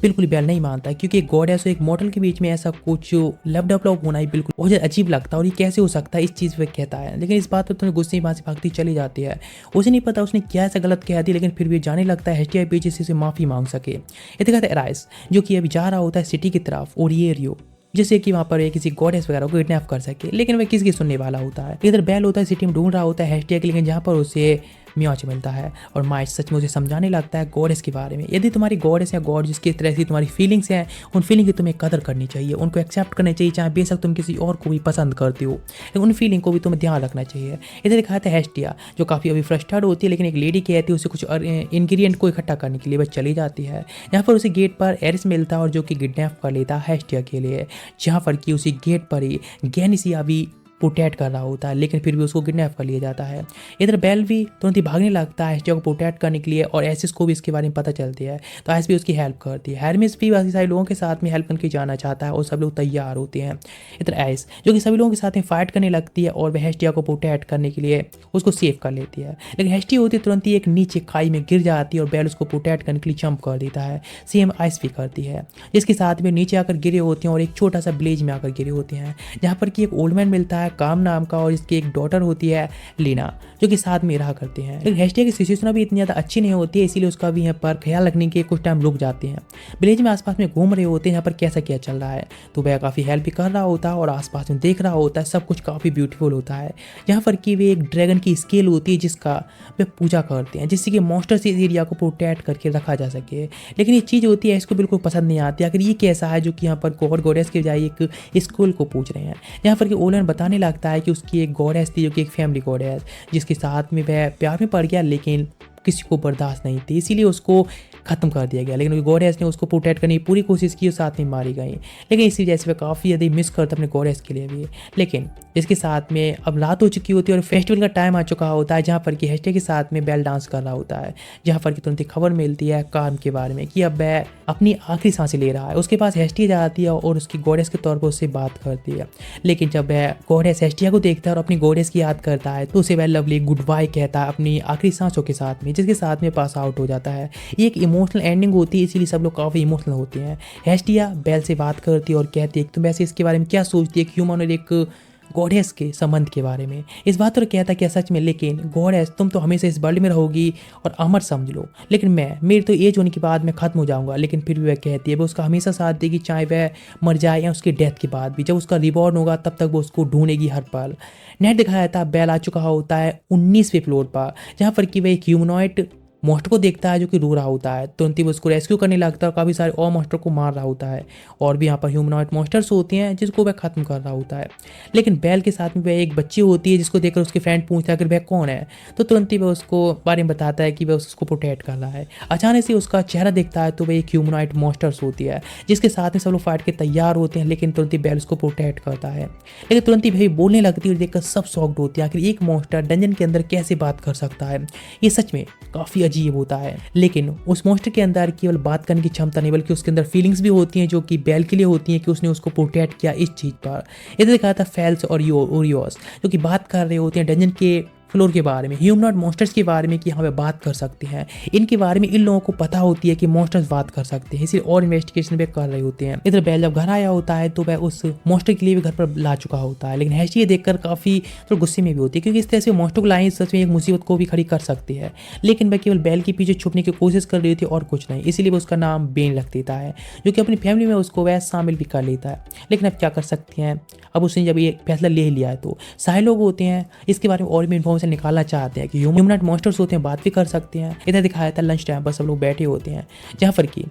Speaker 1: बिल्कुल बेल नहीं मानता क्योंकि एक गॉडेस और एक मॉडल के बीच में ऐसा कुछ लव डेवलप होना ही बिल्कुल बहुत अजीब लगता है और ये कैसे हो सकता है इस चीज़ पे कहता है। लेकिन इस बात पर तो गुस्से वहाँ से भागती चली जाती है। उसे नहीं पता उसने क्या ऐसा गलत कह दिया, लेकिन फिर भी जाने लगता है हेस्टिया पीछे से माफ़ी मांग सके। ये दिखाता है राइस जो कि अभी जा रहा होता है सिटी की तरफ और ये रियो जिससे कि वहाँ पर किसी गॉडेस वगैरह को किडनैप कर सके, लेकिन वह किसकी सुनने वाला होता है। इधर बेल होता है सिटी में ढूंढ रहा होता है हेस्टिया के, लेकिन जहाँ पर उसे म्योच मिलता है और माइच सच में उसे समझाने लगता है गॉडेस के बारे में। यदि तुम्हारी गॉडेस या गॉड जिसकी तरह से तुम्हारी फीलिंग्स हैं, उन फीलिंग की तुम्हें कदर करनी चाहिए, उनको एक्सेप्ट करना चाहिए, चाहे बेशक तुम किसी और को भी पसंद करते हो, लेकिन उन फीलिंग को भी तुम्हें ध्यान रखना चाहिए। इधर दिखाया था हेस्टिया जो काफ़ी अभी फ्रस्ट्रेटेड होती है, लेकिन एक लेडी कहती है उसे कुछ इंग्रेडिएंट को इकट्ठा करने के लिए बस चली जाती है। यहाँ पर उसे गेट पर एरिस मिलता है और जो कि किडनैप कर लेता है हेस्टिया के लिए, जहाँ पर कि उसी गेट पर ही गैनिसिया भी प्रोटेक्ट कर रहा होता है, लेकिन फिर भी उसको किडनैप कर लिया जाता है। इधर बेल भी तुरंत ही भागने लगता है हेस्टिया को प्रोटेक्ट करने के लिए और एसिस को भी इसके बारे में पता चलती है, तो एस भी उसकी हेल्प करती है। हेरमिस भी बाकी सारे लोगों के साथ में हेल्प करके जाना चाहता है और सब लोग तैयार होते हैं। इधर एस जो कि सभी लोगों के साथ में फाइट करने लगती है और वह हेस्टिया को प्रोटेक्ट करने के लिए उसको सेव कर लेती है, लेकिन हेस्टिया होती है तुरंत ही एक नीचे खाई में गिर जाती है और बेल उसको प्रोटेक्ट करने के लिए जंप कर देता है। सेम आइस भी करती है, जिसके साथ में नीचे आकर गिरे होते हैं और एक छोटा सा ब्लेज में आकर गिरे होते हैं, जहाँ पर कि एक ओल्ड मैन मिलता है काम नाम का और इसकी एक डॉटर होती है लीना जो कि साथ में रहा करते हैं। लेकिन हेस्टिया की सिचुएशन भी इतनी ज़्यादा अच्छी नहीं होती है, इसीलिए उसका भी यहाँ पर ख्याल रखने के कुछ टाइम रुक जाते हैं। विलेज में आसपास में घूम रहे होते हैं यहाँ पर कैसा क्या चल रहा है, तो वह काफ़ी हेल्प भी कर रहा होता है और आसपास में देख रहा होता है, सब कुछ काफ़ी ब्यूटीफुल होता है। यहाँ पर कि वे एक ड्रैगन की स्केल होती है जिसका वे पूजा करते हैं, जिससे कि मॉन्स्टर से इस एरिया को प्रोटेक्ट करके रखा जा सके। लेकिन ये चीज़ होती है इसको बिल्कुल पसंद नहीं आती, आखिर ये कैसा है जो कि यहाँ पर गॉड गॉडेस के बजाय एक स्कूल को पूछ रहे हैं। यहाँ पर कि ओलन बताने लगता है कि उसकी एक गॉडेस थी जो कि एक फैमिली गॉडेस, जिसके साथ में वह प्यार में पड़ गया लेकिन किसी को बर्दाश्त नहीं थी, इसीलिए उसको खत्म कर दिया गया। लेकिन गॉडेस ने उसको प्रोटेक्ट करने की पूरी कोशिश की और साथ में मारी गई, लेकिन इसी वजह से वह काफ़ी ज़्यादा मिस करता अपने गॉडेस के लिए भी। लेकिन इसके साथ में अब रात हो चुकी होती है और फेस्टिवल का टाइम आ चुका होता है, जहाँ पर कि हेस्टिया के साथ में बेल डांस कर रहा होता है, जहाँ पर कि तुरंत खबर मिलती है काम के बारे में कि अब वह अपनी आखिरी सांसें ले रहा है। उसके पास हेस्टिया जाती है और उसकी गॉडेस के तौर पर उससे बात करती है, लेकिन जब वह गॉडेस हेस्टिया को देखता है और अपनी गॉडेस की याद करता है तो उसे वह लवली गुड बाय कहता है अपनी आखिरी सांसों के साथ में, जिसके साथ में पास आउट हो जाता है। ये एक इमोशनल एंडिंग होती है, इसीलिए सब लोग काफ़ी इमोशनल होते हैं। हेस्टिया बेल से बात करती है और कहती है तुम वैसे इसके बारे में क्या सोचती है कि ह्यूमन और एक गॉडेस के संबंध के बारे में। इस बात पर कहता क्या सच में, लेकिन गॉडेस तुम तो हमेशा इस वर्ल्ड में रहोगी और अमर समझ लो, लेकिन मेरी तो एज होने के बाद मैं खत्म हो जाऊंगा। लेकिन फिर भी वह कहती है वो उसका हमेशा साथ देगी, चाहे वह मर जाए या उसकी डेथ के बाद भी। जब उसका रिवॉर्ड होगा तब तक वो उसको ढूंढेगी हर पल। नेट दिखाया था बेल आ चुका होता है 19वें फ्लोर पर, जहाँ पर कि वह एक ह्यूमनॉइड मॉन्स्टर को देखता है जो कि रो रहा होता है, तुरंत ही वो उसको रेस्क्यू करने लगता है और काफ़ी सारे और मॉन्स्टर को मार रहा होता है। और भी यहाँ पर ह्यूमनॉइड मॉन्स्टर्स होते हैं जिसको वह खत्म कर रहा होता है। लेकिन बेल के साथ में वह एक बच्ची होती है जिसको देखकर उसके फ्रेंड पूछता है कि वह कौन है, तो तुरंत ही वह उसको बारे में बताता है कि वह उसको प्रोटेक्ट कर रहा है। अचानक से उसका चेहरा देखता है तो वह एक ह्यूमनॉइड मॉन्स्टर्स होती है जिसके साथ में सब लोग फाइट के तैयार होते हैं, लेकिन तुरंत ही बेल उसको प्रोटेक्ट करता है। लेकिन तुरंत ही वही बोलने लगती है और देखकर सब शॉक्ड होती है, आखिर एक मॉन्स्टर डंजन के अंदर कैसे बात कर सकता है। ये सच में काफ़ी अजीब होता है, लेकिन उस मॉन्स्टर के अंदर केवल बात करने की क्षमता नहीं बल्कि उसके अंदर फीलिंग्स भी होती हैं जो कि बेल के लिए होती हैं कि उसने उसको प्रोटेक्ट किया इस चीज़ पर। इधर दिखाया था फेल्स और ओरियोस जो कि बात कर रहे होते हैं डंजन के फ्लोर के बारे में, ह्यूमनॉइड मॉन्स्टर्स के बारे में कि हाँ वे बात कर सकते हैं। इनके बारे में इन लोगों को पता होती है कि मॉन्स्टर्स बात कर सकते हैं, इसलिए और इन्वेस्टिगेशन वे कर रहे होते हैं। इधर बेल जब घर आया होता है तो वह उस मॉन्स्टर के लिए भी घर पर ला चुका होता है, लेकिन हेस्टी ये देखकर काफ़ी थोड़ा गुस्से में भी होती है क्योंकि इस तरह से मॉन्स्टर को लाइन सच में एक मुसीबत को भी खड़ी कर सकती है। लेकिन वह केवल बेल के पीछे छुपने की कोशिश कर रही थी और कुछ नहीं, इसीलिए वो उसका नाम बेन रख देता है जो कि अपनी फैमिली में उसको वह शामिल भी कर लेता है। लेकिन अब क्या कर सकते हैं, अब उसने जब ये फैसला ले लिया है तो सारे लोग होते हैं इसके बारे में और भी इन्फॉर्मेशन निकालना चाहते हैं कि ह्यूमनॉइड मॉन्स्टर्स होते हैं बात भी कर सकते हैं। इधर दिखाया था लंच टाइम पर सब लोग बैठे होते हैं जहाँ पर कि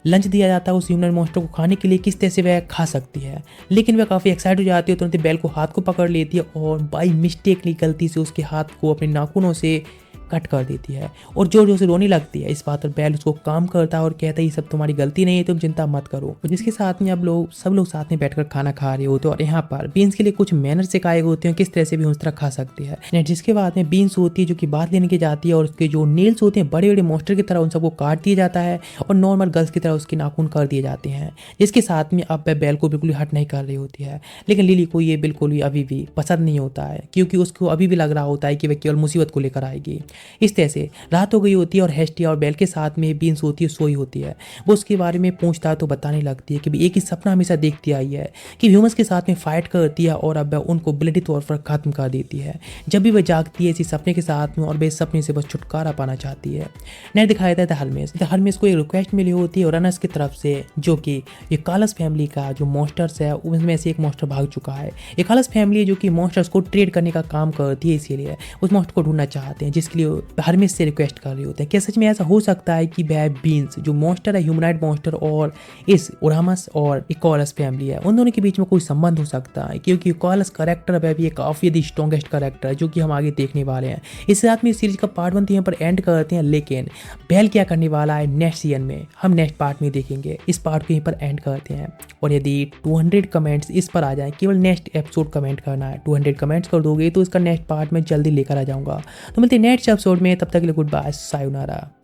Speaker 1: लंच दिया जाता है उस ह्यूमनॉइड मॉन्स्टर को खाने के लिए किस तरह से वह खा सकती है। लेकिन वह काफ़ी एक्साइट हो जाती है, तुरंत बेल को हाथ को पकड़ लेती है और बाई मिस्टेकली गलती से उसके हाथ को अपने नाखूनों से कट कर देती है और जोर जोर से रोने लगती है। इस बात पर बेल उसको काम करता है और कहता है ये सब तुम्हारी गलती नहीं है, तुम चिंता मत करो। और जिसके साथ में अब सब लोग साथ में बैठकर खाना खा रहे होते हैं और यहाँ पर बीन्स के लिए कुछ मैनर सिखाए होते हैं किस तरह से भी उस तरह खा सकती है। जिसके बाद में बीन्स होती है जो कि बात लेने की जाती है और उसके जो नेल्स होते हैं बड़े बड़े मॉन्स्टर की तरह उन सबको काट दिया जाता है और नॉर्मल गर्ल्स की तरह उसके नाखून कर दिए जाते हैं, जिसके साथ में अब बेल को बिल्कुल हट नहीं कर रही होती है। लेकिन लिली को ये बिल्कुल भी अभी भी पसंद नहीं होता है क्योंकि उसको अभी भी लग रहा होता है कि वह केवल मुसीबत को लेकर आएगी। इस तरह से रात हो गई होती है और हेस्टिया और बेल के साथ में बीन्स होती है सोई होती है। वो उसके बारे में पूछता है तो बताने लगती है कि एक ही सपना हमेशा देखती आई है कि ह्यूमंस के साथ में फाइट करती है और अब उनको ब्लडी तौर पर खत्म कर देती है। जब भी वह जागती है इसी सपने के साथ में और वह इस सपने से बस छुटकारा पाना चाहती है। नेट दिखाया जाता है हरमेस को एक रिक्वेस्ट मिली होती है और रनर्स की तरफ से जो कि ये कालस फैमिली का जो मॉन्स्टर्स है उनमें से एक मॉन्स्टर भाग चुका है। ये कालस फैमिली है जो कि मॉन्स्टर्स को ट्रेड करने का काम करती है, इसीलिए उस मॉन्स्टर को ढूंढना चाहते हैं जिसके लिए हरमेश से रिक्वेस्ट कर रहे होते हैं। क्या सच में ऐसा हो सकता है कि वह बीन्स जो मॉन्स्टर है, ह्यूमनॉइड मॉन्स्टर, और इस उरामस और इकोलस फैमिली है, उन दोनों के बीच में कोई संबंध हो सकता है? क्योंकि इकोलस करेक्टर वह भी एक काफ़ी स्ट्रॉन्गेस्ट करेक्टर है जो कि हम आगे देखने वाले हैं। इस साथ में इस सीरीज का पार्ट 1 तो यहाँ पर एंड करते हैं, लेकिन बेल क्या करने वाला है नेक्स्ट सीजन में हम नेक्स्ट पार्ट में देखेंगे। इस पार्ट को यहीं पर एंड करते हैं। और यदि 200 कमेंट्स इस पर आ जाए, केवल नेक्स्ट एपिसोड कमेंट करना है, 200 कमेंट्स कर दोगे तो इसका नेक्स्ट पार्ट में जल्दी लेकर आ जाऊंगा। तो मिलते हैं नेक्स्ट एपिसोड में, तब तक के लिए गुड बाय, सायोनारा।